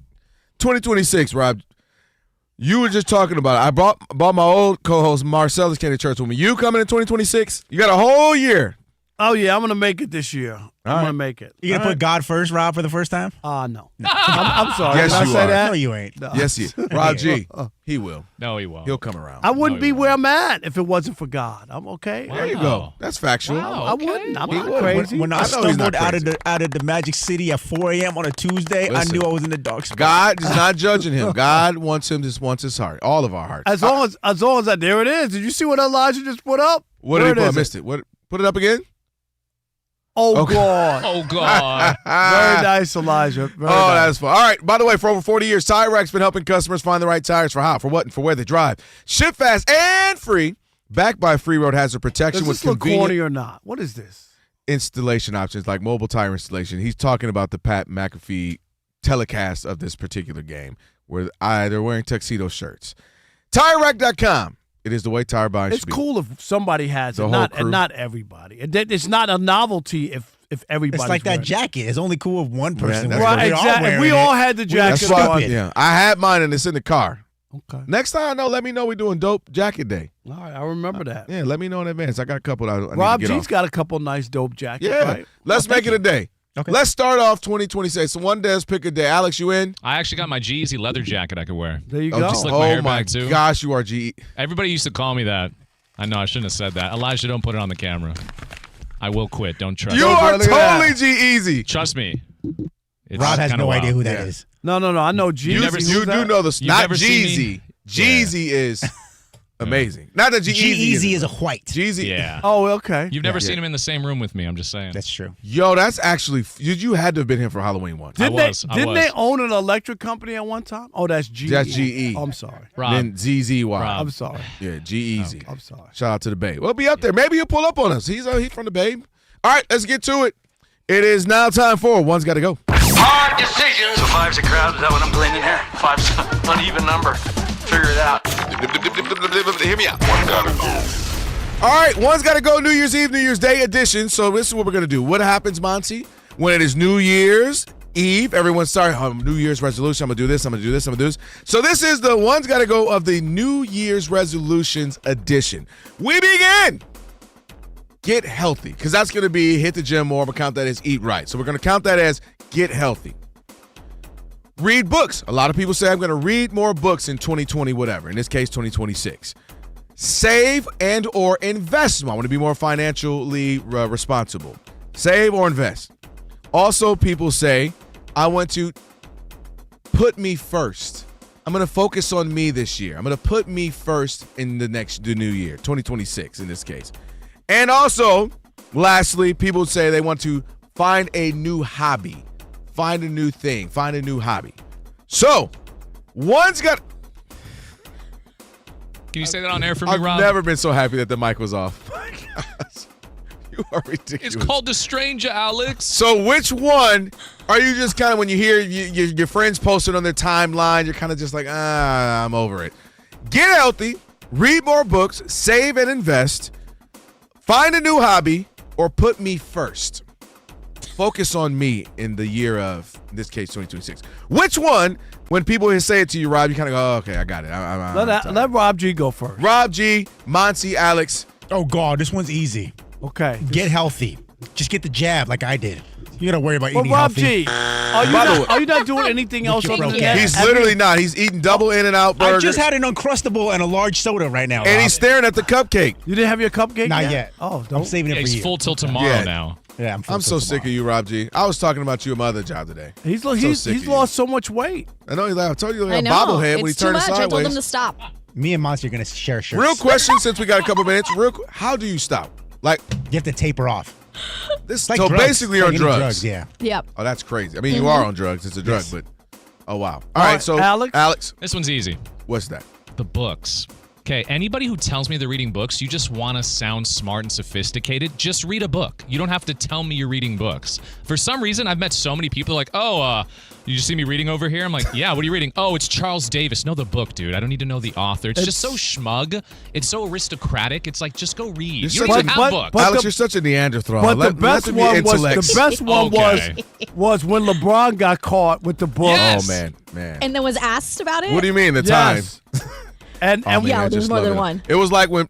2026, Rob. You were just talking about it. I brought my old co-host Marcellus came to church with me. You coming in 2026? You got a whole year. Oh, yeah, I'm going to make it this year. I'm going to make it. You going to put God first, Rob, for the first time? No. I'm sorry. Yes, Did I you say are. that? No, you ain't. No. Yes, he. Rob G. He will. No, he won't. He'll come around. I wouldn't be where I'm at if it wasn't for God. I'm okay. There you go. That's factual. Wow. I wouldn't. I'm He not would. crazy. When I I know he's not stumbled out of the Magic City at 4 a.m. on a Tuesday, Listen. I knew I was in the dark spot. God is not judging him. God wants his heart. All of our hearts. As long as there it is. Did you see what Elijah just put up? What did he put? I missed it. What? Put it up again. Oh, Okay. God. Oh, God. Very nice, Elijah. Very nice. That's fun. All right. By the way, for over 40 years, Tire Rack's been helping customers find the right tires for how, for what, and for where they drive. Ship fast and free. Backed by free road hazard protection Does with this look corny convenient or not? What is this? installation options like mobile tire installation. He's talking about the Pat McAfee telecast of this particular game where they're wearing tuxedo shirts. TireRack.com. It is the way tire buying It's should be. cool if somebody has The it, whole crew. not everybody. It's not a novelty if everybody. It's like that jacket. It's only cool if one person wears Right, it. We're all exactly. wearing We it. all had the jacket That's why, on. yeah, I had mine and it's in the car. Okay. Next time I know, let me know we're doing dope jacket day. All right, I remember that. Yeah, let me know in advance. I got a couple I need Rob to get G's off. got a couple nice dope jackets. Yeah, right? let's make it a day. Okay. Let's start off 2026. So one day, let's pick a day. Alex, you in? I actually got my G-Eazy leather jacket I could wear. There you Oh, go. Just like my hair my back, too. gosh, you are G. Everybody used to call me that. I know, I shouldn't have said that. Elijah, don't put it on the camera. I will quit. Don't trust You me. are look at totally G-Easy. Trust me. It's Rob has kinda no idea wild. who that is. No. I know Jeezy. You, never Who's you do that? know this. You've Not never seen Jeezy. me? Jeezy is amazing. Not that G-Eazy G-Eazy is a white. Jeezy. Yeah. Oh, okay. You've never Yeah. seen him in the same room with me. I'm just saying. That's true. Yo, that's actually you had to have been here for Halloween once. I Didn't was. they own an electric company at one time? Oh, that's GE. That's GE. Oh, I'm sorry. Rob. Then ZZY. Rob. I'm sorry. Yeah, G-Eazy. I'm sorry. Shout out to the Babe. We'll be up there. Maybe he'll pull up on us. He's from the Babe. All right, let's get to it. It is now time for One's Got to Go. Hard decisions. So five's a crowd. Is that what I'm playing in here? Five's an uneven number. Figure it out. Hear me out. One gotta go. All right, One's Got to Go New Year's Eve, New Year's Day edition. So this is what we're going to do. What happens, Monty, when it is New Year's Eve? Everyone's starting New Year's resolution. I'm going to do this. I'm going to do this. I'm going to do this. So this is the One's Got to Go of the New Year's resolutions edition. We begin. Get healthy, because that's going to be hit the gym more. I'm going to count that as eat right. So we're going to count that as get healthy. Read books. A lot of people say I'm going to read more books in 2020, whatever. In this case, 2026. Save and or invest. I want to be more financially responsible. Save or invest. Also, people say, I want to put me first. I'm going to focus on me this year. I'm going to put me first in the new year, 2026 in this case. And also, lastly, people say they want to find a new hobby. Find a new thing. Find a new hobby. So, one's got... Can you say that on air for me, I've Rob? never been so happy that the mic was off. You are ridiculous. It's called The Stranger, Alex. So which one are you just kind of, when you hear your friends posted on their timeline, you're kind of just like, I'm over it. Get healthy, read more books, save and invest, find a new hobby, or put me first. Focus on me in the year of, in this case, 2026. Which one, when people say it to you, Rob, you kind of go, oh, okay, I got it. Let Rob G go first. Rob G, Monty, Alex. Oh, God, this one's easy. Okay. Get healthy. Just get the jab like I did. You got to worry about Well, eating Rob healthy. G, are you not doing anything else other than that? He's literally not. He's eating double In-N-Out burgers. I just had an Uncrustable and a large soda right now, And Rob. he's staring at the cupcake. You didn't have your cupcake Not yet? yet. Oh, I'm saving it for He's you. full till tomorrow Yeah. now. Yeah, I'm so sick of you, Rob G. I was talking about you at my other job today. He's sick he's of you. lost so much weight. I know. I told you I like a know. bobblehead when he It's too turned much. I sideways. told him to stop. Me and Monty are going to share shirts. Real question, since we got a couple minutes. How do you stop? Like, You have to taper off. this. Like So drugs. basically, you're Like on any drugs. Yeah. Yep. Oh, that's crazy. I mean, you are on drugs. It's a drug, Yes. but oh wow. All right, so Alex, This one's easy. what's that? The books. Okay, anybody who tells me they're reading books, you just want to sound smart and sophisticated. Just read a book. You don't have to tell me you're reading books. For some reason, I've met so many people like, you just see me reading over here? I'm like, yeah, what are you reading? Oh, it's Charles Davis. Know the book, dude. I don't need to know the author. It's just so schmug. It's so aristocratic. It's like, just go read. You don't even have books. Alex, you're such a Neanderthal. but Let the best them be one intellects. was when LeBron got caught with the book. Yes. Oh man. And then was asked about it? What do you mean the Yes. time? And Oh, man, Yeah, I there's just more love than it. one. It was like when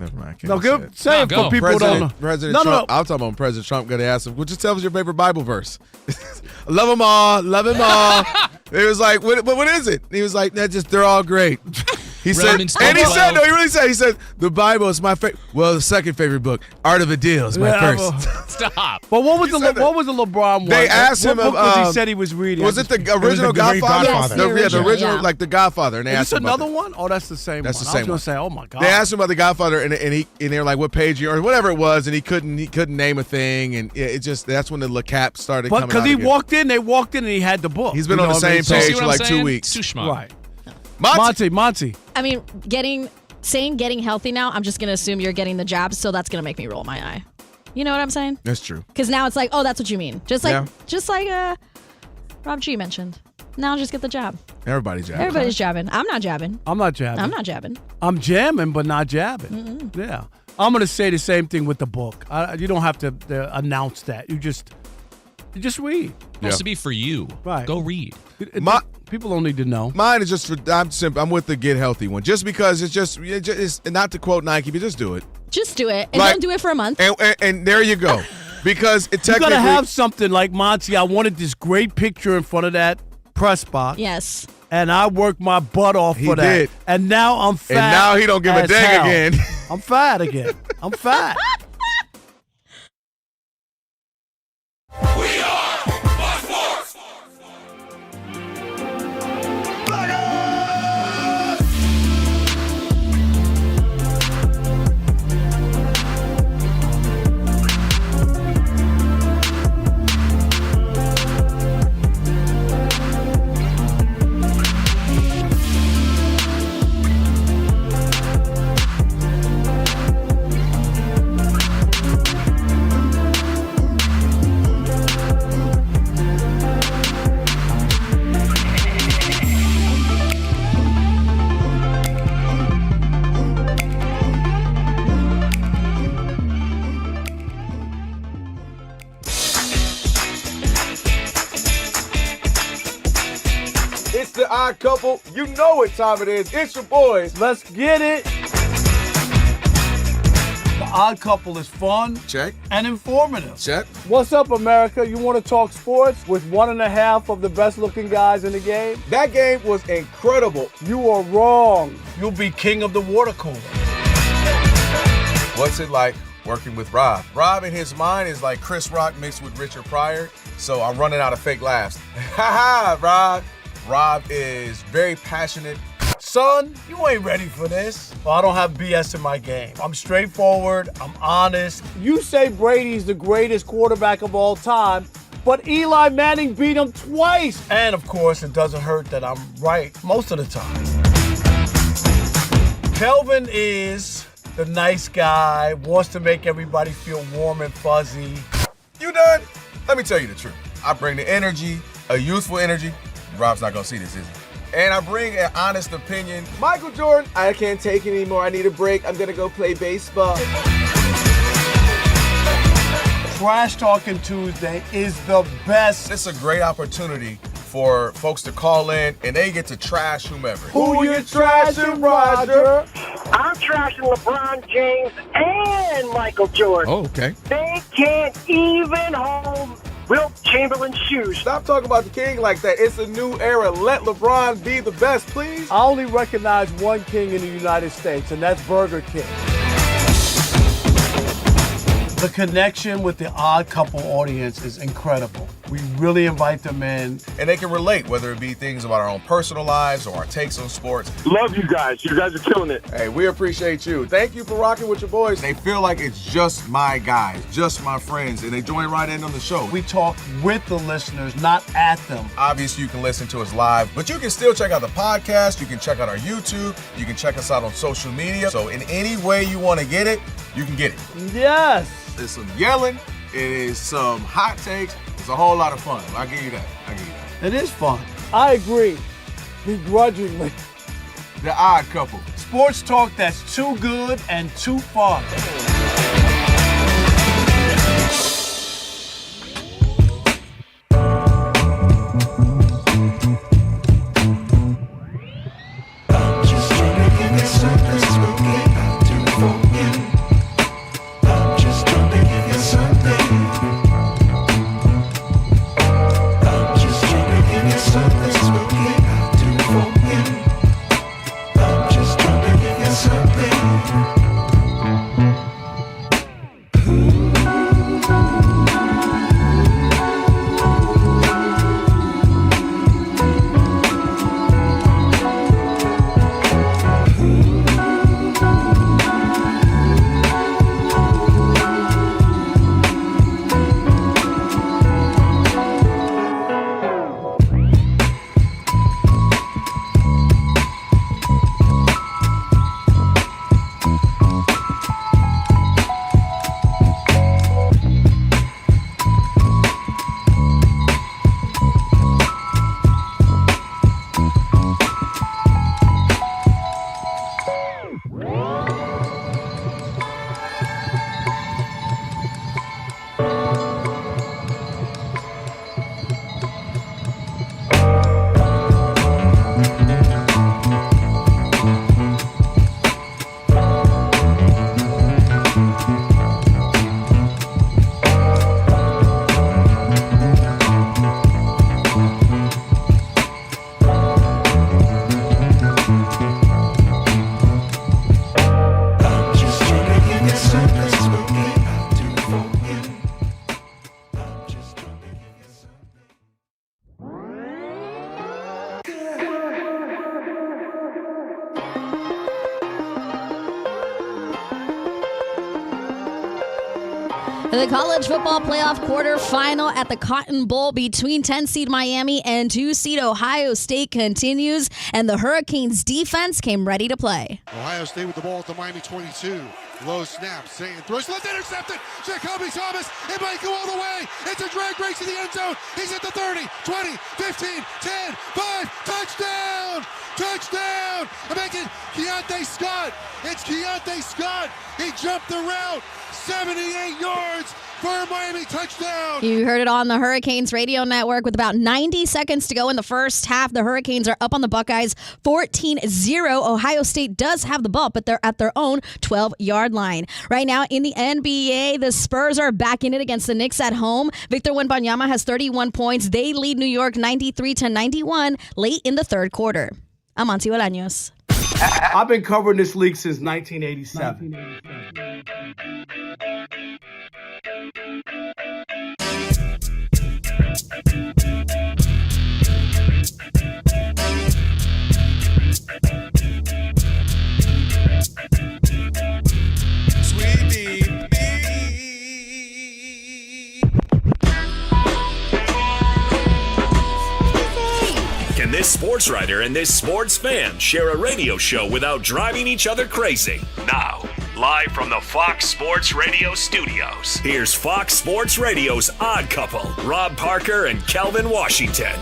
Never mind. No, good. Say it for people who don't know. President Trump. I'm talking about President Trump going to ask him, well, just tell us your favorite Bible verse. Love them all. Love them all. It was like, what is it? He was like, they're all great. He said, and he said, no, he really said, the Bible is my favorite. Well, the second favorite book, Art of a Deal, is my first. Stop. But what was the LeBron one? They asked him what book he said he was reading. Was it the original Godfather? Yes, the original, like the Godfather. And they asked this him about another one? Oh, that's the same That's one. the same I was going to say, oh my God. They asked him about the Godfather, and they were like, what page you or whatever it was, and he couldn't name a thing, and it just that's when the Le Cap started coming out. Because they walked in and he had the book. He's been on the same page for like 2 weeks. Too smart. Right. Monty. I mean, getting healthy now, I'm just going to assume you're getting the jab, so that's going to make me roll my eye. You know what I'm saying? That's true. Because now it's like, oh, that's what you mean. Just like Rob G mentioned. Now just get the jab. Everybody's jabbing. Everybody's jabbing. I'm not jabbing. I'm not jabbing. I'm not jabbing. I'm jamming, but not jabbing. Mm-mm. Yeah. I'm going to say the same thing with the book. You don't have to announce that. You just read. It's supposed to be for you. Right. Go read. People don't need to know. Mine is just for I'm with the get healthy one. Just because it's not to quote Nike, but just do it. Just do it. And don't do it for a month. And there you go. Because it technically. You got to have something like Monty. I wanted this great picture in front of that press box. Yes. And I worked my butt off for that. Did. And now I'm fat. And now he don't give a dang again. I'm fat again. I'm fat. We are Fox Sports. It's the Odd Couple. You know what time it is. It's your boys. Let's get it. The Odd Couple is fun. Check. And informative. Check. What's up, America? You want to talk sports with 1.5 of the best-looking guys in the game? That game was incredible. You are wrong. You'll be king of the water cooler. What's it like working with Rob? Rob in his mind is like Chris Rock mixed with Richard Pryor, so I'm running out of fake laughs. Ha ha, Rob. Rob is very passionate. Son, you ain't ready for this. Well, I don't have BS in my game. I'm straightforward. I'm honest. You say Brady's the greatest quarterback of all time, but Eli Manning beat him twice. And, of course, it doesn't hurt that I'm right most of the time. Kelvin is the nice guy, wants to make everybody feel warm and fuzzy. You done? Let me tell you the truth. I bring the energy, a youthful energy. Rob's not going to see this, is he? And I bring an honest opinion. Michael Jordan, I can't take it anymore. I need a break. I'm going to go play baseball. Trash Talking Tuesday is the best. It's a great opportunity for folks to call in, and they get to trash whomever. Who you trashing, Roger? I'm trashing LeBron James and Michael Jordan. Oh, okay. They can't even hold Wilt Chamberlain's shoes. Stop talking about the king like that. It's a new era. Let LeBron be the best, please. I only recognize one king in the United States, and that's Burger King. The connection with the Odd Couple audience is incredible. We really invite them in. And they can relate, whether it be things about our own personal lives or our takes on sports. Love you guys. You guys are killing it. Hey, we appreciate you. Thank you for rocking with your boys. They feel like it's just my guys, just my friends, and they join right in on the show. We talk with the listeners, not at them. Obviously, you can listen to us live, but you can still check out the podcast. You can check out our YouTube. You can check us out on social media. So in any way you want to get it, you can get it. Yes. There's some yelling. It is some hot takes. It's a whole lot of fun. I'll give you that. It is fun. I agree. Begrudgingly. The Odd Couple. Sports talk that's too good and too fun. I'm just trying to give it something spooky. I do forget. The college football playoff quarterfinal at the Cotton Bowl between 10-seed Miami and 2-seed Ohio State continues, and the Hurricanes defense came ready to play. Ohio State with the ball at the Miami 22. Low snap, Satan throws left, intercepted. Jacoby Thomas, it might go all the way. It's a drag race to the end zone. He's at the 30, 20, 15, 10, 5, touchdown! Touchdown! I'm making Keontae Scott. It's Keontae Scott. He jumped the route, 78 yards for a Miami touchdown. You heard it on the Hurricanes radio network. With about 90 seconds to go in the first half, the Hurricanes are up on the Buckeyes 14-0. Ohio State does have the ball, but they're at their own 12-yard line. Right now in the NBA, the Spurs are back in it against the Knicks at home. Victor Wembanyama has 31 points. They lead New York 93-91 late in the third quarter. I'm Monty Bolaños. I've been covering this league since 1987. Can this sports writer and this sports fan share a radio show without driving each other crazy? Now, live from the Fox Sports Radio studios, here's Fox Sports Radio's Odd Couple, Rob Parker and Kelvin Washington.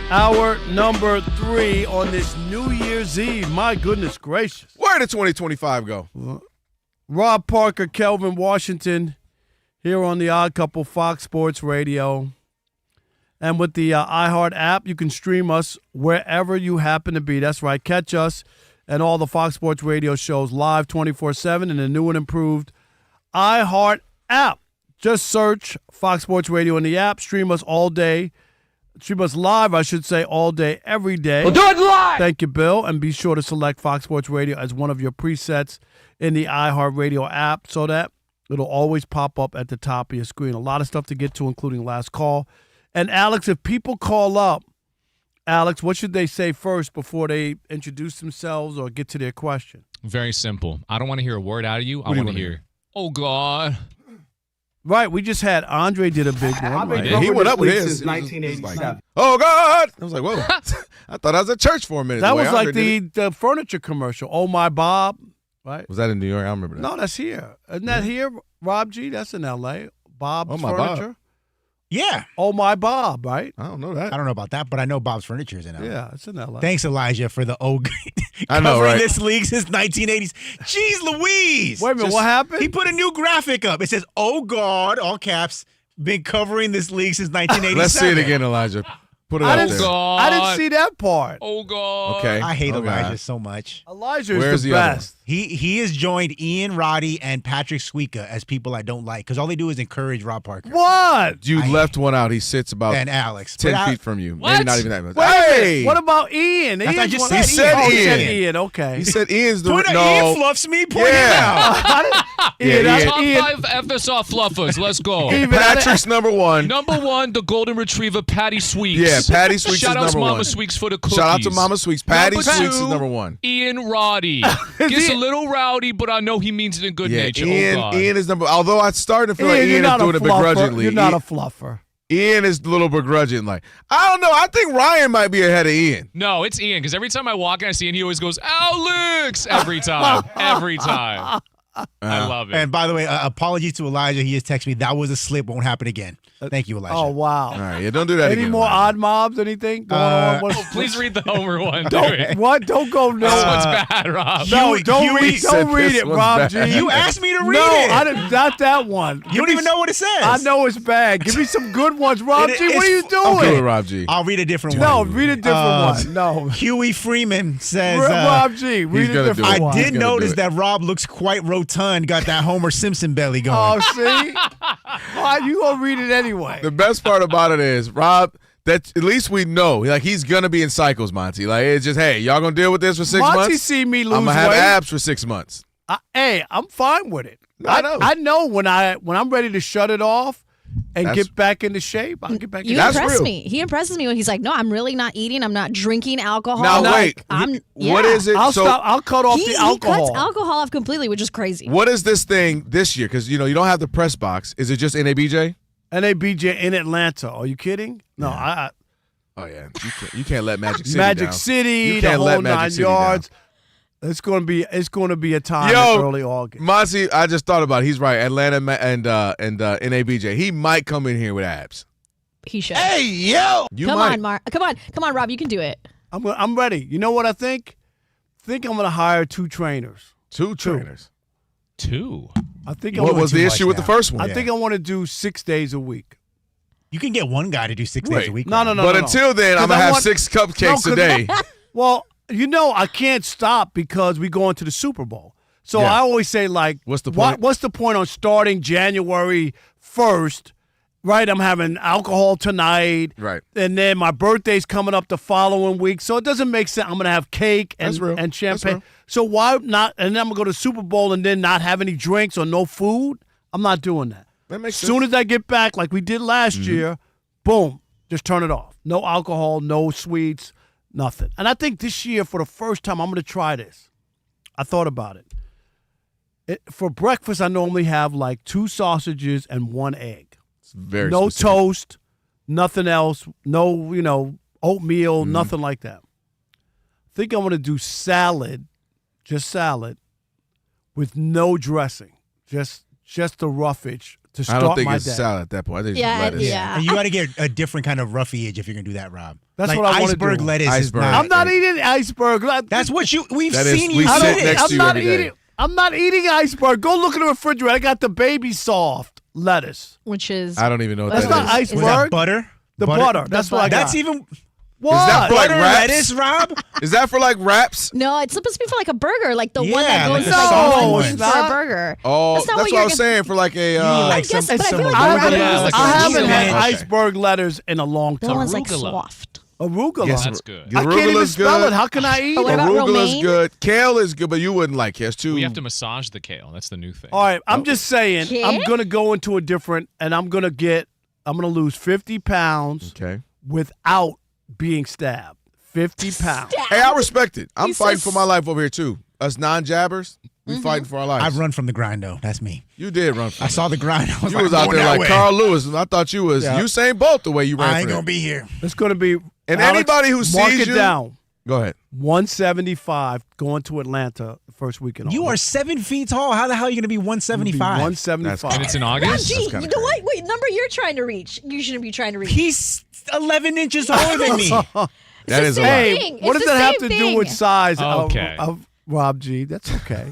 Hour number 3 on this New Year's Eve. My goodness gracious. Where did 2025 go? Rob Parker, Kelvin Washington, here on the Odd Couple, Fox Sports Radio. And with the iHeart app, you can stream us wherever you happen to be. That's right. Catch us and all the Fox Sports Radio shows live 24/7 in the new and improved iHeart app. Just search Fox Sports Radio in the app. Stream us all day. Stream us live, I should say, all day, every day. We'll do it live! Thank you, Bill. And be sure to select Fox Sports Radio as one of your presets in the iHeartRadio app so that it'll always pop up at the top of your screen. A lot of stuff to get to, including last call. And, Alex, if people call up, Alex, what should they say first before they introduce themselves or get to their question? Very simple. I don't want to hear a word out of you. I want to hear, oh, God. Right, we just had Andre did a big one. Right? Yeah, he went up with his. Since 1987. Like, oh, God! I was like, whoa. I thought I was at church for a minute. That was like the furniture commercial. Oh, my Bob. Right? Was that in New York? I don't remember that. No, that's here. Isn't that here, Rob G? That's in L.A. Bob's Oh, my Furniture. Bob. Yeah. Oh, my Bob, right? I don't know that. I don't know about that, but I know Bob's Furniture is in LA. Yeah, it's in L.A. Thanks, Elijah, for the old I know, covering right? this league since 1980s. Jeez Louise. Wait a minute, what happened? He put a new graphic up. It says, oh, God, all caps, been covering this league since 1987. Let's see it again, Elijah. Put it up there. God. I didn't see that part. Oh, God. Okay. I hate Oh, Elijah God. so much. Elijah Where's is the the other best. He has joined Ian Roddy and Patrick Suika as people I don't like because all they do is encourage Rob Parker. What? You left one out. He sits about And Alex. 10 But feet from you. What? Maybe not even that much. Wait a minute. Hey! What about Ian? That's- I Ian's just one- said He said Oh, he Ian. said Ian. Okay. He said Ian's the Twitter, no. Ian fluffs me. Point Yeah. him out. Ian, that's Top Ian. 5 FSR fluffers. Let's go. Patrick's number one. Number 1, the golden retriever, Patty Sweeks. Yeah, Patty Sweeks Shout is out to number Mama one. Sweeks for the cookies. Shout out to Mama Sweeks. Patty Number Sweeks is 2, number one. Ian Roddy. Gets a little rowdy, but I know he means it in good nature. Ian, oh, God. Ian is number. Although I started to feel like Ian, you're Ian is not doing a it fluffer. begrudgingly. You're not a fluffer. Ian is a little begrudging. Like, I don't know. I think Ryan might be ahead of Ian. No, it's Ian, because every time I walk in, I see Ian, he always goes, Alex! Every time. Every time. I love it. And by the way, apologies to Elijah. He just texted me. That was a slip. Won't happen again. Thank you, Elijah. Oh, wow. All right, yeah, don't do that Any again. more Ryan. odd mobs? Anything going on? Please read the Homer one. What? Don't go no. This one's bad, Rob. No, Huey- don't Huey read. said Don't read this it, one's Rob bad. G. You asked me to read no, it. I didn't. Not that one. You don't even know what it says. I know it's bad. Give me some good ones, Rob It- G. What are you it's- doing? Do it, Rob G. I'll read a different No, one. read a different one. No, Huey Freeman says, Rob G. Read a gonna do different it. one. I He's did gonna do notice it. that Rob looks quite rotund, got that Homer Simpson belly going. Oh, see? Why you gonna read it anyway? The best part about it is, Rob, that at least we know. Like, he's going to be in cycles, Monty. Like, it's just, hey, y'all going to deal with this for 6 months? Monty see me lose I'm going to have weight. abs for 6 months. Hey, I'm fine with it. I know. I know when I'm ready to shut it off, and get back into shape, I'll get back into shape. You impress me. He impresses me when he's like, no, I'm really not eating. I'm not drinking alcohol. Now, wait. What is it? I'll cut off the alcohol. He cuts alcohol off completely, which is crazy. What is this thing this year? Because, you don't have the press box. Is it just NABJ? NABJ in Atlanta. Are you kidding? No, Oh, yeah. You can't let Magic City Magic down. City, You the can't whole let 9 Magic City yards. down. It's going to be a time in early August. Monty, I just thought about it. He's right. Atlanta and NABJ. He might come in here with abs. He should. Hey, yo! Come on, Mark. Come on, Rob. You can do it. I'm ready. You know what I think? I think I'm going to hire 2 trainers. 2 trainers. 2? I think. What was the issue with the first one? I think I want to do 6 days a week. You can get one guy to do 6 days a week. No. But until then, I'm going to have 6 cupcakes a day. Well, I can't stop because we go into the Super Bowl. So I always say, like, what's the point? What's the point on starting January 1st, right? I'm having alcohol tonight. Right. And then my birthday's coming up the following week. So it doesn't make sense. I'm going to have cake and That's champagne. real. So why not? And then I'm going to go to the Super Bowl and then not have any drinks or no food? I'm not doing that. That makes sense. As soon as I get back, like we did last Mm-hmm. year, boom, just turn it off. No alcohol, no sweets. Nothing. And I think this year, for the first time, I'm going to try this. I thought about it. For breakfast, I normally have like 2 sausages and 1 egg. It's very no specific. toast, nothing else, no, oatmeal, nothing like that. I think I'm going to do salad, just salad, with no dressing, just the roughage to start I don't think my it's day. salad at that point. I think it's Yeah, just lettuce. yeah. And you got to get a different kind of roughage if you're going to do that, Rob. That's like what I want to do. iceberg lettuce Iceberg. is not. I'm not eating iceberg. That's what we've That is- seen we you sit eat next it. to you every day. I'm not eating iceberg. Go look in the refrigerator. I got the baby soft lettuce. Which is I don't even know what That's that not is. iceberg. Was that butter? The butter. That's what I got. That's even. What? Is that for like Butter wraps? lettuce, Rob? Is that for like wraps? no. It's supposed to be for like a burger, like the one Yeah, that like goes the like soft one ones. thing for Not- a burger. Oh, That's not that's what what I you're was saying for like a. like guess, some, but I some feel like I the haven't, wrap Yeah, is like I a haven't cheese had man. iceberg letters in a long That time. one's like Arugula. soft. Arugula. Yes, That's good. I can't even Arugula's spell good. it. How can I eat But what it? about Arugula's romaine? good. Kale is good, but you wouldn't like kale. It's too. We have to massage the kale. That's the new thing. All right, I'm just saying, Kid? I'm going to go into a different, and I'm going to lose 50 pounds Okay. without being stabbed. 50 pounds. Hey, I respect it. I'm He fighting says- for my life over here too. Us non-jabbers, we fighting for our lives. I run from the grind, though. That's me. You did run from I saw the grind. I was You like, was out going there that like way. Carl Lewis. I thought you was Yeah. Usain Bolt the way you ran. I ain't for going it. to be here. It's going to be. And Alex, anybody who mark sees it you, down. go ahead. 175 going to Atlanta the first weekend. You are 7 feet tall. How the hell are you going to be 175? 175. And it's in Rob August? G, That's you kinda know what? Wait, number you're trying to reach. You shouldn't be trying to reach. He's 11 inches taller than me. That is a lot. Hey, thing. what It's does the that have same to do thing. with size Okay. of Rob G? That's okay.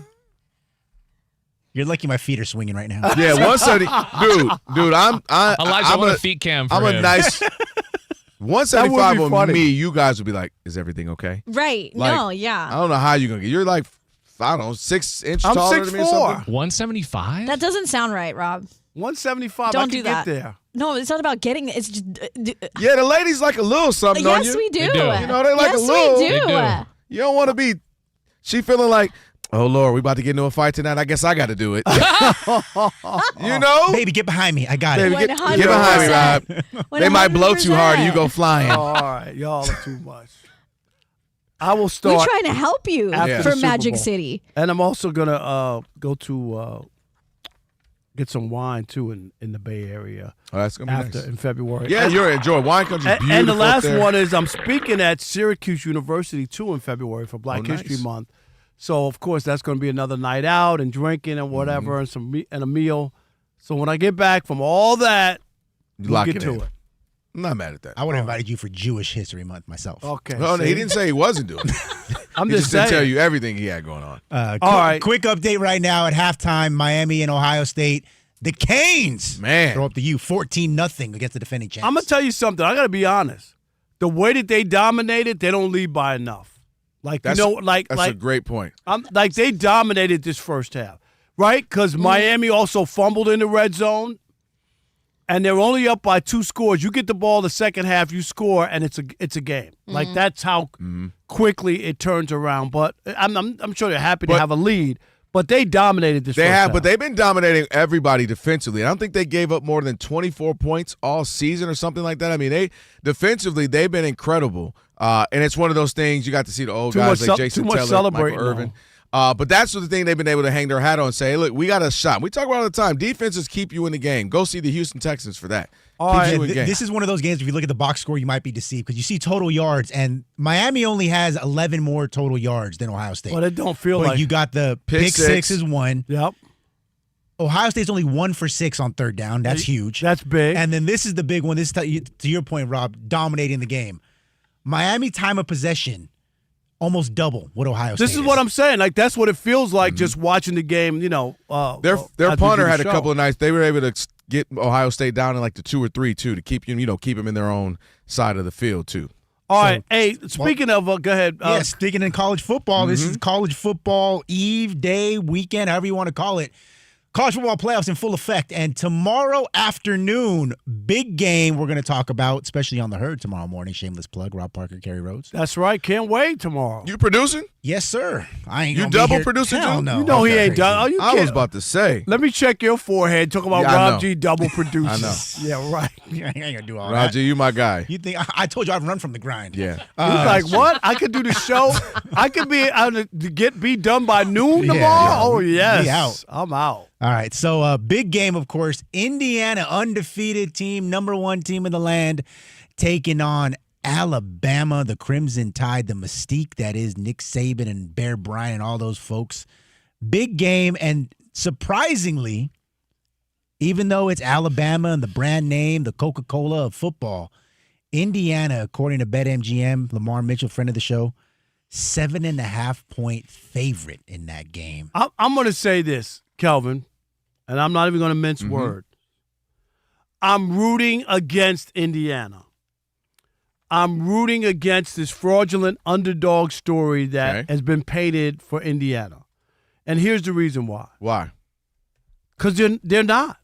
You're lucky my feet are swinging right now. Yeah, 170. Dude, Elijah, I I'm want a a feet cam for I'm him. a nice 175 That would be on funny. me. You guys would be like, is everything okay? Right. Like, no, I yeah. don't know how you're gonna get. You're like, I don't know, 6 inches I'm taller than me or 6'4". something. 175? That doesn't sound right, Rob. 175. Don't I can do that. get there. No, it's not about getting it. It's just. Yeah, the ladies like a little something on Yes, you. we do. They do. You know, they like yes, a little. we do. They do. You don't want to be. She feeling like, oh Lord, we about to get into a fight tonight. I guess I got to do it. You know, Baby, get behind me. I got baby, it. get behind me, Rob. They might blow too hard and you go flying. Oh, all right, y'all are too much. I will We're start trying to help you after the for Super Magic Bowl. City. And I'm also gonna go to get some wine too in the Bay Area. Oh, that's gonna be after nice. in February. Yeah, you're enjoying wine country. And, Beautiful and the last up there. one is I'm speaking at Syracuse University too in February for Black nice. History Month. So of course that's going to be another night out and drinking and whatever and and a meal. So when I get back from all that, You we'll lock get it to in. it. I'm not mad at that. I would have invited you for Jewish History Month myself. Okay. No, see? he didn't say he wasn't doing it. I'm He just didn't tell saying. you everything he had going on. All right. Quick update right now at halftime, Miami and Ohio State. The Canes Man. throw up to you 14-0 against the defending champs. I'm gonna tell you something. I got to be honest. The way that they dominated, they don't lead by enough. Like That's, you know, like that's a great point. I'm like they dominated this first half, right? Because Miami also fumbled in the red zone, and they're only up by 2 scores. You get the ball the second half, you score, and it's a game. Like that's how quickly it turns around. But I'm sure they're happy to But- have a lead. But they dominated this. They first have, half. but they've been dominating everybody defensively. I don't think they gave up more than 24 points all season or something like that. I mean, they've been incredible. And it's one of those things you got to see the old guys like Jason Taylor, Michael Irvin. But that's the thing they've been able to hang their hat on and say, hey, look, we got a shot. We talk about it all the time. Defenses keep you in the game. Go see the Houston Texans for that. This is one of those games, if you look at the box score, you might be deceived because you see total yards, and Miami only has 11 more total yards than Ohio State. But it don't feel but like you got the pick six is one. Yep. Ohio State's only 1 for 6 on third down. That's huge. That's big. And then this is the big one. This is, to your point, Rob, dominating the game. Miami time of possession, almost double what Ohio State This is what I'm saying. Like, that's what it feels like just watching the game, Their punter had a couple of nights. They were able to get Ohio State down in like the 2 or 3 too, to keep them in their own side of the field too. All right. Hey, speaking of, go ahead. Speaking in college football, this is college football eve, day, weekend, however you want to call it. College football playoffs in full effect. And tomorrow afternoon, big game we're going to talk about, especially on the Herd tomorrow morning. Shameless plug, Rob Parker, Kerry Rhodes. That's right. Can't wait tomorrow. You producing? Yes, sir. I ain't You gonna double be here. producing, Hell Joe? no. You know he ain't done. Oh, you I was about to say. Let me check your forehead. Talk about Yeah, I Rob know. G double producing. I know. Yeah, right. I ain't going to do all Roger, that. you my guy. You think I told you I'd run from the grind. Yeah. He's like, what? I could do the show. I could be done by noon tomorrow. yeah. Oh yes, Be out. I'm out. All right, so big game, of course. Indiana, undefeated team, number 1 team in the land, taking on Alabama, the Crimson Tide, the mystique that is Nick Saban and Bear Bryant and all those folks. Big game, and surprisingly, even though it's Alabama and the brand name, the Coca-Cola of football, Indiana, according to BetMGM, Lamar Mitchell, friend of the show, 7.5-point favorite in that game. I'm going to say this, Kelvin, and I'm not even going to mince words. I'm rooting against Indiana. I'm rooting against this fraudulent underdog story that has been painted for Indiana. And here's the reason why. Why? Because they're not.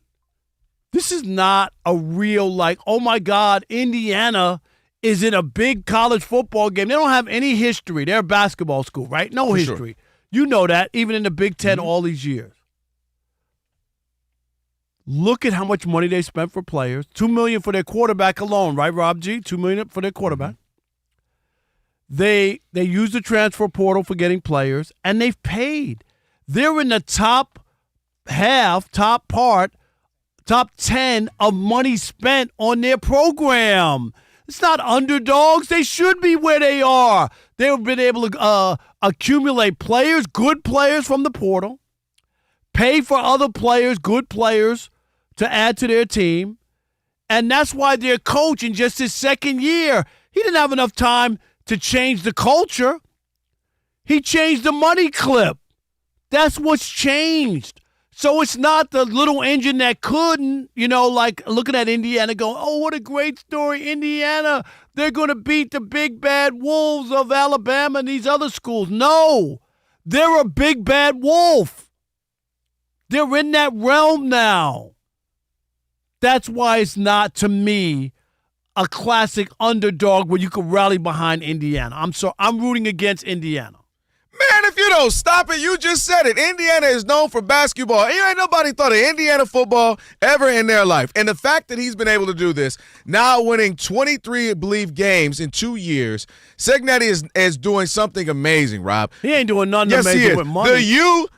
This is not a real, like, oh, my God, Indiana is in a big college football game. They don't have any history. They're a basketball school, right? No history. Sure. You know that, even in the Big Ten all these years. Look at how much money they spent for players. $2 million for their quarterback alone, right, Rob G? $2 million for their quarterback. They use the transfer portal for getting players, and they've paid. They're in the top 10 of money spent on their program. It's not underdogs. They should be where they are. They've been able to accumulate players, good players from the portal, pay for other players, good players, to add to their team. And that's why their coach, in just his second year, he didn't have enough time to change the culture. He changed the money clip. That's what's changed. So it's not the little engine that couldn't, like looking at Indiana going, oh, what a great story, Indiana. They're going to beat the big bad wolves of Alabama and these other schools. No, they're a big bad wolf. They're in that realm now. That's why it's not, to me, a classic underdog where you could rally behind Indiana. I'm rooting against Indiana. Man, if you don't stop it, you just said it. Indiana is known for basketball. Ain't nobody thought of Indiana football ever in their life. And the fact that he's been able to do this, now winning 23, I believe, games in 2 years, Cignetti is doing something amazing, Rob. He ain't doing nothing yes, amazing he is. with money.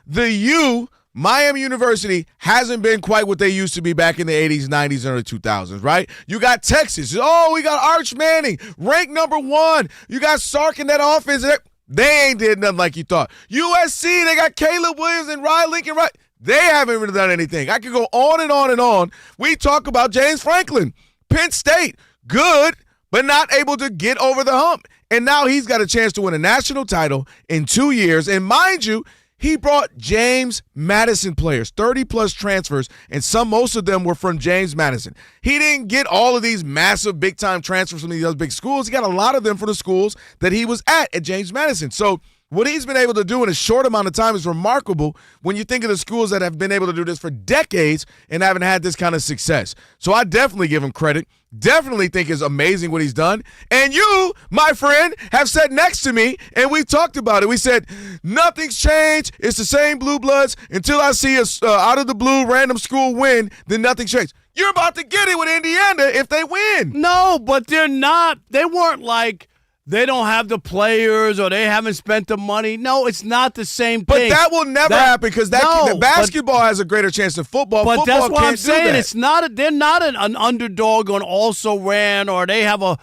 The U, Miami University hasn't been quite what they used to be back in the 80s, 90s, and early 2000s, right? You got Texas. Oh, we got Arch Manning, ranked number 1. You got Sark in that offense. They ain't did nothing like you thought. USC, they got Caleb Williams and Lincoln Riley. They haven't really done anything. I could go on and on and on. We talk about James Franklin. Penn State, good, but not able to get over the hump. And now he's got a chance to win a national title in 2 years. And mind you, he brought James Madison players, 30-plus transfers, and most of them were from James Madison. He didn't get all of these massive big-time transfers from these other big schools. He got a lot of them from the schools that he was at James Madison. So What he's been able to do in a short amount of time is remarkable when you think of the schools that have been able to do this for decades and haven't had this kind of success. So I definitely give him credit. Definitely think it's amazing what he's done. And you, my friend, have sat next to me, and we talked about it. We said, nothing's changed. It's the same Blue Bloods. Until I see a out of the blue random school win, then nothing's changed. You're about to get it with Indiana if they win. No, but they're not. They weren't like they don't have the players or they haven't spent the money. No, it's not the same But thing. that will never happen because the basketball has a greater chance than football. But Football that's what can't I'm saying. do that. It's not. They're not an underdog on Also Ran, or they have or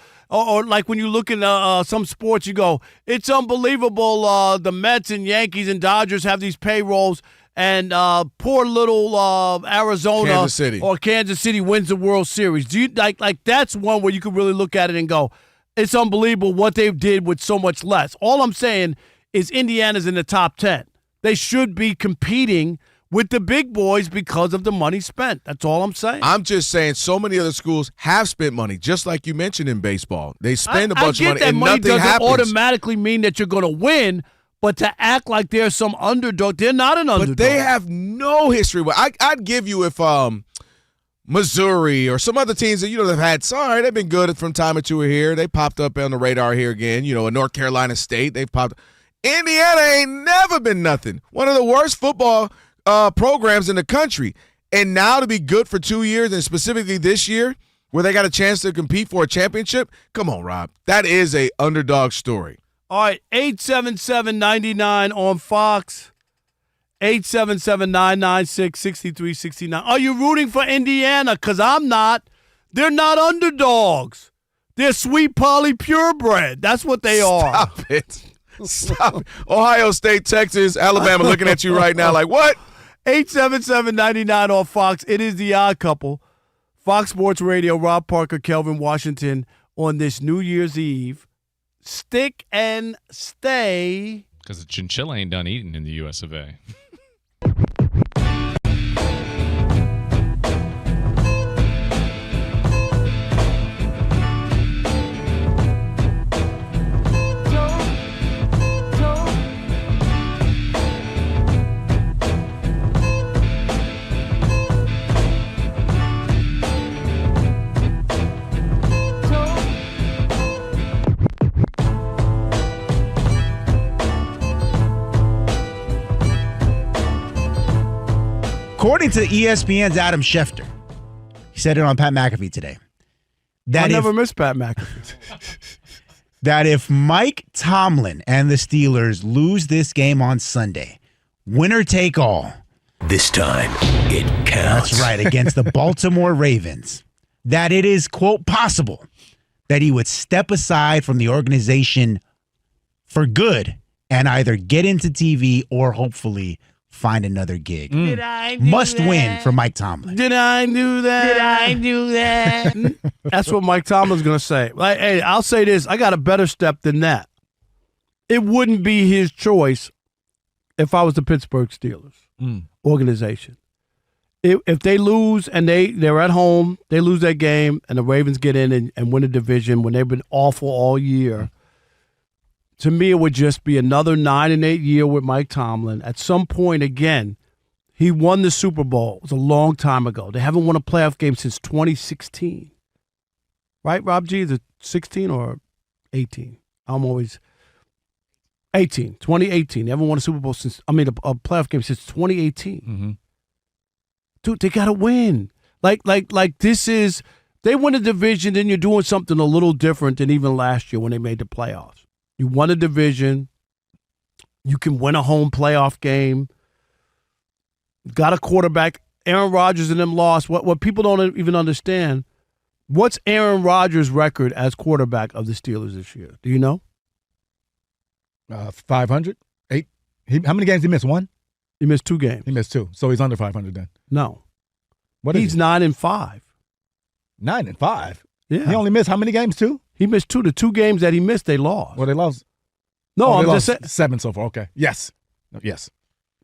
like when you look in some sports, you go, it's unbelievable. The Mets and Yankees and Dodgers have these payrolls, and poor little Arizona or Kansas City wins the World Series. Do you like that's one where you could really look at it and go, it's unbelievable what they did with so much less. All I'm saying is Indiana's in the top 10. They should be competing with the big boys because of the money spent. That's all I'm saying. I'm just saying so many other schools have spent money, just like you mentioned in baseball. They spend a bunch of money and nothing doesn't happens. automatically mean that you're going to win, but to act like they're some underdog, they're not an underdog. But they have no history. I'd give you if Missouri or some other teams that, they've had, sorry, they've been good from time or two here. They popped up on the radar here again. In North Carolina State, they've popped. Indiana ain't never been nothing. One of the worst football programs in the country. And now to be good for 2 years, and specifically this year, where they got a chance to compete for a championship, come on, Rob. That is a underdog story. All right, 877-99 on Fox. 877-996-6369. Are you rooting for Indiana? Because I'm not. They're not underdogs. They're sweet Polly purebred. That's what they are. Stop it. Stop it. Ohio State, Texas, Alabama looking at you right now like, what? 877-99 on Fox. It is the Odd Couple. Fox Sports Radio, Rob Parker, Kelvin Washington on this New Year's Eve. Stick and stay. Because the chinchilla ain't done eating in the US of A. According to ESPN's Adam Schefter, he said it on Pat McAfee today. I never miss Pat McAfee. That if Mike Tomlin and the Steelers lose this game on Sunday, winner take all. This time, it counts. That's right, against the Baltimore Ravens. That it is, quote, possible that he would step aside from the organization for good and either get into TV or hopefully find another gig. Did I do Must that? win for Mike Tomlin. Did I do that? Did I do that? That's what Mike Tomlin's going to say. Like, hey, I'll say this. I got a better step than that. It wouldn't be his choice if I was the Pittsburgh Steelers organization. If they lose and they're at home, they lose that game, and the Ravens get in and win a division when they've been awful all year, to me, it would just be another 9-8 year with Mike Tomlin. At some point, again, he won the Super Bowl. It was a long time ago. They haven't won a playoff game since 2016. Right, Rob G? Is it 16 or 18? I'm always 18. 2018. They haven't won a Super Bowl since, a playoff game since 2018. Mm-hmm. Dude, they got to win. Like this is, they win a division, then you're doing something a little different than even last year when they made the playoffs. You won a division. You can win a home playoff game. Got a quarterback. Aaron Rodgers and them lost. What people don't even understand, what's Aaron Rodgers' record as quarterback of the Steelers this year? Do you know? 500? 8? How many games did he miss? 1? He missed 2 games. He missed 2. So he's under 500 then. No. What is He's he? 9-5. 9-5? Yeah. He only missed how many games? 2? He missed 2. The 2 games that he missed, they lost. Well, they lost. No, I'm just saying. 7 so far. Okay. Yes. Yes.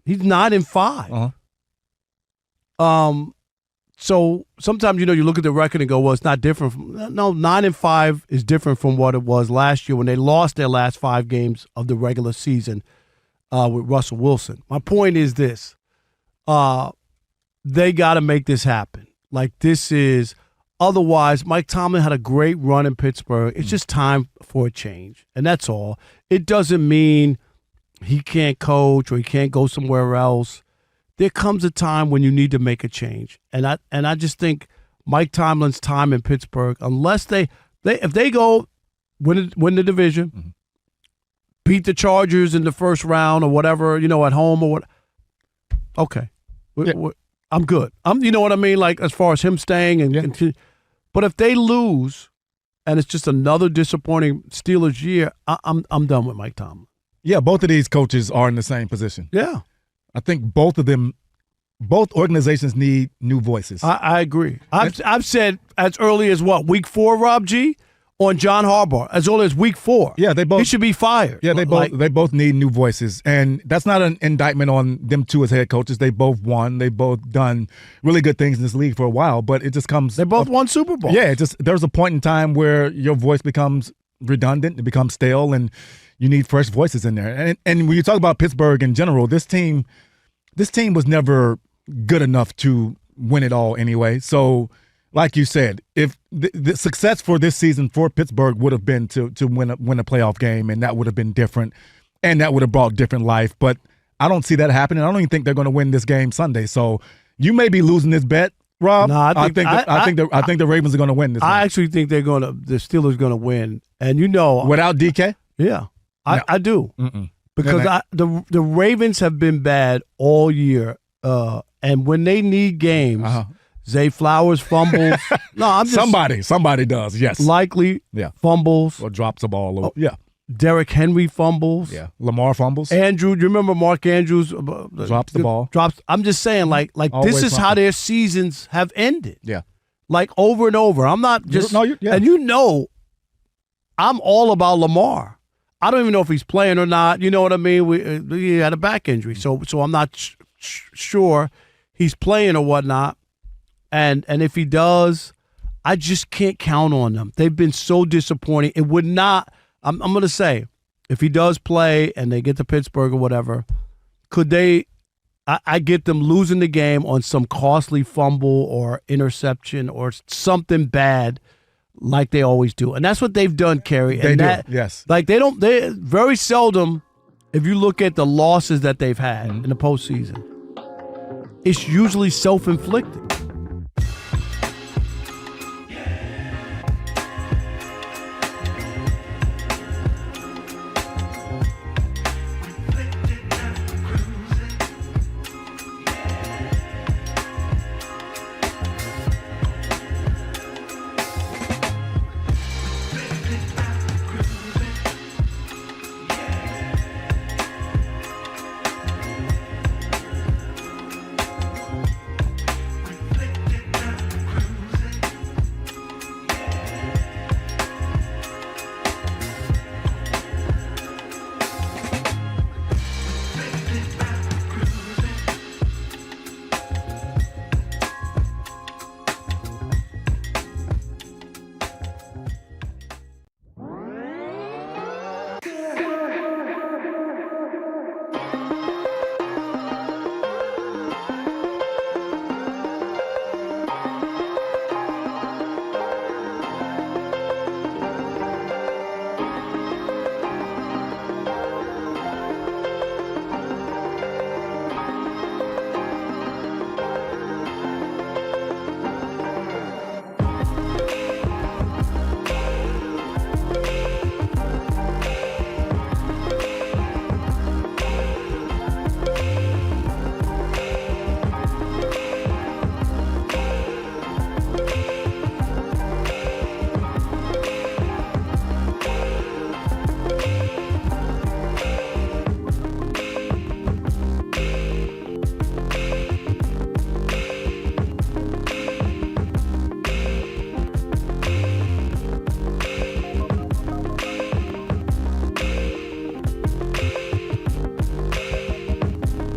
He's 9-5. Uh-huh. So sometimes, you look at the record and go, well, it's not different. No, 9-5 is different from what it was last year when they lost their last 5 games of the regular season with Russell Wilson. My point is this. They got to make this happen. Like, this is – otherwise, Mike Tomlin had a great run in Pittsburgh. It's just time for a change, and that's all. It doesn't mean he can't coach or he can't go somewhere else. There comes a time when you need to make a change. And I just think Mike Tomlin's time in Pittsburgh, unless if they go win the division, beat the Chargers in the first round or whatever, at home or what, okay. I'm good. You know what I mean? Like, as far as him staying and continue. But if they lose and it's just another disappointing Steelers year, I'm done with Mike Tomlin. Yeah, both of these coaches are in the same position. Yeah. I think both organizations need new voices. I agree. I've said as early as week 4, Rob G, on John Harbaugh, as early as week 4. Yeah, he should be fired. Yeah, they both need new voices, and that's not an indictment on them two as head coaches. They both won. They both done really good things in this league for a while, but it just comes. They both won Super Bowl. Yeah, there's a point in time where your voice becomes redundant, it becomes stale, and you need fresh voices in there. And when you talk about Pittsburgh in general, this team was never good enough to win it all anyway. So, like you said, if the success for this season for Pittsburgh would have been to win a playoff game, and that would have been different, and that would have brought different life. But I don't see that happening. I don't even think they're going to win this game Sunday. So you may be losing this bet, Rob. No, I think the Ravens are going to win this. I actually think the Steelers are going to win, and without DK. Yeah, No. I do. Mm-mm. Because the Ravens have been bad all year, and when they need games, Zay Flowers fumbles. No, I'm just somebody does. Yes, likely. Yeah, fumbles or drops the ball. Yeah, Derrick Henry fumbles. Yeah, Lamar fumbles. Andrew, do you remember Mark Andrews drops the ball? I'm just saying, like Always this is fumble. how their seasons have ended. Yeah, like over and over. I'm not just and I'm all about Lamar. I don't even know if he's playing or not. You know what I mean? He had a back injury, so I'm not sure he's playing or whatnot. And if he does, I just can't count on them. They've been so disappointing. It would not. I'm going to say, if he does play and they get to Pittsburgh or whatever, could they? I get them losing the game on some costly fumble or interception or something bad, like they always do. And that's what they've done, Kerry. They do, yes. Like they very seldom, if you look at the losses that they've had in the postseason, it's usually self-inflicted.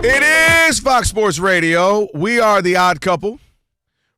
It is Fox Sports Radio. We are the Odd Couple.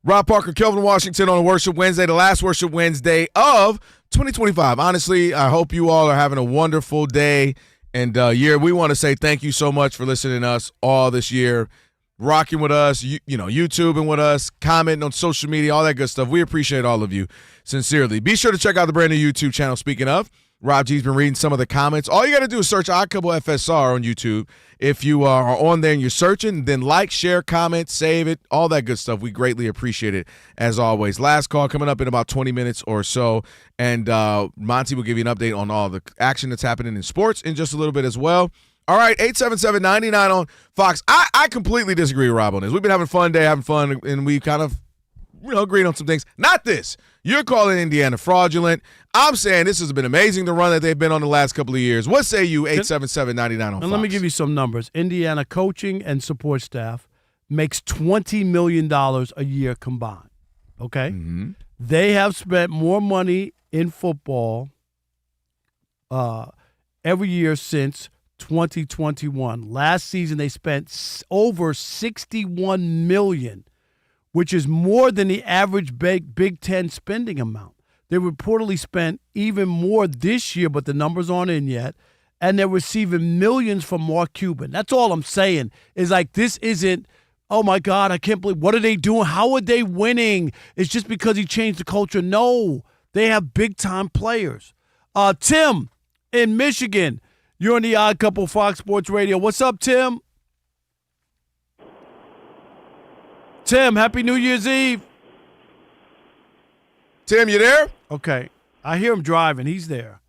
Rob Parker, Kelvin Washington on Worship Wednesday, the last Worship Wednesday of 2025. Honestly, I hope you all are having a wonderful day And year, we want to say thank you so much for listening to us all this year, rocking with us, YouTubing with us, commenting on social media, all that good stuff. We appreciate all of you sincerely. Be sure to check out the brand new YouTube channel. Speaking of, Rob G's been reading some of the comments. All you got to do is search OddCoupleFSR on YouTube. If you are on there and you're searching, then like, share, comment, save it, all that good stuff. We greatly appreciate it, as always. Last call coming up in about 20 minutes or so, and Monty will give you an update on all the action that's happening in sports in just a little bit as well. All right, 877-99 on Fox. I completely disagree with Rob on this. We've been having fun, and we kind of agreed on some things. Not this. You're calling Indiana fraudulent. I'm saying this has been amazing, the run that they've been on the last couple of years. What say you, 877-99 on Fox? And let me give you some numbers. Indiana coaching and support staff makes $20 million a year combined, okay? Mm-hmm. They have spent more money in football every year since 2021. Last season, they spent over $61 million, which is more than the average Big Ten spending amount. They reportedly spent even more this year, but the numbers aren't in yet. And they're receiving millions from Mark Cuban. That's all I'm saying is like this isn't, oh, my God, I can't believe, what are they doing? How are they winning? It's just because he changed the culture. No, they have big-time players. Tim in Michigan, you're on the Odd Couple Fox Sports Radio. What's up, Tim? Tim, Happy New Year's Eve. Tim, you there? Okay. I hear him driving. He's there.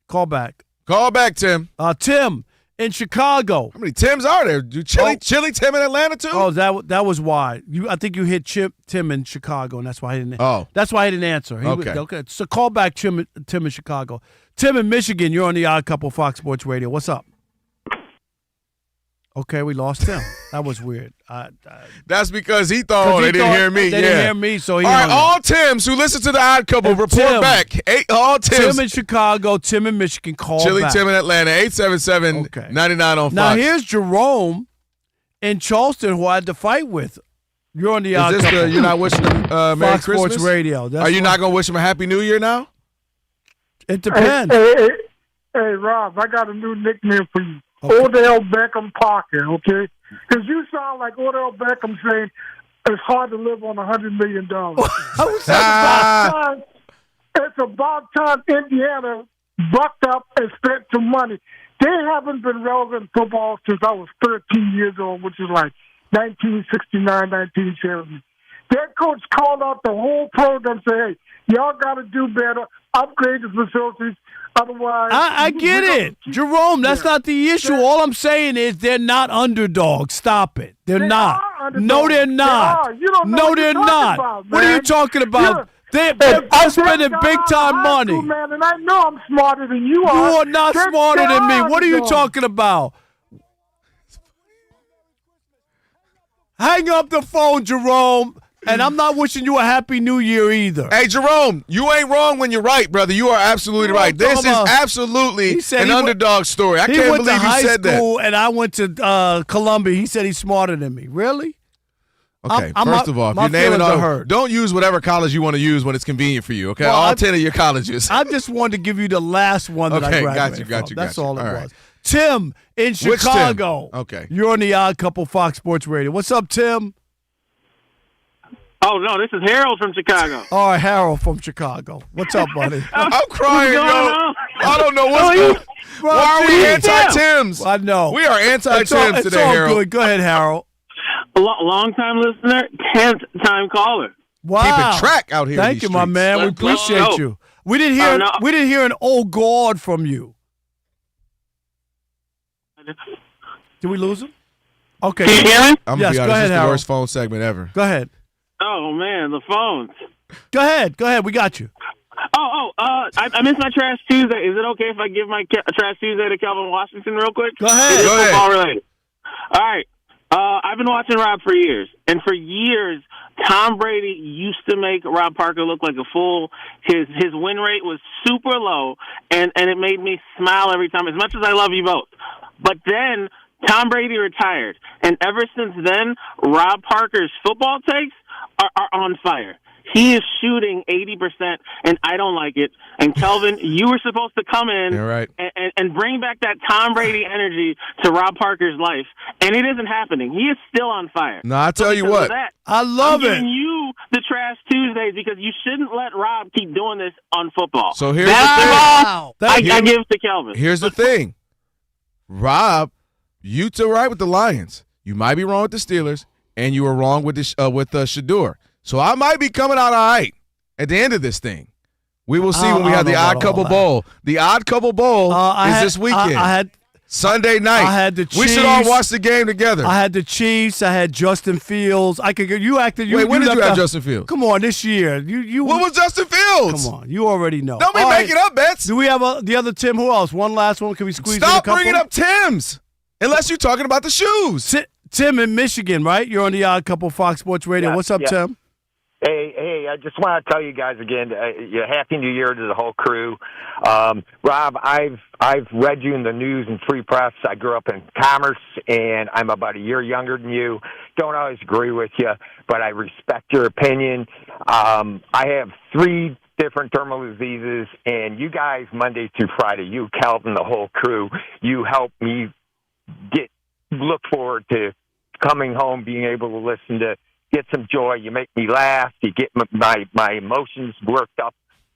Call back. Call back, Tim. Tim in Chicago. How many Tims are there? Chili Tim in Atlanta too? Oh, that was why. I think you hit Tim in Chicago, and that's why he didn't. Oh, that's why he didn't answer. Okay. So call back Tim in Chicago. Tim in Michigan. You're on the Odd Couple Fox Sports Radio. What's up? Okay, we lost him. That was weird. That's because he thought they didn't hear me. They didn't hear me, so he. All right, all Tims who listen to the Odd Couple, report back. All Tims. Tim in Chicago, Tim in Michigan, call Chili back. Tim in Atlanta, 877-99 on Fox. Now here's Jerome in Charleston, who I had to fight with. You're on the Odd Couple. You're not wishing him Merry Fox Christmas? Sports Radio. Are you not going to wish him a Happy New Year now? It depends. Hey, Rob, I got a new nickname for you. Okay. Odell Beckham Parker, okay? Because you sound like Odell Beckham saying it's hard to live on $100 million. It's about time Indiana bucked up and spent some money. They haven't been relevant in football since I was 13 years old, which is like 1969, 1970. Their coach called out the whole program, say, hey, y'all got to do better, upgrade the facilities. Otherwise, I get it. Jerome, that's not the issue. All I'm saying is they're not underdogs. Stop it. They're not. No, they're not. No, they're not. What are you talking about? They're spending big-time money. Man, and I know I'm smarter than you are. You are not smarter than me. What are you talking about? Hang up the phone, Jerome. And I'm not wishing you a Happy New Year either. Hey, Jerome, you ain't wrong when you're right, brother. You are absolutely right. This is absolutely an underdog story. I can't believe you said that. He went to high school, and I went to Columbia. He said he's smarter than me. Really? Okay, first of all, if you're naming all, don't use whatever college you want to use when it's convenient for you, okay? Well, all 10 of your colleges. I just wanted to give you the last one that I graduated from. That's all it was. Tim in Chicago. Which Tim? Okay. You're on the Odd Couple Fox Sports Radio. What's up, Tim? Oh, no, this is Harold from Chicago. All right, Harold from Chicago. What's up, buddy? I'm crying, yo. I don't know what's going on. Why are we anti-Tims? I know. We are anti-Tims today, it's all Harold. Good. Go ahead, Harold. Long-time listener, 10th-time caller. Wow. Keeping track out here. Thank you, my man. We appreciate you. We didn't hear an old God from you. Did we lose him? Okay. Can you hear me? I'm going to be honest, this is the worst phone segment ever. Go ahead. Oh, man, the phones. Go ahead. We got you. I missed my Trash Tuesday. Is it okay if I give my Trash Tuesday to Kelvin Washington real quick? Go ahead. It's football related. All right. I've been watching Rob for years, and for years, Tom Brady used to make Rob Parker look like a fool. His win rate was super low, and it made me smile every time, as much as I love you both. But then Tom Brady retired, and ever since then, Rob Parker's football takes are on fire. He is shooting 80%, and I don't like it. And Kelvin, you were supposed to come in and bring back that Tom Brady energy to Rob Parker's life, and it isn't happening. He is still on fire. No, I tell you what, I love I'm giving you the Trash Tuesdays because you shouldn't let Rob keep doing this on football. So here's the thing. I give it to Kelvin. Here's the thing. Rob, you too right with the Lions. You might be wrong with the Steelers, and you were wrong with Shador. So I might be coming out all right at the end of this thing. We will see when we have the Odd Couple Bowl. The Odd Couple Bowl is this weekend. Sunday night. I had the Chiefs. We should all watch the game together. I had the Chiefs. I had Justin Fields. I could. You acted. Wait, when did you have Justin Fields? Come on, this year. You. What was Justin Fields? Come on, you already know. Don't be making up bets. Do we have the other Tim? Who else? One last one. Can we squeeze in a couple? Stop bringing up Tims. Unless you're talking about the shoes. Tim in Michigan, right? You're on the Odd Couple Fox Sports Radio. What's up, Tim? Hey, I just want to tell you guys again, Happy New Year to the whole crew. Rob, I've read you in the news and free press. I grew up in commerce, and I'm about a year younger than you. Don't always agree with you, but I respect your opinion. I have 3 different terminal diseases, and you guys, Monday through Friday, you, Kelvin, the whole crew, you help me look forward to coming home, being able to listen to get some joy. You make me laugh. You get my emotions worked up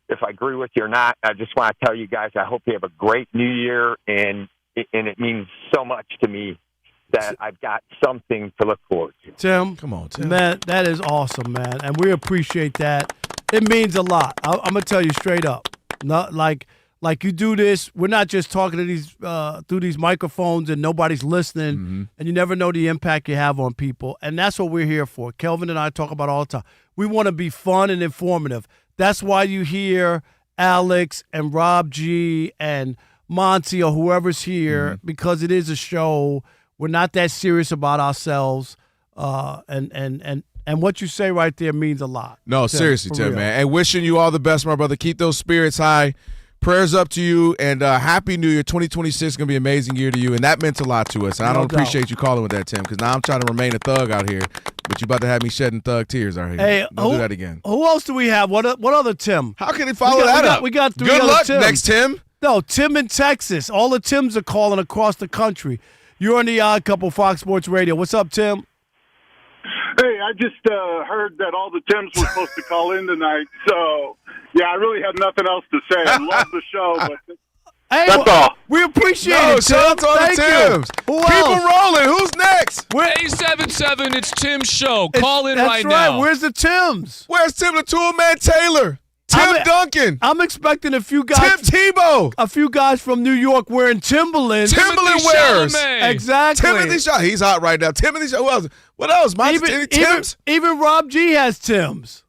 if I agree with you or not. I just want to tell you guys, I hope you have a great New Year, and it means so much to me that I've got something to look forward to. Tim, come on, Tim. Man, that is awesome, man, and we appreciate that. It means a lot. I'm gonna tell you straight up. Not like you do this. We're not just talking to these through these microphones and nobody's listening, and you never know the impact you have on people. And that's what we're here for. Kelvin and I talk about all the time. We want to be fun and informative. That's why you hear Alex and Rob G and Monty or whoever's here, because it is a show. We're not that serious about ourselves, and what you say right there means a lot. No, seriously, Tim, man. And wishing you all the best, my brother. Keep those spirits high. Prayers up to you, and Happy New Year. 2026 is going to be an amazing year to you, and that meant a lot to us. And I don't appreciate you calling with that, Tim, because now I'm trying to remain a thug out here, but you about to have me shedding thug tears out here. Hey, don't do that again. Who else do we have? What other Tim? How can he follow that up? We got 3 Good other luck Tims. next Tim. No, Tim in Texas. All the Tims are calling across the country. You're on the Odd Couple Fox Sports Radio. What's up, Tim? Hey, I just heard that all the Tims were supposed to call in tonight, so yeah, I really have nothing else to say. I love the show, but that's all. We appreciate it, Tim. Shout out to all the Tims. Keep them rolling. Who's next? 877, it's Tim's show. Call in right now. That's right. Where's the Tims? Where's Tim the Tool Man Taylor? Tim Duncan. I'm expecting a few guys. Tim Tebow. A few guys from New York wearing Timberlands. Timberland wearers. Exactly. Timothy Shaw. He's hot right now. Timothy Shaw. Who else? What else? Tims? Even Rob G has Tims.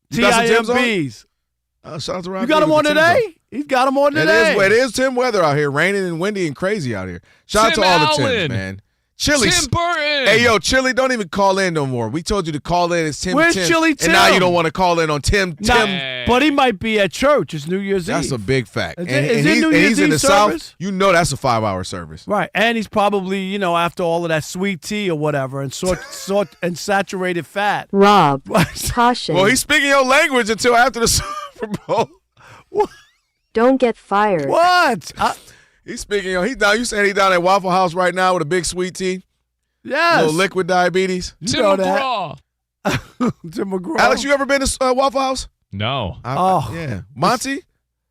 You got some Tims on? TIMBs. Shout out to Rob You got him on today? He's got him on today. It is Tim weather out here. Raining and windy and crazy out here. Shout out to all the Tims, man. Chili. Tim Burton. Hey, yo, Chili, don't even call in no more. We told you to call in. It's Tim. Where's Tim, Chili Tim? And now you don't want to call in on Tim. But he might be at church. It's New Year's Eve. That's a big fact. Is it New Year's he's in Eve the service? South. You know that's a 5-hour service. Right. And he's probably, after all of that sweet tea or whatever and and saturated fat. Rob, caution. Well, he's speaking your language until after the Super Bowl. What? Don't get fired. What? He's speaking. You saying he's down at Waffle House right now with a big sweet tea? Yes. Little liquid diabetes. Tim McGraw. Tim McGraw. Alex, you ever been to Waffle House? No. Yeah. Monty?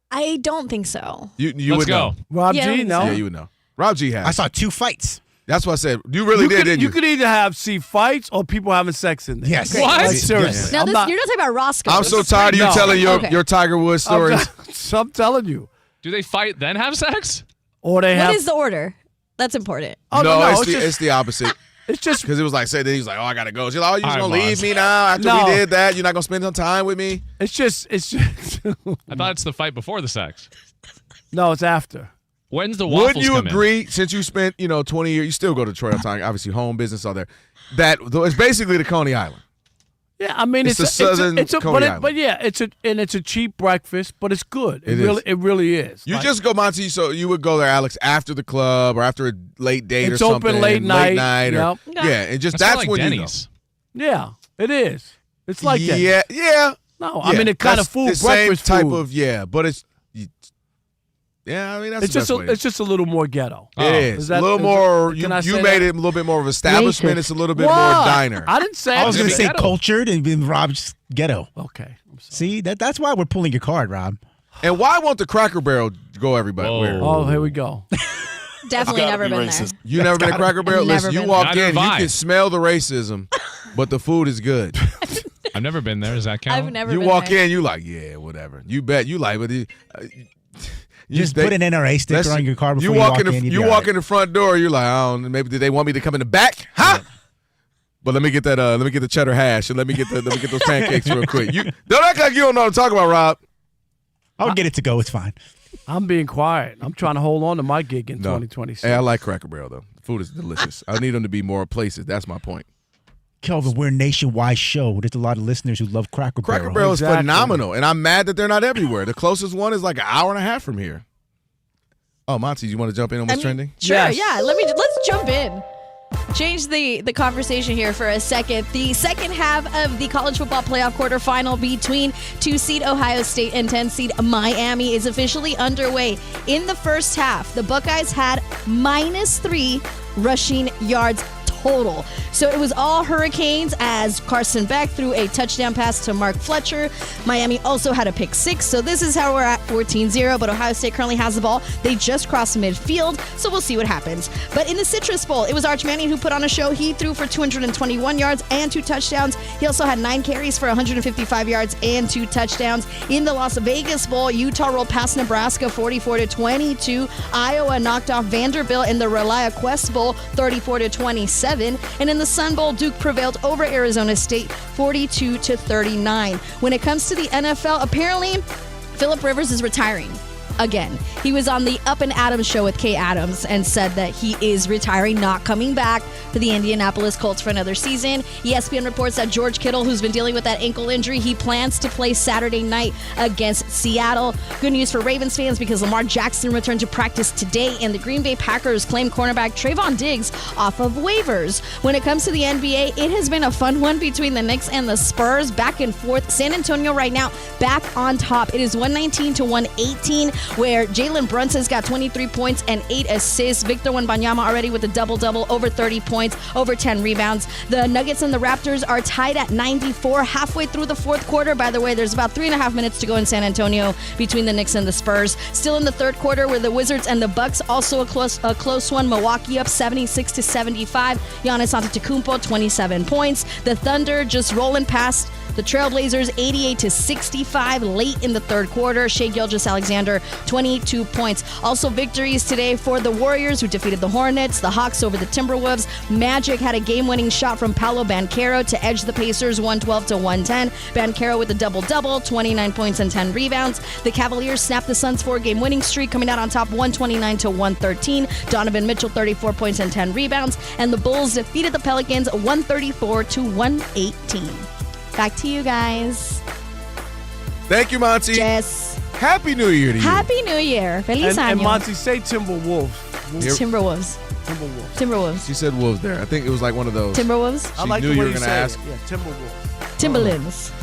I don't think so. You Let's would go. know. Rob G, no? Yeah, you would know. Rob G has. I saw 2 fights. That's what I said. You really did, didn't you? You could either see fights or people having sex in there. Yes. What? Like, seriously. Now, you're not talking about Roscoe. I'm so tired of you telling your Tiger Woods stories. I'm telling you. Do they fight then have sex? Or they have. What is the order? That's important. Oh, no, it's the opposite. It's just because it was like, then he was like, I gotta go. She's like, you're just gonna All right, leave boss. me now after we did that? You're not gonna spend some time with me? It's just. I thought it's the fight before the sex. No, it's after. When's the waffles Wouldn't you come agree, since you spent 20 years, you still go to Detroit all the time, obviously home business all there, that it's basically the Coney Island. Yeah, I mean it's the southern Coney Island. But yeah, it's a cheap breakfast, but it's good. It really is. You just go, Monty. So you would go there, Alex, after the club or after a late date or something. It's open late night. Yeah, and just that's like when Denny's. Yeah, it is. It's like that. Yeah. No, I mean the kind of food, the breakfast same type food. of but it's. Yeah, I mean that's It's the just best way. it's just a little more ghetto. It is a little more. You made it a little bit more of establishment. It's a little bit more diner. I didn't say. I was going to say ghetto. cultured and then Rob's ghetto. Okay. See, that's why we're pulling your card, Rob. And why won't the Cracker Barrel go everybody? Oh, here we go. Definitely never been there. You never been to Cracker Barrel? Never Listen, you been walk there. in, Neither you have I. can smell the racism, but the food is good. I've never been there. Does that count? I've never You been walk there. in, you like, yeah, whatever. You bet you like, but Just put an NRA sticker on your car before you walk in. You walk in the front door, you're like, I don't know, maybe did they want me to come in the back? Huh? But let me get that. Let me get the cheddar hash and let me get those pancakes real quick. You don't act like you don't know what I'm talking about, Rob. I'll get it to go. It's fine. I'm being quiet. I'm trying to hold on to my gig in 2026. Hey, I like Cracker Barrel though. The food is delicious. I need them to be more places. That's my point. Kelvin, we're a nationwide show. There's a lot of listeners who love Cracker Barrel. Cracker Barrel is phenomenal, and I'm mad that they're not everywhere. The closest one is like an hour and a half from here. Oh, Monty, you want to jump in on what's trending? Sure, yeah. Let's jump in. Change the conversation here for a second. The second half of the college football playoff quarterfinal between 2-seed Ohio State and 10-seed Miami is officially underway. In the first half, the Buckeyes had -3 rushing yards total. So it was all Hurricanes as Carson Beck threw a touchdown pass to Mark Fletcher. Miami also had a pick 6. So this is how we're at 14-0, but Ohio State currently has the ball. They just crossed midfield, so we'll see what happens. But in the Citrus Bowl, it was Arch Manning who put on a show. He threw for 221 yards and 2 touchdowns. He also had 9 carries for 155 yards and 2 touchdowns. In the Las Vegas Bowl, Utah rolled past Nebraska 44-22. Iowa knocked off Vanderbilt in the Relia Quest Bowl 34-27. And in the Sun Bowl, Duke prevailed over Arizona State 42-39. When it comes to the NFL, apparently Phillip Rivers is retiring again. He was on the Up and Adams show with Kay Adams and said that he is retiring, not coming back for the Indianapolis Colts for another season. ESPN reports that George Kittle, who's been dealing with that ankle injury, he plans to play Saturday night against Seattle. Good news for Ravens fans because Lamar Jackson returned to practice today, and the Green Bay Packers claim cornerback Trayvon Diggs off of waivers. When it comes to the NBA, it has been a fun one between the Knicks and the Spurs, back and forth. San Antonio right now back on top. It is 119-118. Where Jalen Brunson's got 23 points and 8 assists. Victor Wembanyama already with a double-double, over 30 points, over 10 rebounds. The Nuggets and the Raptors are tied at 94 halfway through the fourth quarter. By the way, there's about 3.5 minutes to go in San Antonio between the Knicks and the Spurs. Still in the third quarter with the Wizards and the Bucks, also a close one. Milwaukee up 76-75. Giannis Antetokounmpo, 27 points. The Thunder just rolling past the Trailblazers 88-65 late in the third quarter. Shai Gilgeous-Alexander, 22 points. Also victories today for the Warriors, who defeated the Hornets, the Hawks over the Timberwolves. Magic had a game-winning shot from Paolo Banchero to edge the Pacers 112-110. Banchero with a double-double, 29 points and 10 rebounds. The Cavaliers snapped the Suns' 4-game winning streak, coming out on top 129-113. Donovan Mitchell, 34 points and 10 rebounds. And the Bulls defeated the Pelicans 134-118. Back to you guys. Thank you, Monty. Yes. Happy New Year to you. Happy New Year. Feliz año. And Monty, say Timberwolves. Timberwolves. Timberwolves. She said wolves there. I think it was like one of those. Timberwolves? She knew you were going to ask. Yeah, Timberwolves. Timberlands.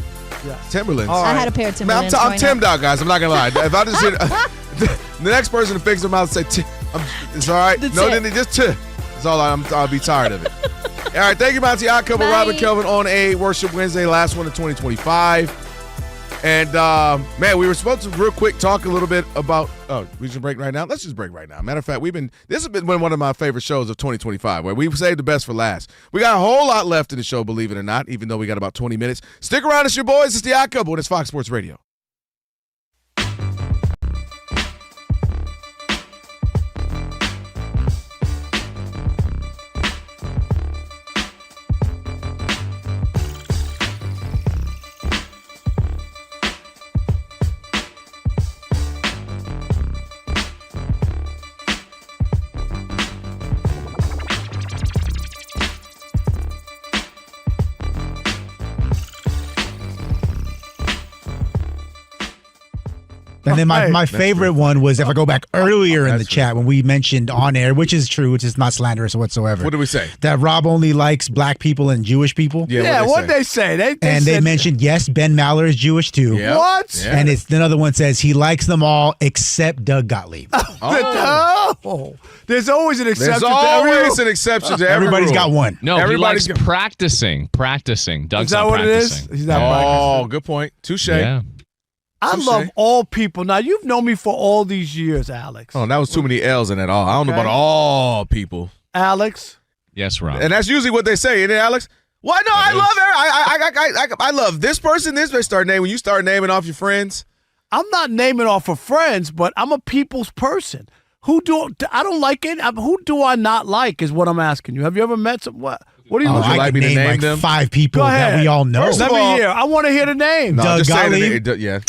Yeah. Timberlands. I had a pair of Timberlands. I'm Tim Dog, guys. I'm not going to lie. If I just hear the next person to fix their mouth say, it's all right. That's no, it. then just That's all. I'll be tired of it. All right, thank you, Monty. Odd Couple, Robert Kelvin on a Worship Wednesday, last one of 2025. And, man, we were supposed to real quick talk a little bit about we should break right now? Let's just break right now. Matter of fact, this has been one of my favorite shows of 2025, where we've saved the best for last. We got a whole lot left in the show, believe it or not, even though we got about 20 minutes. Stick around. It's your boys. It's the Odd Couple, and it's Fox Sports Radio. And then my favorite one was if I go back earlier in the chat when we mentioned on air, which is true, which is not slanderous whatsoever. What did we say? That Rob only likes black people and Jewish people. Yeah, what they say? They mentioned, yes, Ben Maller is Jewish too. Yeah. What? Yeah. And another one says he likes them all except Doug Gottlieb. Oh. There's always an exception. There's always an exception to every Everybody's rule. got one. No, Everybody's he likes practicing. Doug's Is that not what practicing. it is? He's not practicing. Good point. Touche. Yeah. I love all people. Now, you've known me for all these years, Alex. Oh, that was too many L's in that all. I don't know about all people. Alex? Yes, Rob. And that's usually what they say, isn't it, Alex? Why no? I love I love this person. This they start naming. When you start naming off your friends. I'm not naming off of friends, but I'm a people's person. I don't like it. Who do I not like is what I'm asking you. Have you ever met some? What do you I like could me to name name them? 5 people that we all know. Let me hear. I want to hear the name. No, Doug just say the Gottlieb? name. Yeah.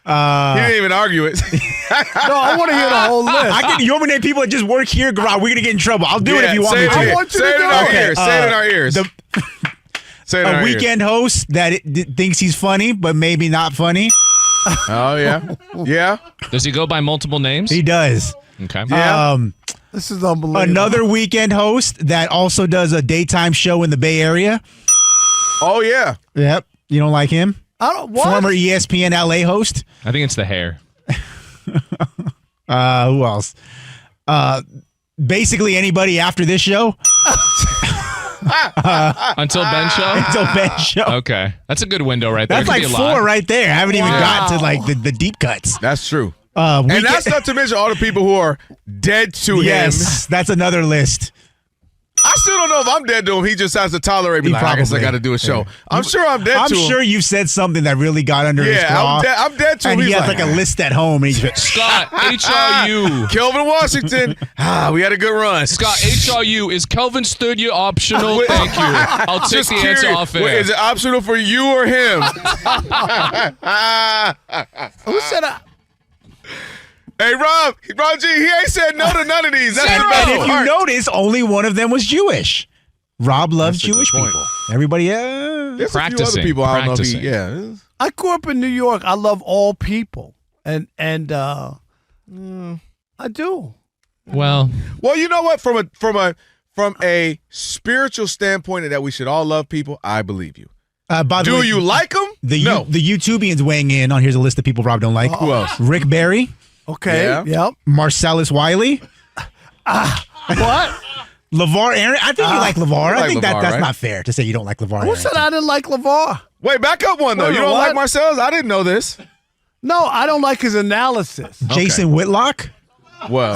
He didn't even argue it. No, I want to hear the whole list. You want me to name people that just work here? We're going to get in trouble. I'll do it if you want me to. I want you say to it in do our it. ears. Say it in our ears. Say it in A our ears. weekend host that thinks he's funny, but maybe not funny. Oh, yeah. Yeah. Does he go by multiple names? He does. Okay. Yeah. This is unbelievable. Another weekend host that also does a daytime show in the Bay Area. Oh, yeah. Yep. You don't like him? I don't. What? Former ESPN LA host. I think it's the hair. Who else? Basically anybody after this show. Until Ben show? Until Ben show. Okay. That's a good window right there. That's It like could be a 4 lot. right there. I haven't even gotten to like the deep cuts. That's true. And that's not to mention all the people who are dead to him. Yes, that's another list. I still don't know if I'm dead to him. He just has to tolerate me. Like, I guess I got to do a show. Yeah. I'm sure I'm dead to him. I'm sure you said something that really got under his claw. I'm dead to him. And he He's has like a list at home. And he's just, Scott, HRU. Kelvin Washington. We had a good run. Scott, HRU. Is Kelvin's third year optional? Thank you. I'll take Just the answer curious. off air. Wait, is it optional for you or him? Who said I? Hey, Rob G, he ain't said no to none of these. That's and the best if you part. notice, only one of them was Jewish. Rob loves That's a good Jewish point. people. Everybody, There's a few other Practicing. people I don't know if he, Practicing. yeah. I grew up in New York. I love all people, and I do. Well, you know what? From a spiritual standpoint, that we should all love people, I believe you. by the Do way, you like them? No. The YouTubians weighing in on here's a list of people Rob don't like. Who else? Rick Barry. Okay. Yeah. Yep. Marcellus Wiley. What? LeVar Aaron. I think you like LeVar. I like think LeVar, that's right? not fair to say you don't like LeVar. Who said I didn't like LeVar? Wait, back up one, though. Wait, You don't what? like Marcellus? I didn't know this. No, I don't like his analysis. Jason Whitlock. Well,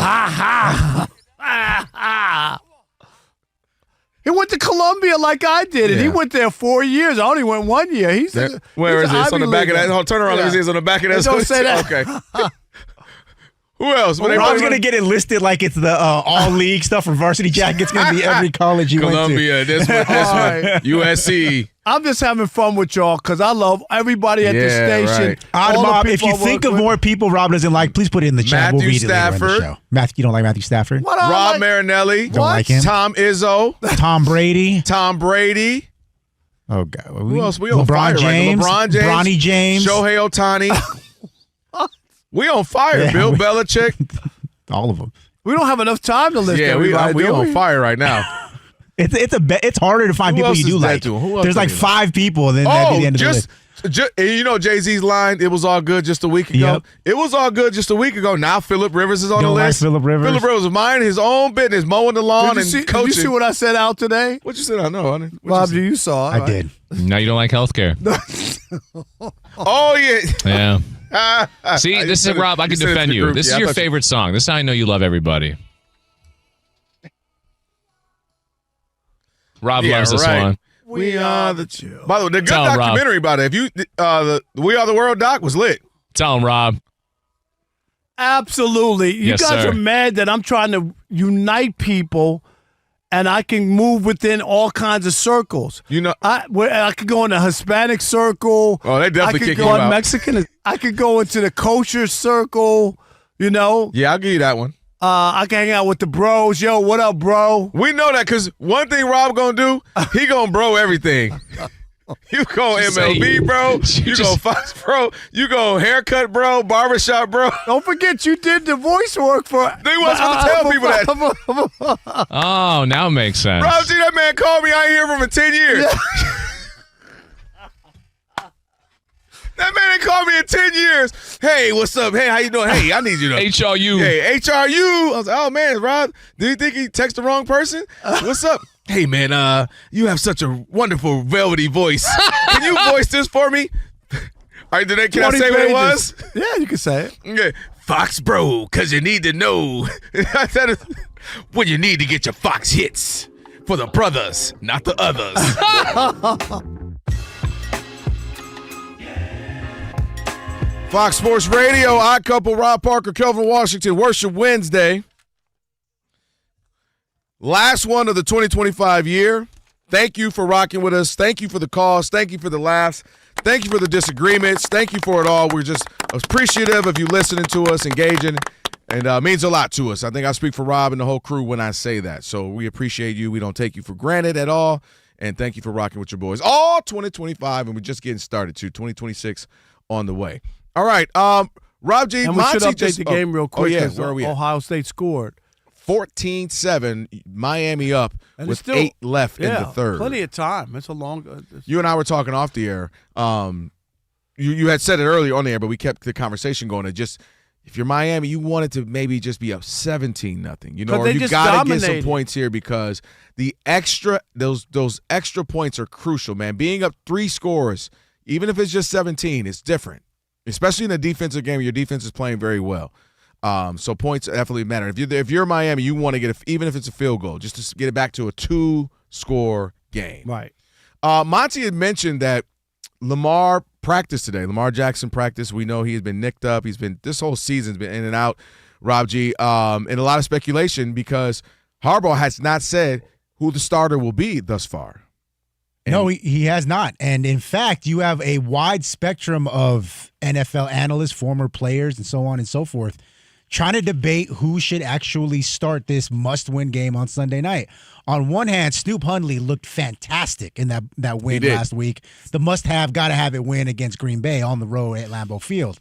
He went to Columbia like I did, and he Yeah. went there 4 years. I only went 1 year. where is it? It's on the back of that. that. Oh, turn around. Let me see. It's on the back of that. Don't say that. Okay. Who else? When they Rob's play- gonna get it listed like it's the all league stuff from Varsity Jack. It's gonna be every college you Columbia, went to. this one, right. USC. I'm just having fun with y'all because I love everybody at the Yeah, station. right. Odd all the Mob, if people you I work think of with. more people Rob doesn't like, please put it in the chat. We'll Matthew read it later in Stafford. the show. Matthew, you don't like Matthew Stafford? What I Rob like? Marinelli. Don't like him? Tom Izzo. Tom Brady. Tom Brady. Oh God. Who else? We on LeBron fire James. right now. LeBron James. Bronny James. Shohei Ohtani. We on fire. Yeah, Bill Belichick. All of them. We don't have enough time to list Yeah, everybody. we do on fire right now. It's harder to find Who people else you do is like. that to? Who else There's do like you like? 5 people, and then that'd be the end of the list. And you know Jay-Z's line, it was all good just a week ago. Yep. It was all good just a week ago. Now Phillip Rivers is on You the don't like list. Phillip Rivers? Phillip Rivers is minding his own business, mowing the lawn and Did coaching. you see what I said out today? What you said? I know, honey. Bob, you saw it. I right? did. now you don't like healthcare. Oh, yeah. Yeah. See, this is Rob. I can defend you. This is your favorite song. This is how I know you love everybody. Rob Yeah, loves this right. one. We are the chill. By the way, the good Tell him, Rob. documentary about it. If you, the We Are the World doc was lit. Tell him, Rob. Absolutely. You Yes, guys sir. are mad that I'm trying to unite people and I can move within all kinds of circles. You know, I could go in the Hispanic circle. Oh, they definitely I could kick go you in out. Mexican. I could go into the kosher circle, you know. Yeah, I'll give you that one. I can hang out with the bros. Yo, what up, bro? We know that because one thing Rob gonna do, he gonna bro everything. You go Just MLB, bro. You go Fox, bro. You go haircut, bro. Barbershop, bro. Don't forget you did the voice work for. They wasn't supposed to tell people that. Oh, now it makes sense. Rob G, that man called me. I ain't hear from him in 10 years. Yeah. That man ain't called me in 10 years. Hey, what's up? Hey, how you doing? Hey, I need you to. HRU. Hey, HRU. I was like, oh, man, Rob, do you think he texted the wrong person? What's up? Hey, man, you have such a wonderful velvety voice. Can you voice this for me? All right, can I say what it was? Yeah, you can say it. Okay. Fox Bro, because you need to know. I said when you need to get your Fox hits for the brothers, not the others. Fox Sports Radio, Odd Couple, Rob Parker, Kelvin Washington, Worship Wednesday. Last one of the 2025 year. Thank you for rocking with us. Thank you for the calls. Thank you for the laughs. Thank you for the disagreements. Thank you for it all. We're just appreciative of you listening to us, engaging, and it means a lot to us. I think I speak for Rob and the whole crew when I say that. So we appreciate you. We don't take you for granted at all, and thank you for rocking with your boys. All 2025, and we're just getting started, too. 2026 on the way. All right, Rob G. And we should update the game real quick. Oh, yeah, where are we at? Ohio State scored. 14-7, Miami up and with still, 8 left in the third. Plenty of time. It's a long. You and I were talking off the air. You had said it earlier on the air, but we kept the conversation going. It just, if you're Miami, you want it to maybe just be up 17-0. You know, or you got to get some points here because the extra those extra points are crucial, man. Being up 3 scores, even if it's just 17, it's different. Especially in a defensive game, your defense is playing very well. So points definitely matter. If you're Miami, you want to get even if it's a field goal, just to get it back to a 2-score game. Right. Monty had mentioned that Lamar practiced today. Lamar Jackson practiced. We know he has been nicked up. This whole season's been in and out. Rob G. And a lot of speculation because Harbaugh has not said who the starter will be thus far. No, he has not. And in fact, you have a wide spectrum of NFL analysts, former players, and so on and so forth, trying to debate who should actually start this must-win game on Sunday night. On one hand, Snoop Hundley looked fantastic in that win last week. The must-have, gotta-have-it win against Green Bay on the road at Lambeau Field.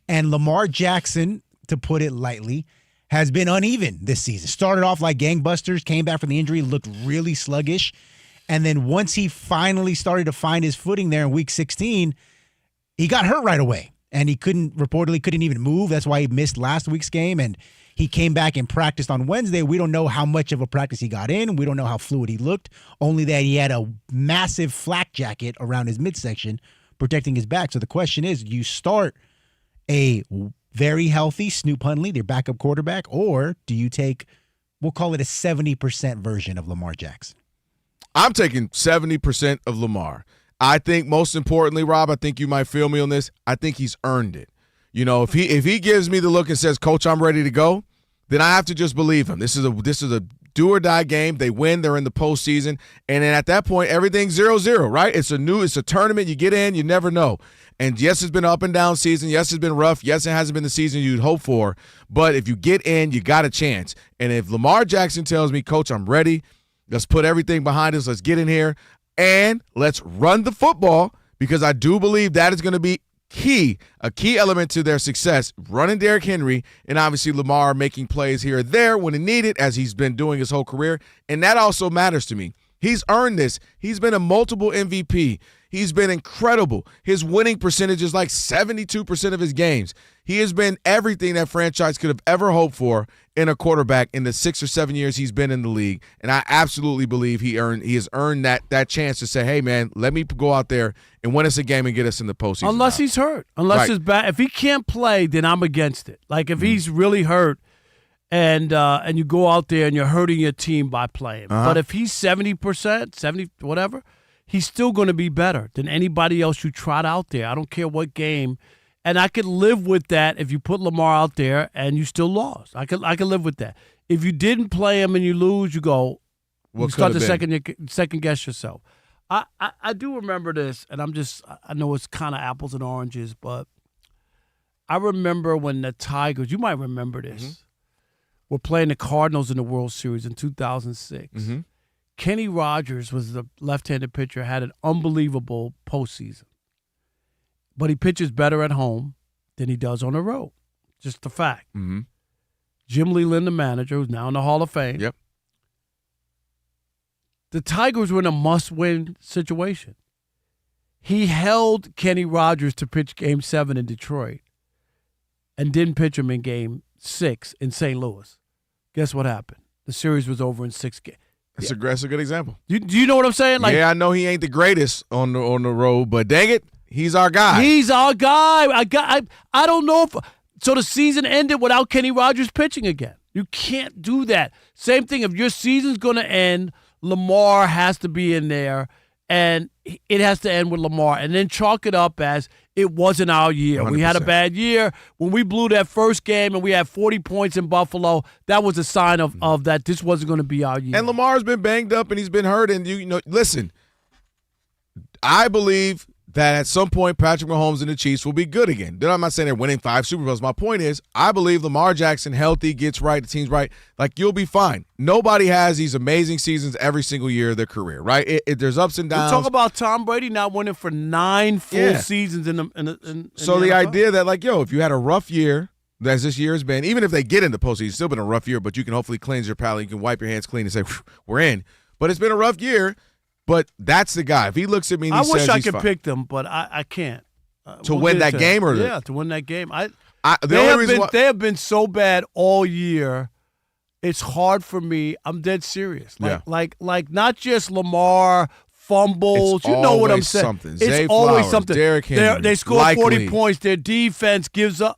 And Lamar Jackson, to put it lightly, has been uneven this season. Started off like gangbusters, came back from the injury, looked really sluggish. And then once he finally started to find his footing there in week 16, he got hurt right away. And he reportedly couldn't even move. That's why he missed last week's game. And he came back and practiced on Wednesday. We don't know how much of a practice he got in. We don't know how fluid he looked. Only that he had a massive flak jacket around his midsection protecting his back. So the question is, do you start a very healthy Snoop Hundley, their backup quarterback, or do you take, we'll call it a 70% version of Lamar Jackson? I'm taking 70% of Lamar. I think most importantly, Rob, I think you might feel me on this. I think he's earned it. You know, if he gives me the look and says, "Coach, I'm ready to go," then I have to just believe him. This is a do or die game. They win, they're in the postseason, and then at that point, everything's 0-0, right? It's a tournament. You get in, you never know. And yes, it's been an up and down season. Yes, it's been rough. Yes, it hasn't been the season you'd hope for. But if you get in, you got a chance. And if Lamar Jackson tells me, "Coach, I'm ready. Let's put everything behind us. Let's get in here, and let's run the football," because I do believe that is going to be a key element to their success, running Derrick Henry and obviously Lamar making plays here or there when needed, as he's been doing his whole career. And that also matters to me. He's earned this. He's been a multiple MVP. He's been incredible. His winning percentage is like 72% of his games. He has been everything that franchise could have ever hoped for in a quarterback in the 6 or 7 years he's been in the league. And I absolutely believe he has earned that chance to say, "Hey, man, let me go out there and win us a game and get us in the postseason." Unless he's hurt. Unless it's bad. If he can't play, then I'm against it. Like if he's really hurt and you go out there and you're hurting your team by playing. But if he's 70%, 70 whatever, he's still going to be better than anybody else you trot out there. I don't care what game. And I could live with that if you put Lamar out there and you still lost. I could live with that. If you didn't play him and you lose, you go, you start to second guess yourself. I do remember this, and I know it's kind of apples and oranges, but I remember when the Tigers, you might remember this, were playing the Cardinals in the World Series in 2006. Kenny Rogers was the left-handed pitcher, had an unbelievable postseason. But he pitches better at home than he does on the road. Just a fact. Mm-hmm. Jim Leland, the manager, who's now in the Hall of Fame. Yep. The Tigers were in a must-win situation. He held Kenny Rogers to pitch Game 7 in Detroit and didn't pitch him in Game 6 in St. Louis. Guess what happened? The series was over in 6 games. That's a good example. Do you know what I'm saying? Like, yeah, I know he ain't the greatest on the road, but dang it, he's our guy. He's our guy. I don't know if – so the season ended without Kenny Rogers pitching again. You can't do that. Same thing, if your season's going to end, Lamar has to be in there, and it has to end with Lamar. And then chalk it up as it wasn't our year. 100%. We had a bad year. When we blew that first game and we had 40 points in Buffalo, that was a sign of that this wasn't going to be our year. And Lamar's been banged up and he's been hurt. And, you know, listen, I believe that at some point Patrick Mahomes and the Chiefs will be good again. I'm not saying they're winning 5 Super Bowls. My point is, I believe Lamar Jackson healthy, gets right, the team's right. Like, you'll be fine. Nobody has these amazing seasons every single year of their career, right? There's ups and downs. We talk about Tom Brady not winning for 9 full seasons in So the the NFL. idea that, like, if you had a rough year, as this year has been, even if they get into postseason, it's still been a rough year, but you can hopefully cleanse your palate. You can wipe your hands clean and say, we're in. But it's been a rough year. But that's the guy. If he looks at me and he says I wish I he's could fine. pick them, but I can't. To win that game or to win that game. They They have been so bad all year. It's hard for me. I'm dead serious. Like not just Lamar fumbles. It's you know what I'm always saying? something. It's Zay always Flowers, something. Derrick Henry, They score likely. 40 points. Their defense gives up.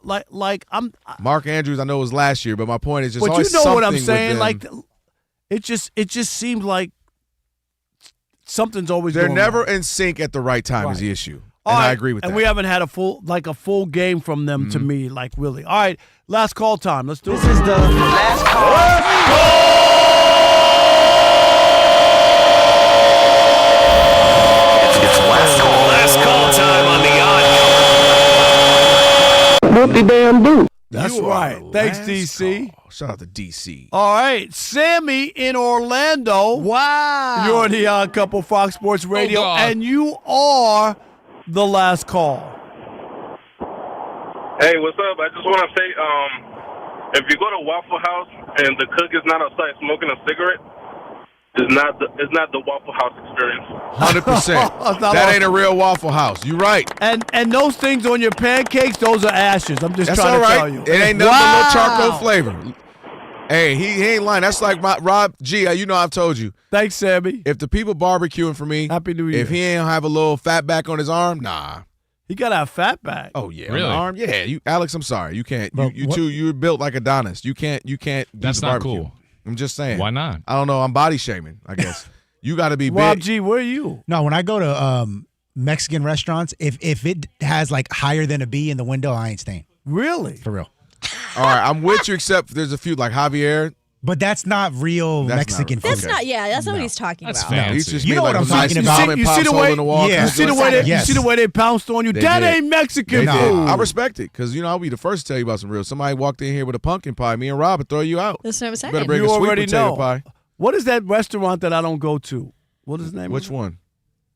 Mark Andrews, I know it was last year, but my point is just But always you know what I'm something saying? with them. Like it just seems like something's always They're going never on. in sync at the right time is Right. the issue. All And right, I agree with that. And we haven't had a full game from them to me, like really. All right, last call time. Let's do it. This is the last call. It's last call time on the Odd Whoopie bamboo. That's right. Thanks, DC. Shout out to DC. All right, Sammy in Orlando. Wow. You're on the Odd Couple Fox Sports Radio, God. and you are the last call. Hey, what's up? I just want to say, if you go to Waffle House and the cook is not outside smoking a cigarette, it's not the Waffle House experience. 100%. That ain't a real Waffle House. You're right. And those things on your pancakes, those are ashes. I'm just That's trying all to right. tell you. It ain't nothing but no charcoal flavor. Hey, he ain't lying. That's like my Rob G. You know I've told you. Thanks, Sammy. If the people barbecuing for me, Happy New Year. if he ain't have a little fat back on his arm, nah. He got a fat back. Oh yeah, Really? on the arm. Yeah, you, Alex. I'm sorry, you can't. But You're built like Adonis. You can't. do That's the not barbecue. cool. I'm just saying. Why not? I don't know. I'm body shaming. I guess you got to be Rob big. G, where are you? No, when I go to Mexican restaurants, if it has like higher than a B in the window, I ain't staying. Really? For real. All right, I'm with you. Except there's a few like Javier. But that's not real That's Mexican not- food. That's not. Yeah, that's not what he's talking That's about. fancy. He's just You made know like what I'm a nice talking about. mom and You pop see the hole way- in the wall. Yeah. You see the way they Yes. you see the way they pounced on you. They That did. ain't Mexican They food. did. I respect it because I'll be the first to tell you about some real. Somebody walked in here with a pumpkin pie. Me and Rob would throw you out. That's what I'm saying. Better bring You a sweet already potato know. pie. What is that restaurant that I don't go to? What is the name? Which of it? one?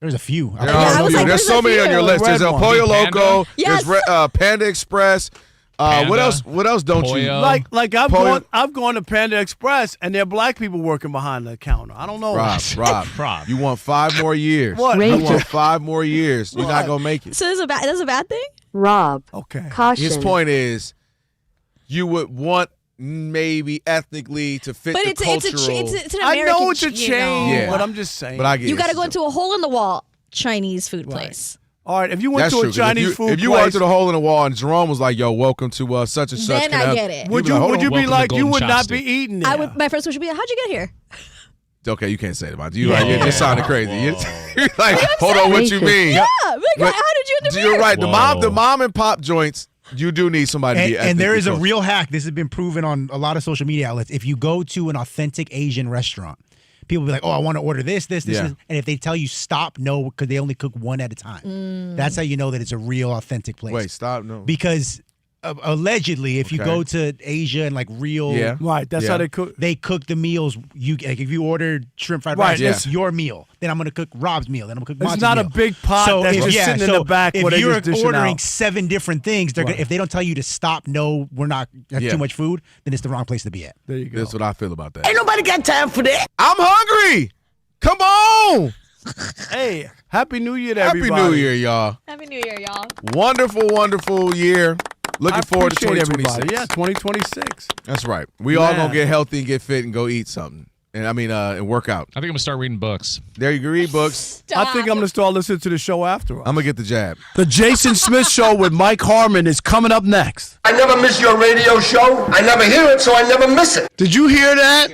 There's a few. There Yeah, I are a was few. like, There's there's so a many on few. your list. There's Red El one. Pollo Panda? Loco. Yes. There's Panda Express. What Panda. else? What else don't you? Pollo. Like Pollo- I've gone to Panda Express and there are black people working behind the counter. I don't know. Rob, you want 5 more years. What? You Rachel. want 5 more years. You're not What? going to make it. So that's a bad thing. Rob. Okay. Caution. His point is you would want maybe ethnically to fit But the it's cultural. It's an I American. know it's a you chain, know. Yeah. but I'm just saying. But I get You it. got to go into a hole in the wall Chinese food place. All right, if you went That's to true. a 'cause Chinese if you, food if you place, went to the hole in the wall and Jerome was like, "Yo, welcome to such and such," Then I get it. would you'd be like, you be Welcome to like you Golden would not be Chopstick. eating there? I would. My first wish would be, how'd you get here? Okay, you can't say it about you. Like, it just sounded crazy. You're like, hold on, what you Racist. mean? Yeah, But- how did you end up You're here? right. Whoa. The mom and pop joints, you do need somebody to be And there is a ethnically real hack. This has been proven on a lot of social media outlets. If you go to an authentic Asian restaurant, people be like, "Oh, I want to order this." Yeah. And if they tell you stop, no, because they only cook one at a time. That's how you know that it's a real authentic place. Wait, stop. No. Because Allegedly, if you go to Asia and like real, right, that's how they cook. They cook the meals. Like if you order shrimp fried rice, that's your meal. Then I'm gonna cook Rob's meal. Then I'm gonna cook. It's Monty's not meal. a big pot that's just sitting in the back. If where they you're just dishing ordering out. 7 different things, they're gonna, if they don't tell you to stop, no, we're not. That's too much food. Then it's the wrong place to be at. There you go. That's what I feel about that. Ain't nobody got time for that. I'm hungry. Come on. Hey, Happy New Year to Happy everybody. New Year, y'all. Happy New Year, y'all. Wonderful, wonderful year. Looking forward to appreciate 2026. everybody. Yeah, 2026. That's right. We all gonna get healthy and get fit and go eat something. And and work out. I think I'm gonna start reading books. There you go, read books. I think I'm going to start listening to the show after. I'm gonna get the jab. The Jason Smith Show with Mike Harmon is coming up next. I never miss your radio show. I never hear it, so I never miss it. Did you hear that?